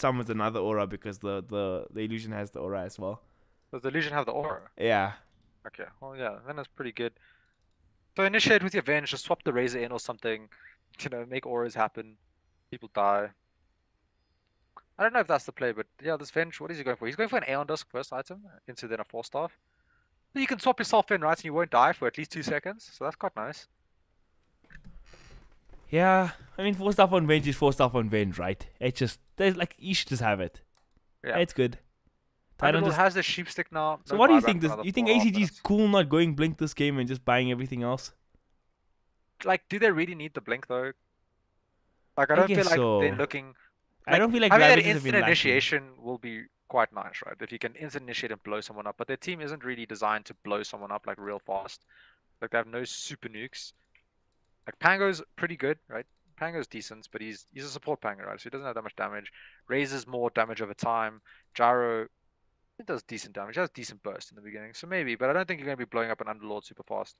summons another aura because the illusion has the aura as well. Does the illusion have the aura? Yeah. Okay, well yeah, then that's pretty good. So initiate with your Venge, just swap the Razor in or something. You know, make auras happen. People die. I don't know if that's the play, but yeah, this Venge, what is he going for? He's going for an Aeon Dusk first item, into then a 4-star. You can swap yourself in, right, and you won't die for at least 2 seconds, so that's quite nice. Yeah. I mean 4 stuff on Venge is 4 stuff on Venge, right? It's just there's like you should just have it. Yeah. It's good. Titan Thunderbolt just, has the sheep stick now. so no what do you buyback think? for another You think 4.5 ACG is minutes. cool not going blink this game and just buying everything else? Like, do they really need the blink though? Like, I I don't feel guess like so. they're looking. I don't feel like having that Ravages have been instant lacking. initiation will be quite nice, right? If you can instant initiate and blow someone up, but their team isn't really designed to blow someone up like real fast. Like they have no super nukes. Like Pango's pretty good, right? Pango's decent, but he's a support Pango, right? So he doesn't have that much damage. Raises more damage over time. Gyro, it does decent damage. It has decent burst in the beginning, so maybe. But I don't think you're going to be blowing up an Underlord super fast.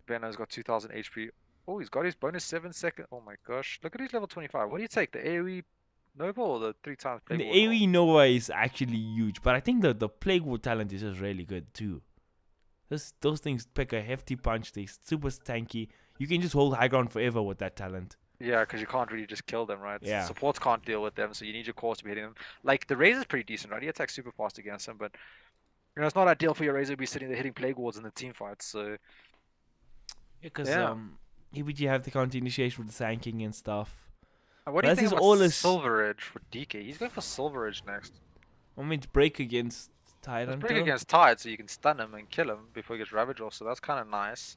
Benno's got 2000 HP. Oh, he's got his bonus 7 second. Oh my gosh, look at his level 25. What do you take, the AoE Nova or the 3 times Plague The Ward? AoE Nova is actually huge, but I think the Plague Ward talent is just really good too. Those things pick a hefty punch. They're super tanky. You can just hold high ground forever with that talent. Yeah, because you can't really just kill them, right? Yeah. Supports can't deal with them, so you need your cores to be hitting them. Like, the Razor's pretty decent, right? He attacks super fast against them, but, you know, it's not ideal for your Razor to be sitting there hitting Plague Wards in the team fights, so... Because Yeah. APG have the counter initiation with the Sanking and stuff. And what do you This think is about all his- Silver Edge for DK? He's going for Silver Edge next. I mean, it's break against Let's Tyrant. break against Tide, so you can stun him and kill him before he gets Ravage off, so that's kind of nice.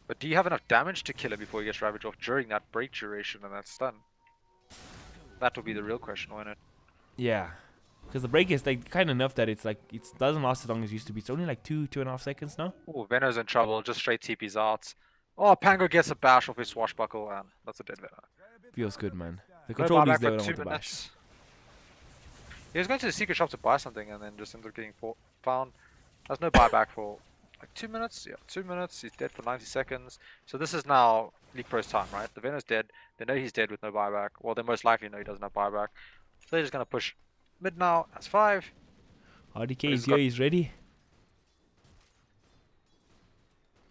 But do you have enough damage to kill him before he gets Ravage off during that break duration and that stun? That will be the real question, won't it? Yeah. Because the break is like kind of enough that it's like it doesn't last as long as it used to be. It's only like 2.5 seconds now. Oh, Veno's in trouble, just straight TP's out. Oh, Pango gets a bash off his swashbuckle, and that's a dead Veno. Feels good, man. The No control buyback is there for when I 2 want to bash. minutes. He was going to the secret shop to buy something and then just ended up getting found. There's no buyback for like 2 minutes. Yeah, 2 minutes. He's dead for 90 seconds. So this is now Leetpro's time, right? The Veno's dead. They know he's dead with no buyback. Well, they most likely know he doesn't have buyback. So they're just going to push mid now. That's 5. RDK He's is here. got- He's ready.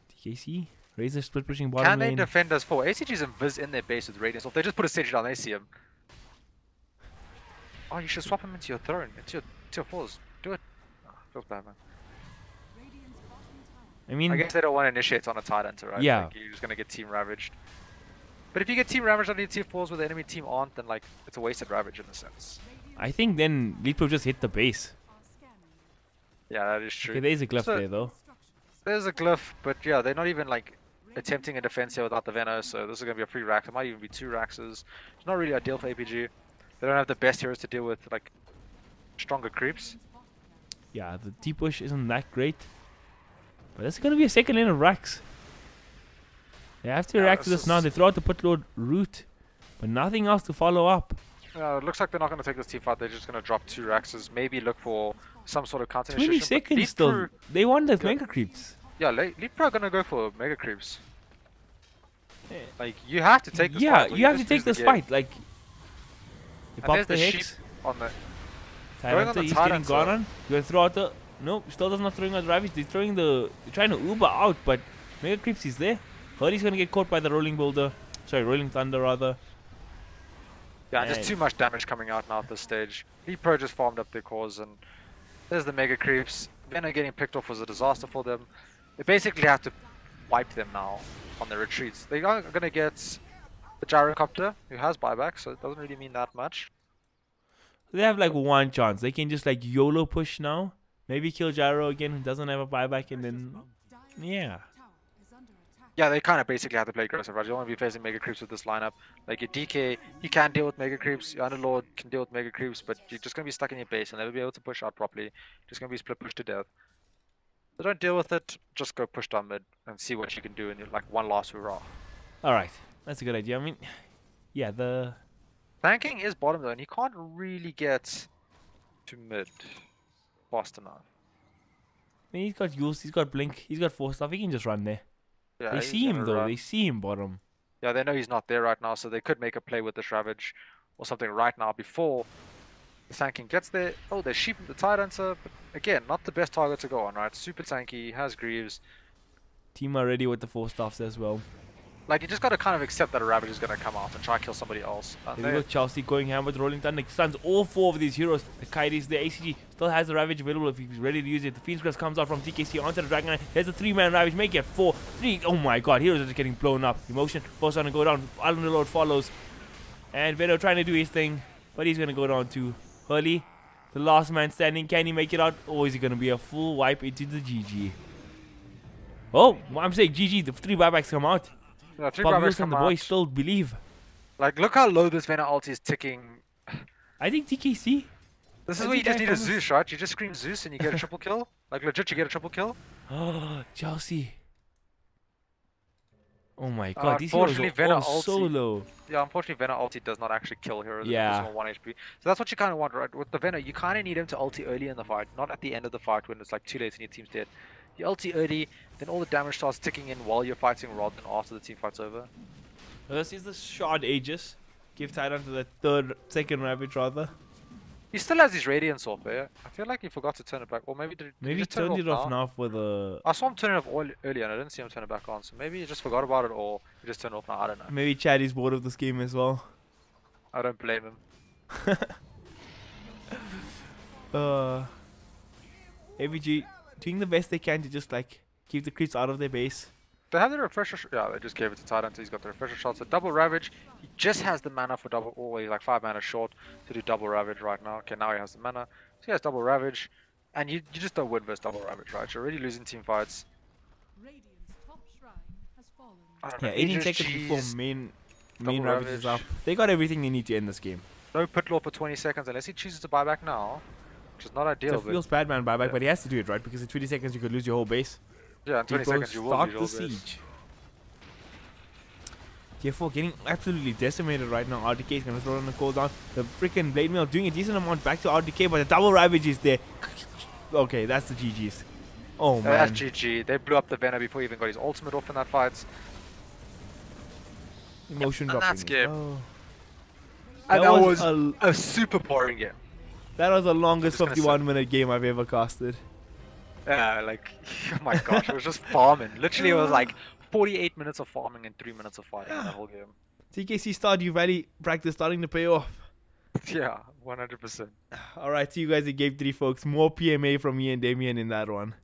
TKC. Razor split pushing bottom Can they lane. defend us 4? ACG's invis in their base with Radiance. If they just put a sentry down, they see him. Oh, you should swap him into your throne, into your fours. Do it. Oh, feels bad, man. Radiant's bottom tower I mean, I guess they don't want to initiate on a Tidehunter, right? Yeah. Like, you're just gonna get team ravaged. But if you get team ravaged on your tier 4s where the enemy team aren't, then like it's a wasted ravage in a sense. I think then Leetpro just hit the base. are scanning. Yeah, that is true. Okay, there's a glyph So- there though. Instructions. There's a glyph, but yeah, they're not even like attempting a defense here without the Veno, so this is gonna be a free rack. It might even be 2 Raxes. It's not really ideal for APG. They don't have the best heroes to deal with like stronger creeps. Radiant's bottom tower. Yeah, the T push isn't that great. But it's gonna be a second lane of racks. They have to Yeah, react to this this now. is- They throw out the putlord route, but nothing else to follow up. It looks like they're not gonna take this team fight. They're just gonna drop 2 Raxes. Maybe look for some sort of counter 20 initiation. but seconds still. Leetpro- They want the Yeah. mega creeps. Yeah, Leetpro are gonna go for mega creeps. Like you have to take this Yeah, fight. or you have to just take lose the this game. fight. Like, they And pop there's the the hex. sheep on the. Going on Tyranta, the he's getting Tyranta. gone on. You gonna throw out the... No, still does not throwing out the Ravage. They're throwing the... They're trying to Uber out, but Mega Creeps is there. Hurley's gonna get caught by the Rolling Boulder. Sorry, Rolling Thunder rather. Yeah, And just too much damage coming out now at this stage. Leetpro just farmed up their cores, and there's the Mega Creeps. Venom getting picked off was a disaster for them. They basically have to wipe them now on their retreats. They are going to get the Gyrocopter, who has buyback, so it doesn't really mean that much. They have like one chance. They can just like YOLO push now. Maybe kill Gyro again, who doesn't have a buyback, and then... Yeah. Tower is under attack. Yeah, they kind of basically have to play aggressive, right? You don't want to be facing Mega Creeps with this lineup. Like your DK, he can deal with Mega Creeps, your Underlord can deal with Mega Creeps, but you're just going to be stuck in your base and never be able to push out properly. Just going to be split pushed to death. So don't deal with it, just go push down mid and see what you can do in your, like one last hurrah. Alright. That's a good idea. I mean... Yeah, the... Tanking is bottom though, and he can't really get to mid fast enough. I mean, he's got use, he's got blink, he's got force stuff. He can just run there. Yeah, They he's see him gonna though. run. They see him bottom. Yeah, they know he's not there right now, so they could make a play with this Ravage or something right now before the tanking gets there. Oh, they're sheeping the Tyranta, but again, not the best target to go on, right? Super tanky, has Greaves. Team are ready with the force stuffs as well. Like, you just gotta kind of accept that a Ravage is gonna come out and try to kill somebody else. And There they- we go, Chelsea going ham with Rolling Thunder. Stuns all four of these heroes. The Kairis, the ACG still has the Ravage available if he's ready to use it. The Phoenix Crest comes out from TKC onto the Dragon Knight. There's a 3-man Ravage, make it 4, 3. Oh my god, heroes are just getting blown up. Emotion, force on to go down. Island Lord follows. And Vedo trying to do his thing, but he's gonna go down to Hurley. The last man standing. Can he make it out? Or is it gonna be a full wipe into the GG? Oh, I'm saying GG, the 3 buybacks come out. yeah, three Bob Ravage Wilson, come the boys out. still believe. Like, look how low this Venom ulti is ticking. I think TKC. This is I where you think just I need a found this- Zeus, right? You just scream Zeus and you get a triple kill. Like, legit, you get a triple kill. Oh, Chelsea. Oh my god, these heroes Unfortunately, are Venom all so ulti- low. Yeah, unfortunately, Venom ulti does not actually kill heroes. Yeah. It's on 1 HP. So that's what you kind of want, right? With the Venom, you kind of need him to ulti early in the fight, not at the end of the fight when it's like too late and your team's dead. You ulti early, then all the damage starts ticking in while you're fighting rather than after the team fight's over. Now, this is the short Aegis. Give Titan to the second Ravage rather. He still has his Radiance off there. I feel like he forgot to turn it back. Or maybe did he Maybe just turn turned it off now? now for the... I saw him turn it off earlier and I didn't see him turn it back on. So maybe he just forgot about it or he just turned it off now. I don't know. Maybe Chad is bored of this game as well. I don't blame him. APG doing the best they can to just like keep the creeps out of their base. They have the refresher. Yeah, they just gave it to Titan. So he's got the refresher shot. So double Ravage. He just has the mana for double. Oh, he's like 5 mana short to do double Ravage right now. Okay, now he has the mana. So he has double Ravage. And you just don't win versus double Ravage, right? You're already losing team fights. Radiant's top shrine has fallen. I don't Yeah, know, 18 Aegis, seconds before Cheese, main double Ravage is up. Ravage. They got everything they need to end this game. No pit law for 20 seconds unless he chooses to buy back now. Which is not ideal. So it feels bad man buyback, yeah. but he has to do it, right? Because in 20 seconds you could lose your whole base. yeah, in 20 People seconds you will start lose the your base. siege. Tier 4 getting absolutely decimated right now. RDK is going to throw on the cooldown. The freaking Blade Mail doing a decent amount back to RDK, but the double Ravage is there. Okay, that's the GG's. Oh man. That's GG. They blew up the Venom before he even got his ultimate off in that fight. Emotion and dropping. that's game. Oh. And That that was was a super boring game. That was the longest just gonna 51-minute game I've ever casted. Yeah, like, oh my gosh, it was just farming. Literally, it was like 48 minutes of farming and 3 minutes of fighting in that whole game. TKC Stardew Valley practice starting to pay off. Yeah, 100%. Alright, see you guys in game 3, folks. More PMA from me and Damien in that one.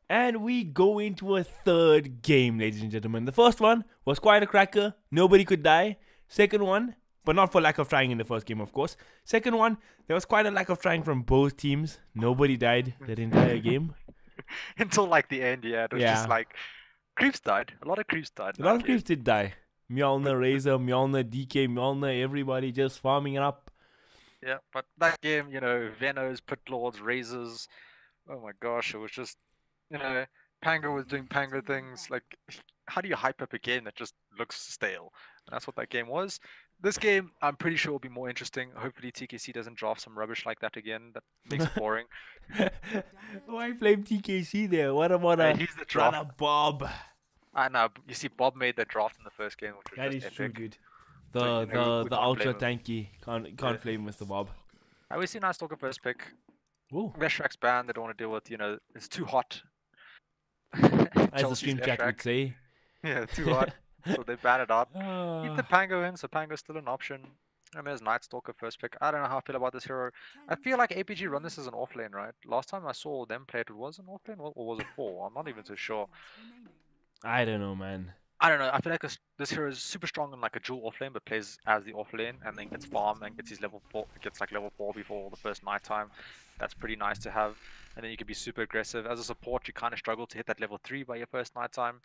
And we go into a third game, ladies and gentlemen. The first one was quite a cracker. Nobody could die. Second one, but not for lack of trying in the first game, of course. Second one, there was quite a lack of trying from both teams. Nobody died that entire game. Until like the end, yeah. It was just like creeps died. A lot of creeps died. A lot of creeps did die. Mjolnir, Razor, Mjolnir, DK, Mjolnir, everybody just farming it up. Yeah, but that game, you know, Venos, Pit Lords, Razors. Oh my gosh, it was just, you know, Pango was doing Pango things. Like, how do you hype up a game that just looks stale? And that's what that game was. This game, I'm pretty sure will be more interesting. Hopefully TKC doesn't draft some rubbish like that again. That makes it boring. Why blame TKC there? What about he's the draft. Bob? I know. You see, Bob made that draft in the first game, which was That just is true, epic. dude. So, you know, we The can't ultra blame him. tanky can't blame Mr. Bob. I always see Nice Talker first pick. Ooh. Veshrak's banned. They don't want to deal with, you know, it's too hot. As the Chelsea's stream chat would Veshrak. say. Yeah, too hot. So they ban it out. Keep the Ah. Pango in, so Pango's still an option. And there's Night Stalker first pick. I don't know how I feel about this hero. I feel like APG run this as an offlane, right? Last time I saw them play it, was an offlane or was it 4? I'm not even too sure. I don't know, man. I don't know. I feel like this hero is super strong in like a dual offlane, but plays as the offlane and then gets farm and gets his level 4, gets like level 4 before the first night time. That's pretty nice to have. And then you can be super aggressive. As a support, you kind of struggle to hit that level 3 by your first night time.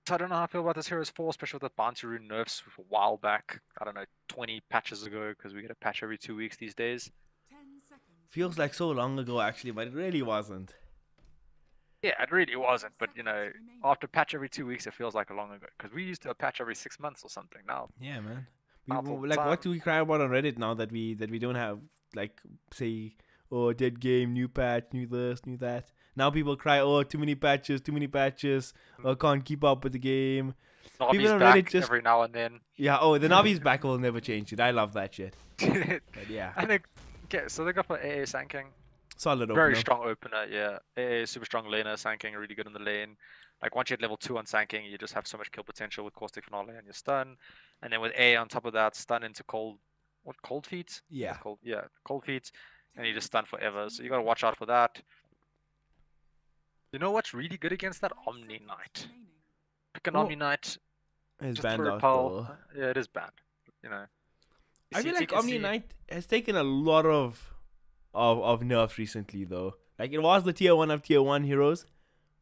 So I don't know how I feel about this hero's 4, especially with the Bounty Rune nerfs a while back. I don't know, 20 patches ago, because we get a patch every 2 weeks these days. 10 seconds. Feels like so long ago, actually, but it really wasn't. Yeah, it really wasn't, but you know, after patch every 2 weeks, it feels like a long ago. Because we used to patch every 6 months or something. Now, Yeah, man. Not all the Like, time. what do we cry about on Reddit now that we don't have, like, say, oh, dead game, new patch, new this, new that. Now people cry, oh, too many patches, or can't keep up with the game. People Navi's on back Reddit just- every now and then. Yeah, oh, the Navi's back will never change it. I love that shit. But yeah, I think, okay, so they got for AA Sanking. solid opener. Very strong opener, yeah. AA super strong laner, Sanking really good in the lane. Like once you hit level 2 on Sanking, you just have so much kill potential with Caustic Finale and your stun. And then with A on top of that, stun into cold feet? Yeah. Cold feet. And you just stun forever. So you gotta watch out for that. You know what's really good against that? Omni Knight. Pick an Oh. Omni Knight. It's Just banned for out repel. though. Yeah, it is banned. You know. You I see feel like TKC Omni Knight has taken a lot of nerfs recently though. Like it was the tier 1 of tier 1 heroes.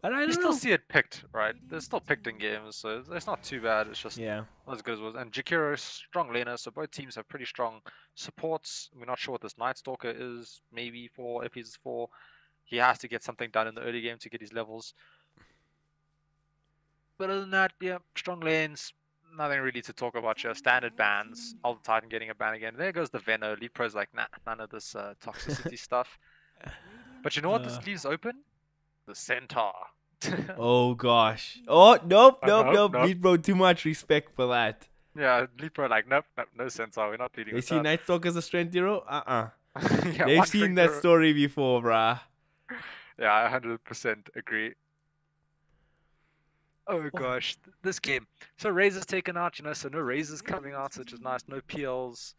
But I You don't still know. see it picked, right? They're still picked in games, so it's not too bad. It's just Yeah. not as good as it was. And Jakiro is strong laner, so both teams have pretty strong supports. We're not sure what this Night Stalker is. Maybe 4, if he's 4. He has to get something done in the early game to get his levels. But other than that, yeah, strong lanes. Nothing really to talk about here. Standard bans. Alt Titan getting a ban again. There goes the Veno. Leetpro's like, nah, none of this toxicity stuff. But you know what this leaves open? The Centaur. Oh gosh. Oh nope. nope. Leetpro, too much respect for that. Yeah, Leetpro like, nope, no Centaur. We're not dealing They with see that. Night Stalker as a strength hero? Yeah, They've one seen thing that to- story before, bruh. Yeah, I 100% agree. Oh gosh, this game. So Razor's taken out, you know, so no Razors coming out, which is nice. No PLs.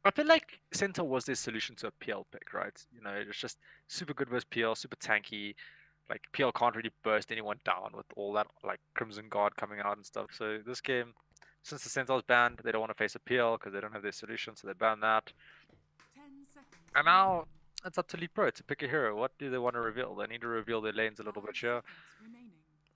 I feel like Centaur was their solution to a PL pick, right? You know, it's just super good versus PL, super tanky. Like PL can't really burst anyone down with all that like Crimson Guard coming out and stuff. So this game, since the Centaur's banned, they don't want to face a PL because they don't have their solution, so they ban that. 10 seconds. And now it's up to Leetpro to pick a hero. What do they want to reveal? They need to reveal their lanes a little bit here.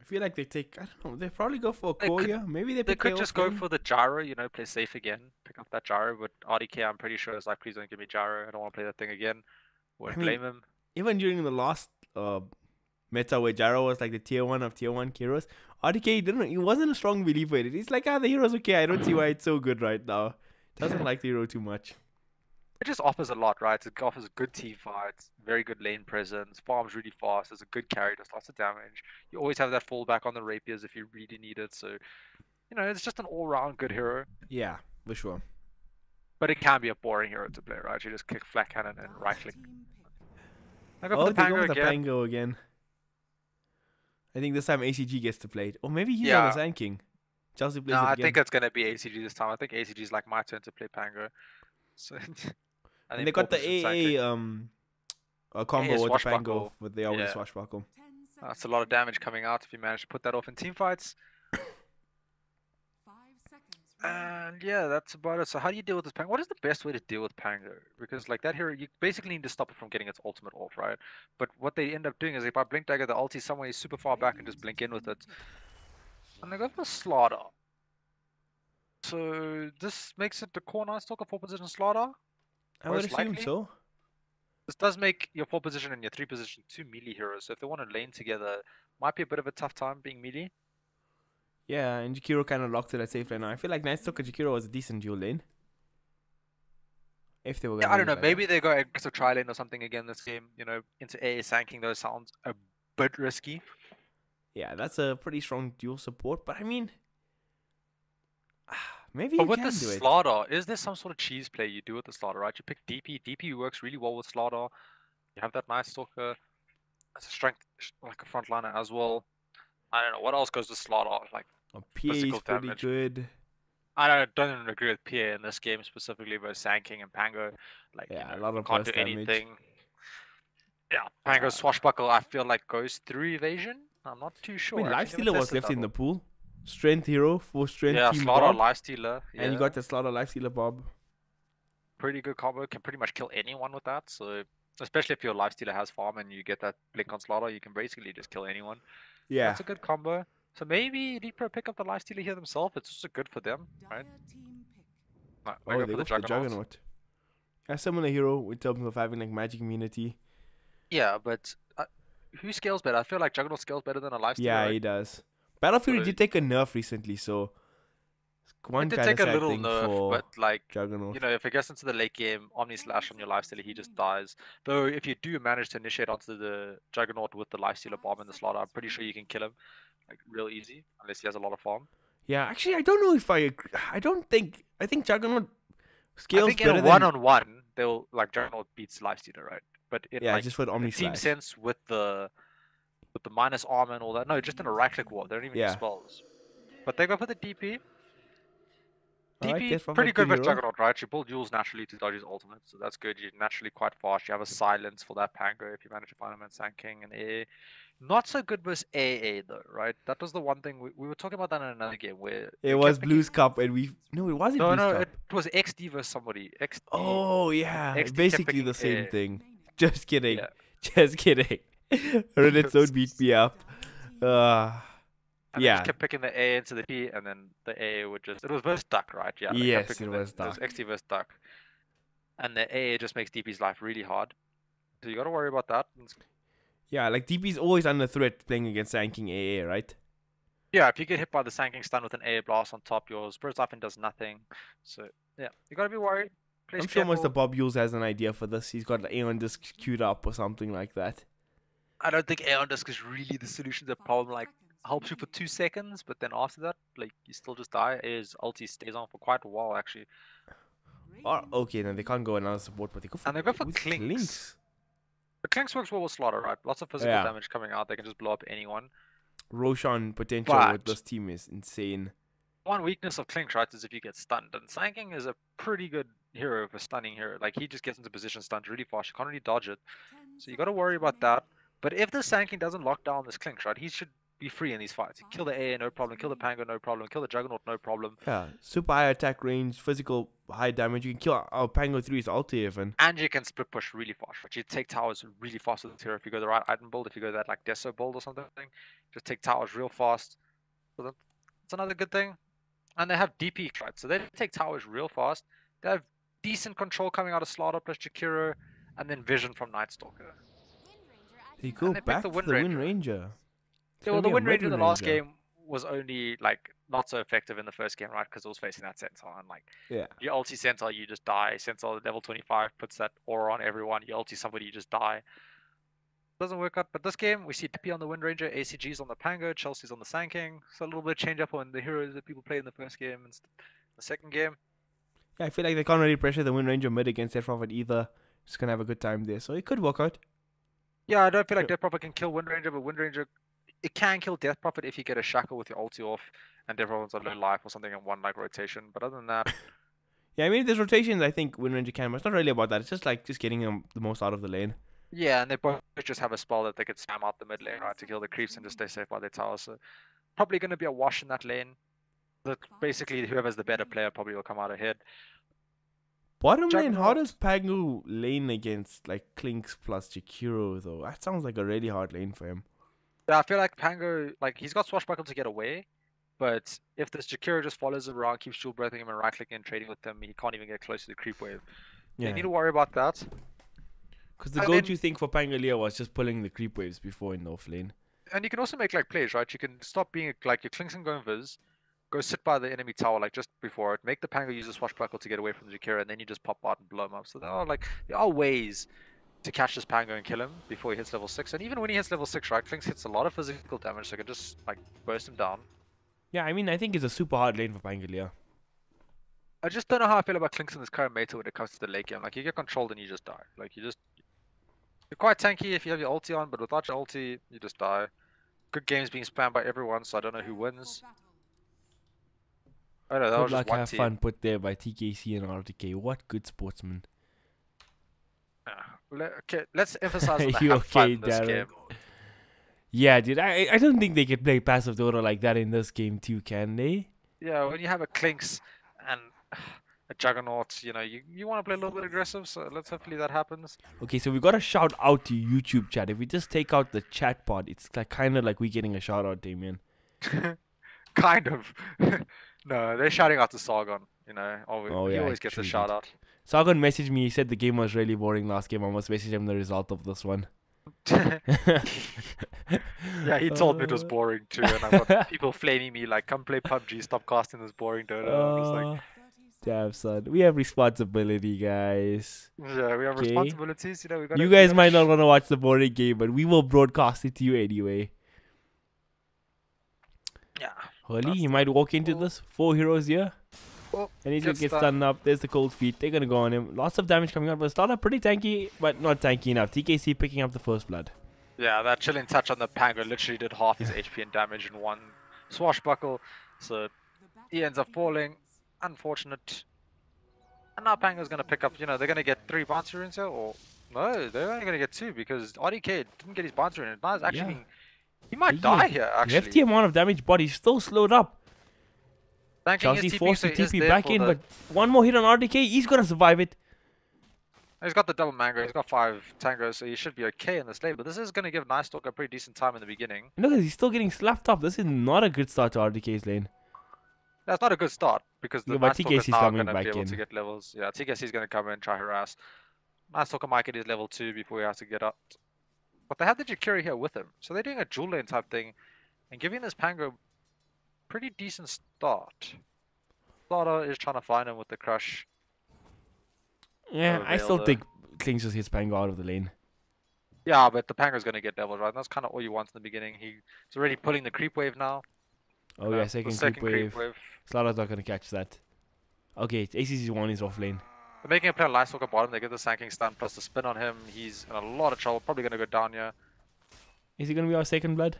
I feel like they take, I don't know, they probably go for a They could- Koya. Maybe they They pick could Chaos just go Flame. for the gyro, you know, play safe again, pick up that gyro. But RDK, I'm pretty sure is like, please don't give me gyro. I don't want to play that thing again. Won't I mean, blame him. Even during the last meta where Jaro was like the tier 1 of tier 1 heroes, RDK he wasn't a strong believer in it. He's like, the hero's okay. I don't see why it's so good right now. Doesn't like the hero too much. It just offers a lot, right? It offers a good team fight, very good lane presence, farms really fast, has a good carry, does lots of damage. You always have that fallback on the rapiers if you really need it. So, you know, it's just an all-round good hero. Yeah, for sure. But it can be a boring hero to play, right? You just kick flat cannon and right click. I go Oh, for the they go Pango with the again. Pango again. I think this time ACG gets to play it. Or maybe he's on Yeah. the Sand King. Chelsea plays No, it I again. think it's gonna be ACG this time. I think ACG is like my turn to play Pango. So, And they got the Porpoise and Sanking. AA a combo Yeah, with the swashbuckle. Pango with the always Yeah. swashbuckle. 10 seconds. That's a lot of damage coming out if you manage to put that off in team fights. 5 seconds. remaining. And yeah, that's about it. So how do you deal with this Pango? What is the best way to deal with Pango? Because like that hero, you basically need to stop it from getting its ultimate off, right? But what they end up doing is if I blink dagger the ulti somewhere super far back and just blink in with it, and they go for slaughter. So this makes it the core Night Stalker 4 position slaughter. I would Most assume likely. so. This does make your 4 position and your 3 position 2 melee heroes. So if they want to lane together, might be a bit of a tough time being melee. Yeah, and Jakiro kind of locked it at safe lane now. I feel like Night Stalker Jakiro was a decent dual lane. If they were Yeah, gonna I don't use know. it Maybe they go aggressive tri lane or something again this game. You know, into A sanking those sounds a bit risky. Yeah, that's a pretty strong dual support. But I mean, maybe But you with can the do it. slaughter, is there some sort of cheese play you do with the slaughter, right? You pick DP. DP works really well with slaughter. You have that Night Stalker as a strength, like a frontliner as well. I don't know what else goes with slaughter, like PA physical is pretty damage. good. I don't agree with PA in this game specifically versus Sanking and Pango. Like, Yeah, you a know, lot you of can't do burst damage. anything. Yeah, Pango's swashbuckle I feel like goes through evasion. I'm not too I sure. mean, actually, Lifestealer never was tested left that in the one. pool. Strength hero for strength Yeah, team Slaughter Bob. Lifestealer. Yeah. And you got the Slaughter Lifestealer Bob. Pretty good combo. Can pretty much kill anyone with that. So especially if your Lifestealer has farm and you get that blink on Slaughter, you can basically just kill anyone. Yeah. That's a good combo. So maybe Leetpro pick up the Lifestealer here themselves. It's also good for them, right? Dire team pick. Right, Oh, go they for go the for the Juggernaut. Juggernaut. A similar hero in terms of having like magic immunity. Yeah, but who scales better? I feel like Juggernaut scales better than a Lifestealer. Yeah, right? he does. Battlefield So- did take a nerf recently, so one It did kind of take a sad little thing nerf, for but like, Juggernaut. you know, if it gets into the late game, Omni Slash on your Lifestealer, he just dies. Though if you do manage to initiate onto the Juggernaut with the Lifestealer bomb and the Slaughter, I'm pretty sure you can kill him, like real easy, unless he has a lot of farm. Yeah, actually, I don't know if I agree. I think Juggernaut scales I think better in a than one-on-one, they'll like Juggernaut beats Lifestealer, right? But in yeah, like just for the in Omni a team Slash. sense with the minus armor and all that, no, just in a right-click war, they don't even Yeah. use spells. But they go for the DP. Alright, DP, Death Prophet, pretty good with hero. Juggernaut, right? You build Jules naturally to dodge his ultimate, so that's good. You're naturally quite fast. You have a silence for that Pango if you manage to find him at Sand King and AA. Not so good with AA though, right? That was the one thing we were talking about that in another game where It we was kept Blues Cup, and we no, it wasn't no, Blues no, Cup. it was XD versus somebody. XD. Oh yeah, XD kept basically picking the same AA. thing. Remaining. Just kidding. Yeah. Just kidding. Reddit don't beat me up. And they Yeah. just kept picking the A into the T, and then the A would just. It was versus Duck, right? Yeah. They kept Yes, picking it the- was It was Duck. XD versus Duck. And the A just makes DP's life really hard. So you gotta worry about that. Yeah, like DP's always under threat playing against Sanking AA, right? Yeah, if you get hit by the Sanking stun with an A blast on top, your Spirit Siphon does nothing. So yeah, you gotta be worried. Please I'm sure careful. Mr. Bob Yules has an idea for this. He's got the Aeon disc queued up or something like that. I don't think Aeon Disc is really the solution to the problem. Like, helps you for 2 seconds, but then after that, like, you still just die. His ulti stays on for quite a while, actually. Or okay, then they can't go another support, but they go for And they go for with Clinks. The Clinks works well with Slaughter, right? Lots of physical Yeah. damage coming out. They can just blow up anyone. Roshan potential with But- this team is insane. One weakness of Clinks, right, is if you get stunned. And Sanking is a pretty good hero for stunning here. Like, he just gets into position stunned really fast. You can't really dodge it. So you got to worry about that. But if the Sanking doesn't lock down this Clinks, right, he should be free in these fights. He kill the AA, no problem. Kill the Pango, no problem. Kill the Juggernaut, no problem. Yeah, super high attack range, physical high damage. You can kill our Pango 3's ulti even. And you can split push really fast, right? You take towers really fast with this hero if you go the right item build. If you go that like Deso build or something, just take towers real fast. So that's another good thing. And they have DP, right? So they take towers real fast. They have decent control coming out of Slaughter plus Jakiro, and then Vision from Night Stalker. They go they pick back the to Wind the Wind Ranger. Ranger. It's Yeah, well, gonna the be a Wind Ranger in the last Ranger. game was only like not so effective in the first game, right? Because it was facing that Centaur, and like Yeah. you ulti Centaur, you just die. Centaur level 25 puts that aura on everyone. You ulti somebody, you just die. Doesn't work out. But this game, we see Peppy on the Wind Ranger, ACG's on the Pango, Chelsea's on the Sand King. So a little bit of change up on the heroes that people played in the first game and the second game. Yeah, I feel like they can't really pressure the Wind Ranger mid against Death Prophet either. Just gonna have a good time there, so it could work out. Yeah, I don't feel like Yeah. Death Prophet can kill Wind Ranger, but Wind Ranger, it can kill Death Prophet if you get a shackle with your ulti off and Death Prophet's on low life or something in one like rotation. But other than that, Yeah, I mean, if there's rotations, I think Wind Ranger can, but it's not really about that. It's just like getting the most out of the lane. Yeah, and they both just have a spell that they could spam out the mid lane, right, to kill the creeps and just stay safe by their tower. So probably going to be a wash in that lane. That basically whoever's the better player probably will come out ahead. Bottom lane, how Juggernaut. does Pango lane against like Clinks plus Jakiro though? That sounds like a really hard lane for him. Yeah, I feel like Pango, like he's got Swashbuckle to get away, but if this Jakiro just follows him around, keeps dual breathing him and right clicking and trading with him, he can't even get close to the creep wave. They Yeah, need to worry about that. because the and go-to then- thing for Pangalia was just pulling the creep waves before in the off lane. And you can also make like plays, right? You can stop being like your Clinks and go invis, go sit by the enemy tower like just before it, make the Pango use the Swashbuckle to get away from the Jakiro, and then you just pop out and blow him up. So there are ways to catch this Pango and kill him before he hits level 6. And even when he hits level 6, right, Clinks hits a lot of physical damage, so you can just like burst him down. Yeah, I mean, I think it's a super hard lane for Pangalia. I just don't know how I feel about Clinks in this current meta when it comes to the late game. Like you get controlled and you just die. Like you're quite tanky if you have your ulti on, but without your ulti, you just die. Good games being spammed by everyone, so I don't know who wins. I don't know, that Good was just luck, one have team. fun put there by TKC and RTK. What good sportsmen. Okay, let's emphasize on the You have fun okay, in this Darren? game. Yeah, dude, I don't think they could play passive Dota like that in this game too, can they? Yeah, when you have a Clinks and a Juggernaut, you know, you want to play a little bit aggressive, so let's hopefully that happens. Okay, so we got a shout out to YouTube chat. If we just take out the chat pod, it's like kind of like we getting a shout out, Damien. Kind of. No, they're shouting out to Sargon, you know. Oh, He yeah, always gets true, a dude. shout out. Sargon messaged me. He said the game was really boring last game. I must message him the result of this one. Yeah, he told me it was boring too, and I've got people flaming me like, come play PUBG, stop casting this boring Dota. I'm just like, Damn, son. We have responsibility, guys. yeah, we have Okay. responsibilities, you know, we got You guys might not want to watch the boring game, but we will broadcast it to you anyway. Yeah. Holy, That's he the might walk into this. 4 heroes here. Oh, And he's gets gonna get stunned. stunned up. There's the cold feet. They're gonna go on him. Lots of damage coming out, but starter pretty tanky, but not tanky enough. TKC picking up the first blood. Yeah, that chilling touch on the Pango literally did half his HP and damage in one swashbuckle, so he ends up falling. Unfortunate. And now Pango's gonna pick up, you know, they're gonna get 3 bouncy runes here, or no, they're only gonna get 2 because RDK didn't get his bouncy rune. Now it's actually Yeah. being, he might Yeah. die here actually. Hefty amount of damage, but he's still slowed up. Thanking his Chelsea TP, forced so to he is TP there back for in, the- but one more hit on RDK, he's gonna survive it. He's got the double mango, he's got 5 tangos, so he should be okay in this lane, but this is gonna give Nice Talk a pretty decent time in the beginning. Look, he's still getting slapped up. This is not a good start to RDK's lane. That's not a good start because the Yeah, but Nice Talk is TKC 's now coming gonna back be able in. to get levels. Yeah, TKC is gonna come in, try harass. Nice Talker might get his level 2 before he has to get up. But they have the Jakiri here with him, so they're doing a dual lane type thing and giving this Pango pretty decent start. Slaughter is trying to find him with the crush. Yeah, I still Veil, think Klings just hits Pango out of the lane. Yeah, but the Pango's gonna get levels, right? And that's kind of all you want in the beginning. He's already pulling the creep wave now. Oh You yeah, know, the second creep wave. Slaughter's not gonna catch that. Okay, ACC1 is off lane. They're making a play on Light Stalker bottom. They get the Sanking stun plus the spin on him. He's in a lot of trouble. Probably gonna go down here. Is he gonna be our second blood?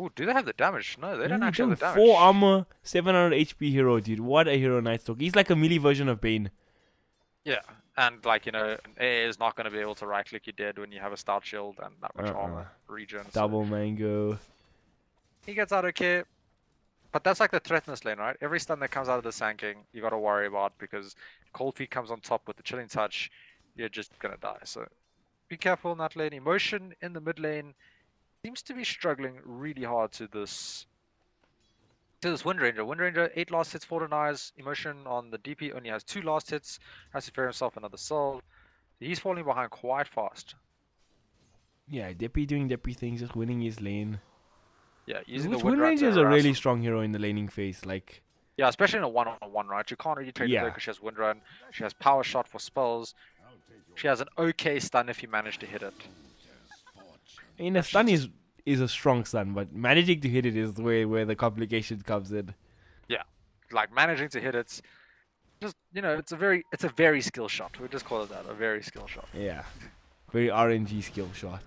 Ooh, do they have the damage? No, they Yeah, don't he actually have don't. the damage. 4 armor, 700 HP hero, dude. What a hero, Nightstalk. He's like a melee version of Bane. Yeah, and like, you know, an AA is not going to be able to right click you dead when you have a stout shield and that much armor regen. so Double mango. he gets out okay. But that's like the threat in this lane, right? Every stun that comes out of the Sanking, you got to worry about because if Cold Feet comes on top with the Chilling Touch, you're just going to die. So be careful in that lane. Emotion in the mid lane seems to be struggling really hard to this Wind Ranger. Wind Ranger, 8 last hits, 4 denies. Emotion on the DP only has 2 last hits. Has to fear himself another soul. He's falling behind quite fast. Yeah, Deppy doing Deppy things, just winning his lane. Yeah, using Which the Wind Wind Ranger Ranger is a harass really him. strong hero in the laning phase. Like, Yeah, especially in a one-on-one, right? You can't really trade Yeah. with her because she has Wind Run. She has Power Shot for spells. She has an okay stun if you manage to hit it. I mean, a stun is a strong stun, but managing to hit it is where the complication comes in. Like managing to hit it, just, you know, it's a very skill shot. We just call it that, a very skill shot. Yeah. Very RNG skill shot.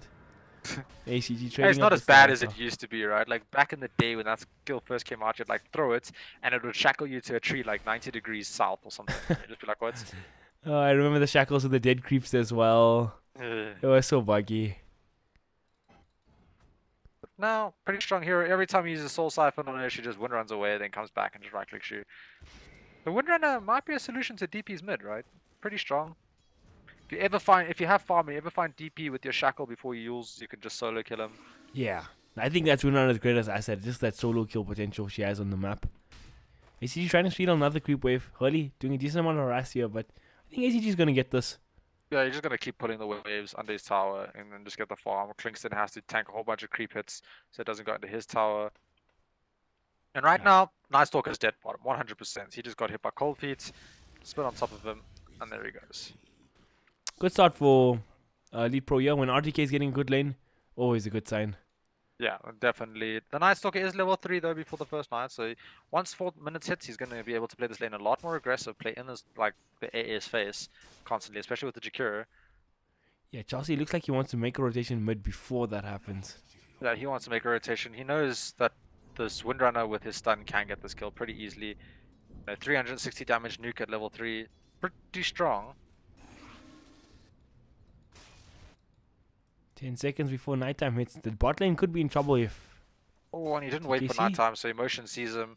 ACG Hey, trading it's not up as the bad as sniper. it used to be, right? Like back in the day when that skill first came out, you'd like throw it and it would shackle you to a tree like 90 degrees south or something. You'd just be like, what? Oh, I remember the shackles of the dead creeps as well. It was so buggy. No, pretty strong hero. Every time he uses Soul Siphon on her, she just wind runs away, then comes back and just right clicks you. The Windrunner might be a solution to DP's mid, right? Pretty strong. If you have farm, you ever find DP with your shackle before you use, you can just solo kill him. Yeah. I think that's Windrunner's greatest asset, just that solo kill potential she has on the map. ACG trying to steal another creep wave. Hurley doing a decent amount of harass here, but I think ACG is going to get this. Yeah, he's just gonna keep pulling the waves under his tower and then just get the farm. Kingston has to tank a whole bunch of creep hits so it doesn't go into his tower. And right now, Night Stalker's dead bottom, 100%. He just got hit by cold feet, spit on top of him, and there he goes. Good start for Leetpro here. When RTK is getting a good lane, always a good sign. Yeah, definitely. The Night Stalker is level 3 though before the first night, so once 4 minutes hits, he's going to be able to play this lane a lot more aggressive, play in this, like, the AS face constantly, especially with the Jakiro. Yeah, Chelsea looks like he wants to make a rotation mid before that happens. Yeah, he wants to make a rotation. He knows that this Windrunner with his stun can get this kill pretty easily. 360 damage nuke at level 3, pretty strong. 10 seconds before nighttime hits. The bot lane could be in trouble if... Oh, and he didn't wait for TKC? nighttime, so Emotion sees him.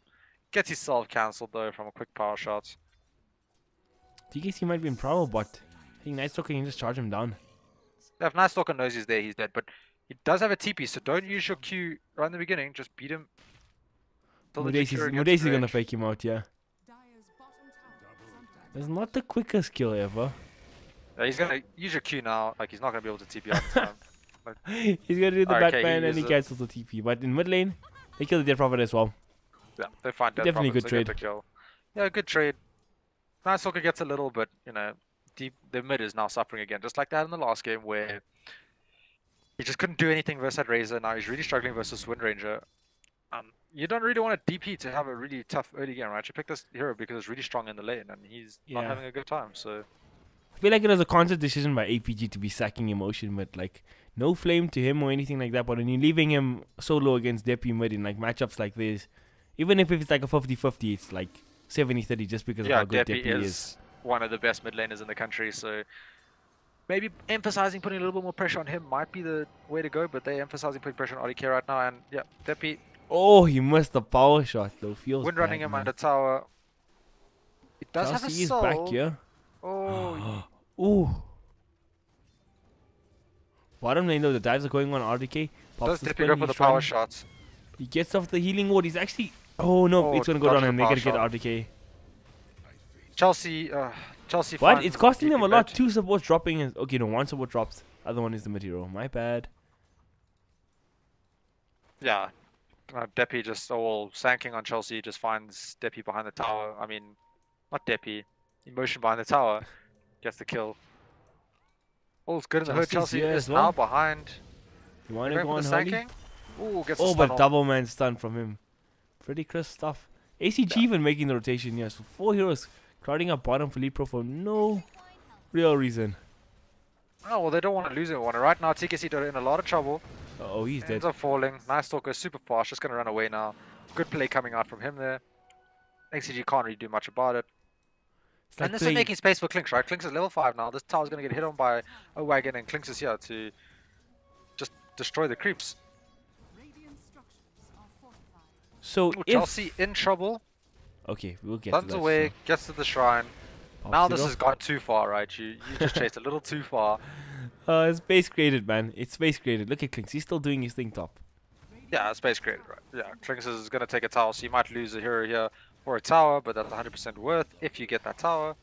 Gets himself cancelled though from a quick power shot. TKC might be in trouble, but I think Night Stalker can just charge him down. Yeah, if Night Stalker knows he's there, he's dead. But he does have a TP, so don't use your Q right in the beginning. Just beat him. Mudesi's gonna fake him out, yeah. Dyer's bottom tower is under That's not the quickest kill ever. Yeah, he's gonna use your Q now. Like he's not gonna be able to TP all the time. He's gonna do the Okay, Batman he and he uses it. cancels the TP. But in mid lane, they kill the Dead Prophet as well. Yeah, they find dead Definitely problems, good they get trade. the kill. Yeah, good trade. Night Stalker gets a little bit, the mid is now suffering again, just like that in the last game where he just couldn't do anything versus that Razor. Now he's really struggling versus Wind Ranger. You don't really want a DP to have a really tough early game, right? You pick this hero because it's really strong in the lane and he's not Yeah. having a good time, so... I feel like it was a conscious decision by APG to be sacking Emotion, but like no flame to him or anything like that. But when you're leaving him solo against Depi mid in like matchups like this, even if it's like a 50-50, it's like 70-30 just because of Yeah, how good Depi Depi is one of the best mid laners in the country, so maybe emphasizing putting a little bit more pressure on him might be the way to go, but they're emphasizing putting pressure on RDK right now, and yeah, Depi Oh, he missed the power shot though. Feels wind bad, running him man. under tower. It does have a Chelsea is soul. back here. Oh, Ooh. Bottom lane though, the dives are going on RDK. Pops does the Depi spin, go for the he's power running. shots? He gets off the healing ward. He's actually... Oh no, Oh, it's gonna go down dodged and the they're gonna power get RDK. Chelsea What? finds It's costing them a DP lot. mid. 2 supports dropping. Okay, no, 1 support drops. Other one is the mid hero. My bad. Yeah, Depi just sanking on Chelsea, just finds Depi behind the tower. I mean, not Depi, Emotion behind the tower, gets the kill. All's good in the hood. Chelsea's Chelsea here is as well. now behind. You wanna Going go for on the Hurley? sanking. Ooh, gets a Oh, stun but off. double man stun from him. Pretty crisp stuff. ACG Yeah. even making the rotation here. So 4 heroes crowding up bottom for Leetpro for no real reason. Oh, well, they don't want to lose anyone. Right now, TKC are in a lot of trouble. Oh, he's dead. Ends up falling. Nice Stalker is super fast, just going to run away now. Good play coming out from him there. ACG can't really do much about it. It's like And this is playing- making space for Klinks, right? Klinks is level 5 now. This tower's going to get hit on by a wagon, and Klinks is here to just destroy the creeps. Radiant structures are fortified. So Ooh, if... Chelsea in trouble. Okay, we'll get Runs to that. away, soon. gets to the shrine. Pops Now it this off. has gone too far, right? You just chased a little too far. It's space created, man. It's space created. Look at Klinks. He's still doing his thing top. Yeah, space created, right? Yeah, Klinks is going to take a tower, so you might lose a hero here for a tower, but that's 100% worth if you get that tower.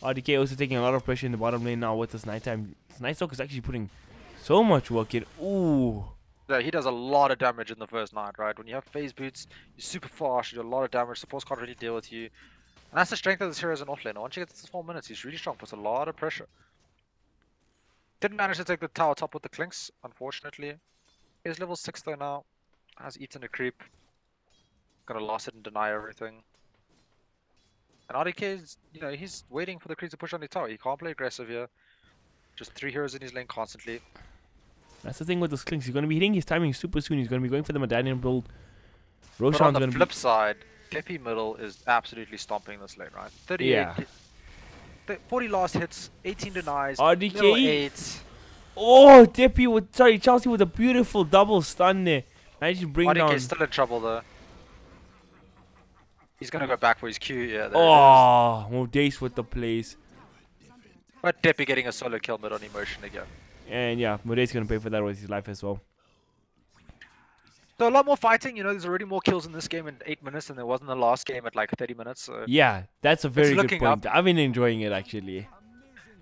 RDK also taking a lot of pressure in the bottom lane now with this nighttime. This Night Stalker is actually putting so much work in. Ooh. Yeah, he does a lot of damage in the first night, right? When you have phase boots, you're super fast, you do a lot of damage, supports can't really deal with you. And that's the strength of this hero as an offlaner. Once you get to 4 minutes, he's really strong, puts a lot of pressure. Didn't manage to take the tower top with the Klinks, unfortunately. He's level 6 though now. Has eaten a creep. Gonna last it and deny everything. And RDK is, he's waiting for the creep to push on the tower. He can't play aggressive here. Just 3 heroes in his lane constantly. That's the thing with this Klinks. He's going to be hitting his timing super soon. He's going to be going for the Medallion build. But on Roshan's the going to flip be... side, Depi middle is absolutely stomping this lane, right? 38, Yeah. 40 last hits, 18 denies, RDK? level 8. Oh, Dippy with Chelsea with a beautiful double stun there. Managed to bring down. RDK's still in trouble though. He's gonna go back for his Q. Yeah, there it Oh, Modeste with the plays. is. But Deppy getting a solo kill mid on emotion again. And yeah, Modeste's gonna pay for that with his life as well. So a lot more fighting. You know, there's already more kills in this game in 8 minutes than there was in the last game at like 30 minutes. So Yeah, that's a very good looking point. up. I've been enjoying it actually.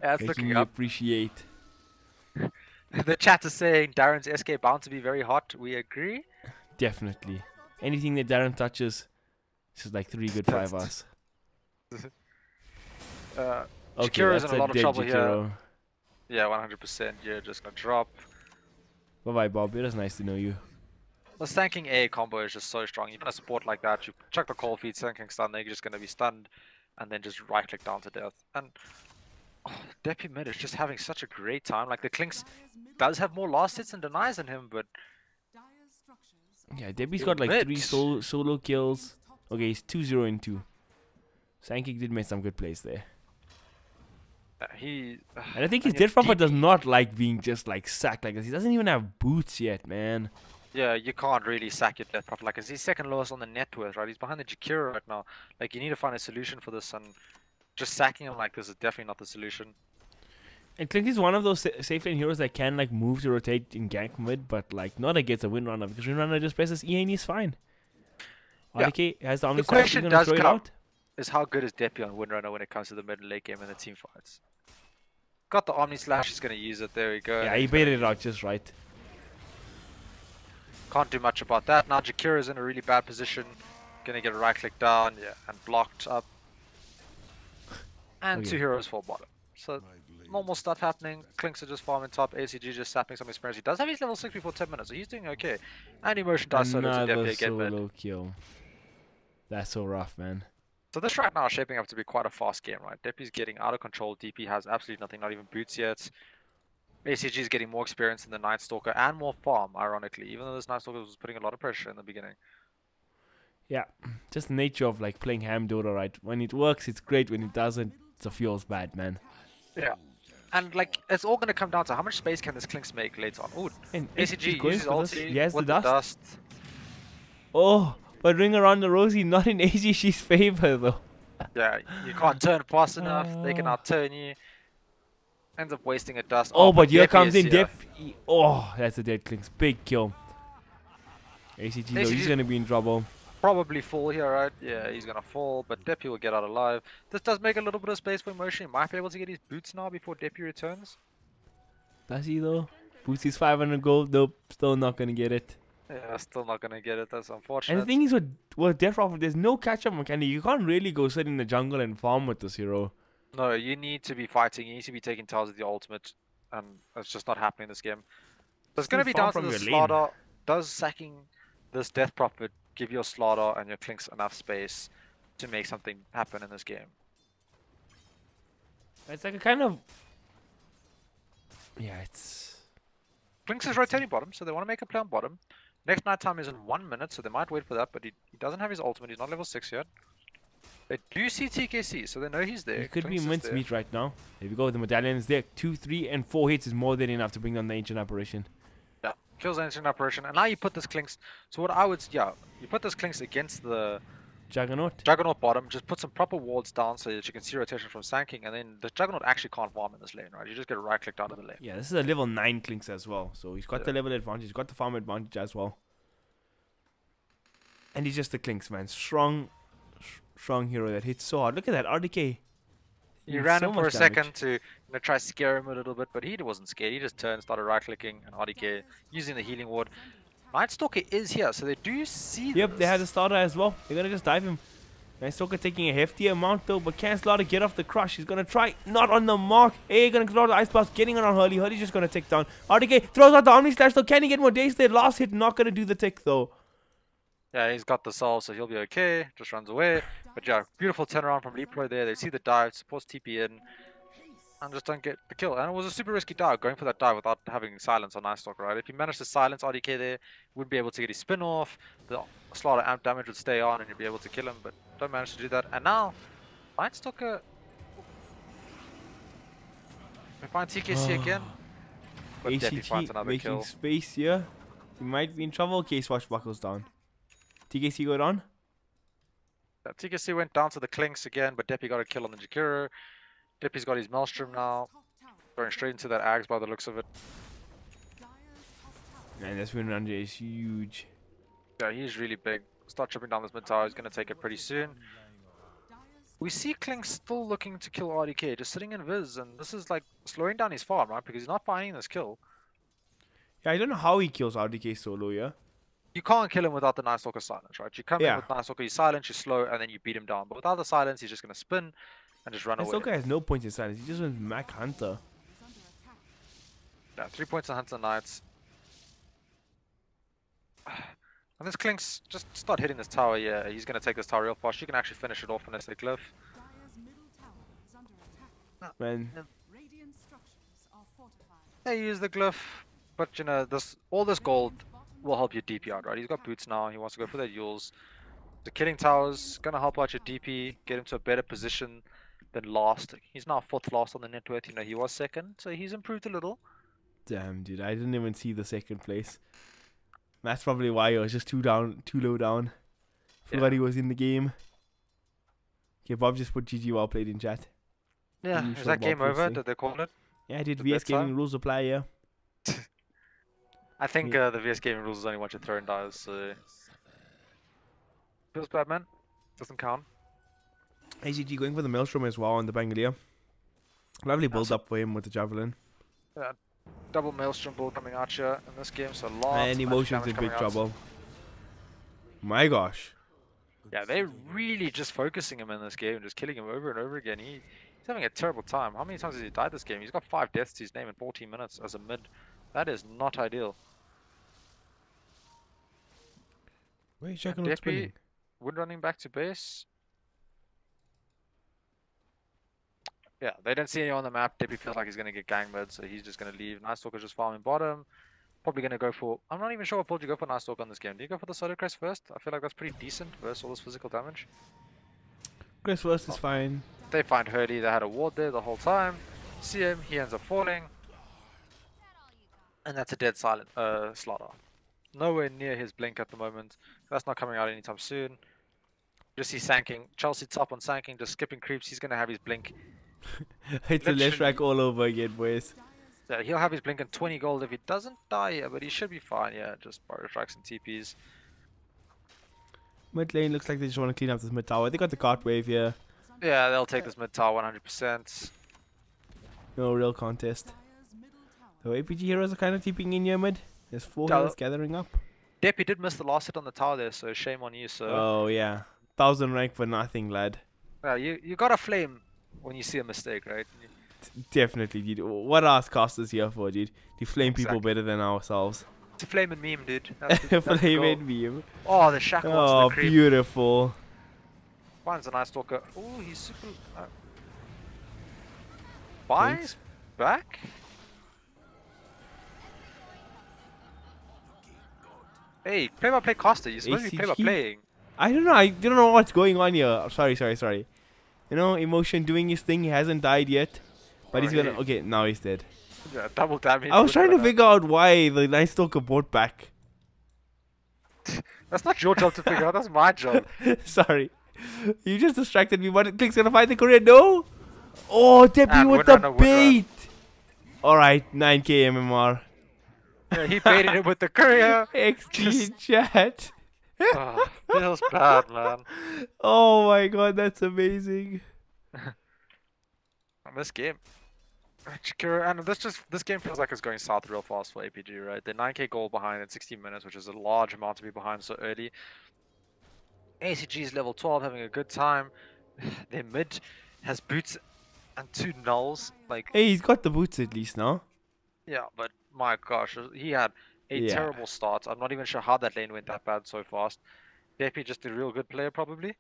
yeah, it's Making looking me up. appreciate. The chat is saying Darren's SK bound to be very hot. We agree. Definitely. Anything that Darren touches, it's just like 3 good 5 us. Okay, Okay, Jakira's that's in a lot of dead trouble here. Jakiro. Yeah, 100%. You're just gonna drop. Bye bye, Bob. It was nice to know you. The Sanking A combo is just so strong. Even a support like that, you chuck the cold feet, Sanking stun, they're just gonna be stunned, and then just right click down to death. And Deppy mid is just having such a great time. Like the Clinks does have more last hits and denies than him, but Dire's structures Yeah, Debbie's Yo, got like 3 Mitch. solo kills. Okay, he's 2-0 and 2. Sankik did make some good plays there. he. And I think his and your death proper DP does not like being just like sacked like this. He doesn't even have boots yet, man. Yeah, you can't really sack your death prophet. Like, he's second lowest on the net worth, right? He's behind the Jakira right now. Like, you need to find a solution for this, and just sacking him like this is definitely not the solution. And Clink is one of those safe lane heroes that can like move to rotate in gank mid, but like not against a Windrunner because Windrunner just presses E and he's fine. Yeah. RDK has the Omni Slash, question he's gonna does throw it come. out. Is how good is Deppy on Windrunner when it comes to the mid and late game and the team fights? Got the Omni Slash, he's gonna use it. There we go. Yeah, he He's gonna- baited it out just right. Can't do much about that. Now Jakira's in a really bad position. Gonna get a right click down, yeah, and blocked up. And Okay. 2 heroes fall bottom. So normal stuff happening. Clinks are just farming top. ACG just sapping some experience. He does have his level 6 before 10 minutes, so he's doing okay. And emotion dies solo to Another Deppy again, but solo kill. That's so rough, man. so this right now is shaping up to be quite a fast game, right? Deppy's getting out of control. DP has absolutely nothing, not even boots yet. ACG is getting more experience than the Night Stalker and more farm, ironically, even though this Night Stalker was putting a lot of pressure in the beginning. Yeah, just the nature of like playing Ham Dota, right? When it works, it's great. When it doesn't, it feels bad, man. Yeah. And like, it's all going to come down to how much space can this Clinks make later on. Ooh, And ACG going uses for this. ulti He has with the the dust. dust. Oh, but Ring Around the Rosie not in ACG's favor though. Yeah, you can't turn fast enough. They can out-turn you. Ends up wasting a dust. Oh, but here Deppy comes is in here. Dip. Oh, that's a dead Clinks. Big kill. ACG though, he's ACG gonna be in trouble. Probably fall here, right? Yeah, he's gonna fall, but Deppy will get out alive. This does make a little bit of space for emotion. He might be able to get his boots now before Deppy returns. Does he though? Boots is 500 gold. Nope, still not gonna get it. Yeah, still not gonna get it. That's And unfortunate. the thing is with Death Prophet, there's no catch-up mechanic. You can't really go sit in the jungle and farm with this hero. No, you need to be fighting. You need to be taking towers with the ultimate, and it's just not happening in this game. So it's gonna be down to farm the from your lane. slaughter. Does sacking this Death Prophet give your slaughter and your Clinks enough space to make something happen in this game? It's like a kind of... Yeah, it's... Clinks is rotating bottom, so they want to make a play on bottom. Next night time is in 1 minute, so they might wait for that, but he doesn't have his ultimate. He's not level 6 yet. They do see TKC, so they know he's there. It could be Clinks is there. mincemeat right now. There we go. The medallion is there. 2, 3, and 4 hits is more than enough to bring down the ancient apparition. Yeah, kills the ancient apparition, and now you put this Clinks. So what I would, yeah, you put this Clinks against the Juggernaut. Juggernaut bottom, just put some proper wards down so that you can see rotation from Sanking, and then the Juggernaut actually can't farm in this lane, right? You just get a right click out of the lane. Yeah, this is a level 9 Clinks as well. So he's got the level advantage. He's got the farm advantage as well. And he's just the Clinks, man. Strong hero that hits so hard. Look at that, RDK. You Doing ran so him for a much damage. second to try to scare him a little bit, but he wasn't scared. He just turned, started right clicking, and RDK using the healing ward. Night Stalker is here, so they do see Yep, this. they had a starter as well. They're gonna just dive him. Nice Stalker taking a hefty amount though, but can't Slaughter get off the crush. He's gonna try, not on the mark. Hey, gonna throw out the ice blast, getting on Hurley. Hurley's just gonna tick down. RDK throws out the Omni Slash though. Can he get more days there? Last hit, not gonna do the tick though. Yeah, he's got the solve, so he'll be okay. Just runs away. But yeah, beautiful turnaround from Leetpro there. They see the dive, supports TP in, and just don't get the kill. And it was a super risky dive, going for that dive without having silence on Night Stalker, right? If you managed to silence RDK there, wouldn't be able to get his spin off. The slaughter amp damage would stay on, and you'd be able to kill him. But don't manage to do that. And now, Night Stalker. We find TKC again. But Deppy finds ACG another making kill. space here. He might be in trouble. Okay, swashbuckles down. TKC go down. TKC went down to the Clinks again, but Deppy got a kill on the Jakiro. Deppy's got his Maelstrom now. Going straight into that Ags by the looks of it. Man, this win under is huge. Yeah, he's really big. Start chipping down this mid tower. He's going to take it pretty soon. We see Klink still looking to kill RDK, just sitting in Viz, and this is like slowing down his farm, right? Because he's not finding this kill. Yeah, I don't know how he kills RDK solo, yeah? You can't kill him without the Night Stalker silence, right? You come in Yeah. with Night Stalker, you silence, you slow, and then you beat him down. But without the silence, he's just going to spin and just run away. Ahsoka has no points in silence. He just went Mac Hunter. Yeah, 3 points on Hunter Knights. And this Klink's just start hitting this tower. Yeah, he's going to take this tower real fast. You can actually finish it off unless they glyph. Man, They use the glyph, but you know, all this gold will help your DP out, right? He's got boots now. He wants to go for the Yules. The killing towers gonna help out your DP, get him to a better position than last. He's now 4th last on the net worth. You know, he was 2nd, so he's improved a little. damn, dude. I didn't even see the 2nd place. That's probably why I was just too low down. Forgot he was in the game. Okay, Bob just put GG well played in chat. Yeah, You is showed that game Bob over? posting. Did they call it? Yeah, dude. The VS best time? Gaming rules apply, yeah. I think the VS gaming rules is only once you throw in dies, so feels bad, man. Doesn't count. ACG going for the Maelstrom as well on the Bangalore. Lovely build up for him with the Javelin. Yeah, double Maelstrom bull coming out here in this game, so lots And of magic Emotions damage in big coming out. trouble. My gosh. Yeah, they're really just focusing him in this game, just killing him over and over again. He's having a terrible time. How many times has he died this game? He's got 5 deaths to his name in 14 minutes as a mid. That is not ideal. Wait, checking Deppy, what's spinning. Wood running back to base. Yeah, they don't see anyone on the map. Deppy feels like he's going to get gang mid, so he's just going to leave. Night Stalker's just farming bottom. Probably going to go for... I'm not even sure what build you go for Night Stalker on this game. Do you go for the Solar Crest first? I feel like that's pretty decent versus all this physical damage. Chris first is fine. They find Hurdy. They had a ward there the whole time. See him. He ends up falling. And that's a dead silent slaughter. Nowhere near his blink at the moment. That's not coming out anytime soon. Just see Sanking. Chelsea top on Sanking, just skipping creeps. He's going to have his blink. It's a left Literally. rack all over again, boys. Yeah, he'll have his blink and 20 gold if he doesn't die here, but he should be fine. Yeah, just Barrow Strikes and TPs. Mid lane looks like they just want to clean up this mid tower. They got the cart wave here. Yeah, they'll take this mid tower 100%. No real contest. The APG heroes are kind of TPing in here mid. There's 4 Yeah. heroes gathering up. Deppy did miss the last hit on the tower there, so shame on you, sir. Oh yeah. 1000 rank for nothing, lad. Yeah, you gotta flame when you see a mistake, right? Definitely, dude. What are us casters here for, dude? To flame people Exactly. better than ourselves. It's a flame and meme, dude. That's the Flame goal. and beam. Oh, the shackle onto Oh, the creep. beautiful. Finds a Night Stalker. Oh, he's super... Buys Thanks. back? Hey, play-by-play caster. You're supposed to be ACG? play-by-playing. I don't know. I don't know what's going on here. Sorry. You know, Emotion doing his thing. He hasn't died yet. But he's gonna... Okay, now he's dead. Yeah, double damage. I was with trying to the- figure out why the Night Stalker brought back. That's not your job to figure out. That's my job. Sorry. You just distracted me. But Click's gonna find the courier. No! Oh, Deppy And with the Windrunner, Windrunner. bait! Alright, 9k MMR. Yeah, he baited it with the courier. XG chat. Oh, feels bad, man. Oh my god, that's amazing. On this game. Shakira, and this game feels like it's going south real fast for APG, right? They're 9k goal behind in 16 minutes, which is a large amount to be behind so early. ACG's level 12, having a good time. Their mid has boots and 2 nulls. Like, Hey, he's got the boots at least now. yeah, but my gosh, he had a Yeah. terrible start. I'm not even sure how that lane went that bad so fast. Deppy just a real good player, probably.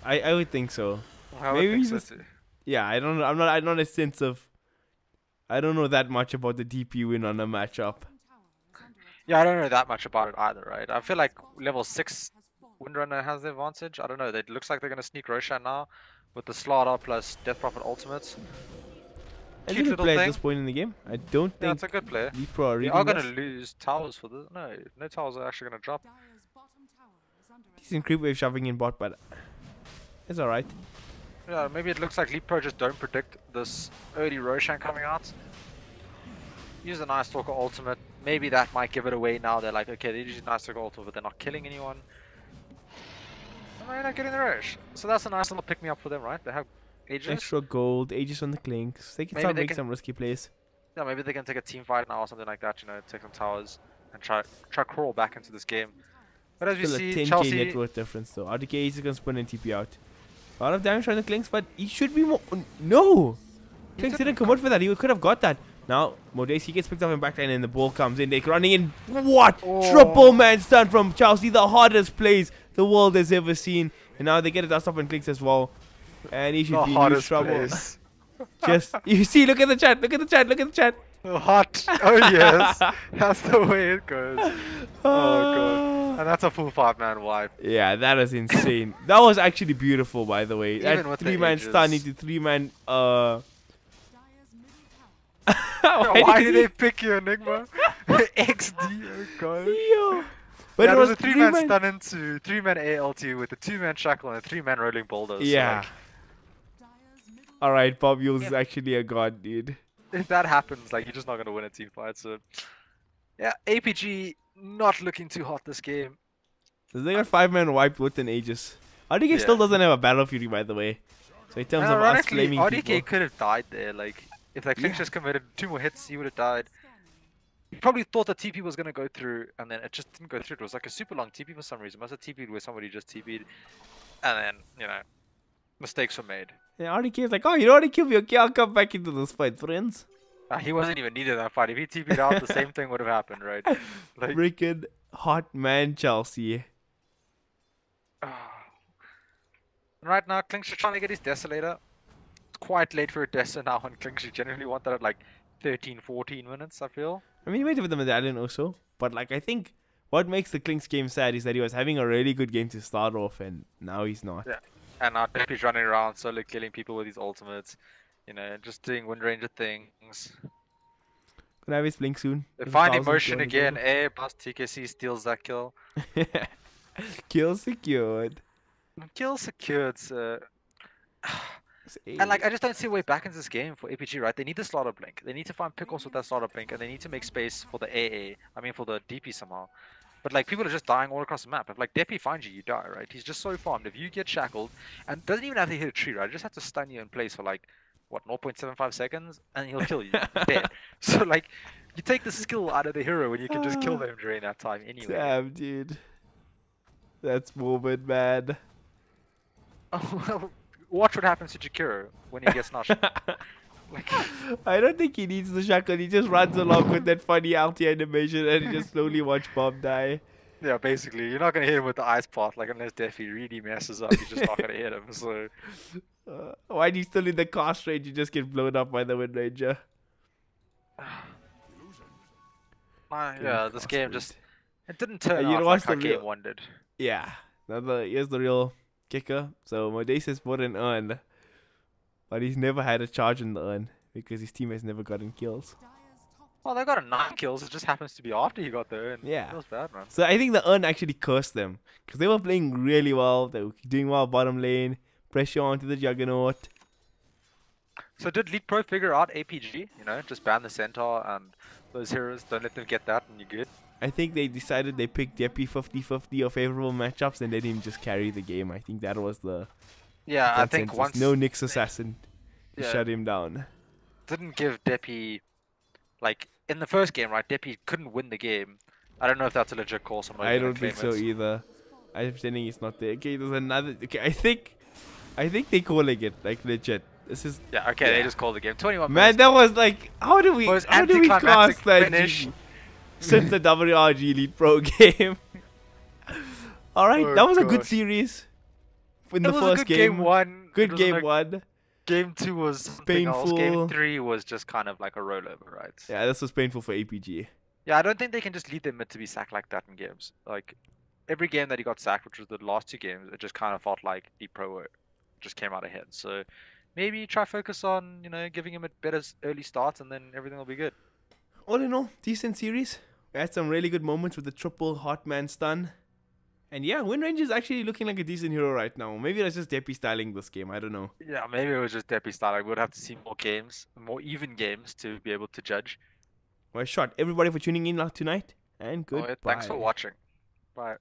I would think so. I would Maybe think he's so just- too. Yeah, I don't know. I'm not a sense of. I don't know that much about the DP win on a matchup. Yeah, I don't know that much about it either, right? I feel like level 6 Windrunner has the advantage. I don't know. It looks like they're going to sneak Roshan now with the Slaughter plus Death Prophet ultimates. Is Cute it a little play at thing. this point in the game? I don't Yeah, think it's a good player. Leetpro are We reading are going to this. lose towers for this. No, no towers are actually going to drop. Dire's bottom tower is under He's in creep wave shoving in bot, but it's alright. Yeah, maybe it looks like Leetpro just don't predict this early Roshan coming out. Use the Nice Talker ultimate. Maybe that might give it away now. They're like, okay, they use Nice Talker ultimate, but they're not killing anyone. And they're not getting the Rosh. So that's a nice little pick me up for them, right? They have Aegis. Extra gold, Aegis on the clinks. They can Maybe start they making can- some risky plays. Yeah, maybe they can take a team fight now or something like that, you know, take some towers and try crawl back into this game. But as we Still a see, 10k Chelsea, net worth difference though. RDK is gonna spin and TP out. A lot of damage on the clinks, but he should be more. No! Clinks didn't commit for that. He could have got that. Now, Modeste, he gets picked up in backline and the ball comes in. They're running in. What? Oh. Triple man stun from Chelsea. The hardest plays the world has ever seen. And now they get a dust up and clinks as well. And he should the be in huge hottest trouble. place. Just, you see, look at the chat. Look at the chat. Look at the chat. Hot. Oh yes, that's the way it goes. Oh god. And that's a full 5-man wipe. Yeah, that is insane. That was actually beautiful, by the way. Even That with the 3-man Aegis. stun into 3-man. Dire's middle tower. Why did they pick you, Enigma? XD, oh god. Yo. But Yeah, it there was was a 3-man 3-man. stun into 3-man ALT with a 2-man shackle and a 3-man rolling boulder. Yeah. So Dire's middle Alright, Bob Yules is Yeah. actually a god, dude. like, if that happens, like you're just not gonna win a team fight. So yeah, APG not looking too hot this game. So they got 5-man wiped with an Aegis. RDK Yeah. still doesn't have a Battle Fury, by the way. So in terms And of us ironically, flaming RDK people. could have died there. Like if like Clinch Yeah. just committed 2 more hits, he would have died. He probably thought the TP was gonna go through, and then it just didn't go through. It was like a super long TP for some reason. Must have TP'd where somebody just TP'd, and then you know, mistakes were made. Yeah, RDK is like, oh, you don't want to kill me? Okay, I'll come back into this fight, friends. He wasn't even needed in that fight. If he TP'd out, the same thing would have happened, right? Like, Freaking hot man, Chelsea. right now, Klink's trying to get his Desolator. It's quite late for a Desa now, and Klink should generally want that at like 13, 14 minutes, I feel. I mean, he waited for the medallion also. But, like, I think what makes the Klinks game sad is that he was having a really good game to start off, and now he's not. Yeah. And now Deppy's running around solo killing people with his ultimates. You know, just doing Wind Ranger things. Gonna have his blink soon. They With find 1,000 emotion kills again. A plus TKC steals that kill. Kill secured. Kill secured, so... And like, I just don't see a way back into this game for APG, right? They need the slaughter blink. They need to find pickles with that slaughter blink, and they need to make space for the AA. I mean, for the DP somehow. But like, people are just dying all across the map. If like Deppy finds you, you die, right? He's just so farmed. If you get shackled, and doesn't even have to hit a tree, right? Just have to stun you in place for like, what, 0.75 seconds, and he'll kill you. Dead. So like, you take the skill out of the hero when you can just kill them during that time anyway. Damn, dude. That's morbid, man. Oh, well, watch what happens to Jakiro when he gets notched. Like, I don't think he needs the shackle. He just runs along with that funny alti animation and he just slowly watch Bob die. yeah, basically, you're not gonna hit him with the ice pot, like unless Defi really messes up, you're just not gonna hit him. So Why he's still in the cast range? You just get blown up by the Wind Ranger. yeah, this game just it didn't turn And you out know like what's how the game real- 1 did. Yeah. Here's the real kicker. So Modeste has bought an urn, but he's never had a charge in the urn because his team has never gotten kills. Dire's top Well, they got a 9 kills. It just happens to be after he got there. And Yeah. it was bad, man. So I think the urn actually cursed them because they were playing really well. They were doing well bottom lane, pressure onto the Juggernaut. So did Leetpro figure out APG? You know, just ban the centaur and those heroes. Don't let them get that, and you're good. I think they decided they picked Deppy 50-50 or favorable matchups and let him just carry the game. I think that was the Yeah, I think consensus. once No Nyx assassin to Yeah. shut him down. didn't give Deppy like in the first game, right? Deppy couldn't win the game. I don't know if that's a legit call. Somebody I don't think so either. I'm pretending it's not there. Okay, there's another. Okay, I think they're calling it like legit. This is Yeah, okay, they Yeah. just called the game. 21 man. minutes. That was like, how do we Most cast that finish. GG since the WRG Elite Pro game? All right, Oh, that was a good gosh. series in It the was a first good game 1. Good It was game like- 1. Game 2 was something else. Game Painful. 3 was just kind of like a rollover, right? Yeah, this was painful for APG. Yeah, I don't think they can just lead their mid to be sacked like that in games. Like every game that he got sacked, which was the last 2 games, it just kind of felt like Leetpro just came out ahead. So maybe try focus on, giving him a better early start, and then everything will be good. All in all, decent series. We had some really good moments with the triple hot man stun. And yeah, Windranger is actually looking like a decent hero right now. Maybe that's just Deppy styling this game. I don't know. Yeah, maybe it was just Deppy style. We'd have to see more games, more even games to be able to judge. Well shot. Everybody for tuning in tonight. And Oh, goodbye. yeah, thanks for watching. Bye.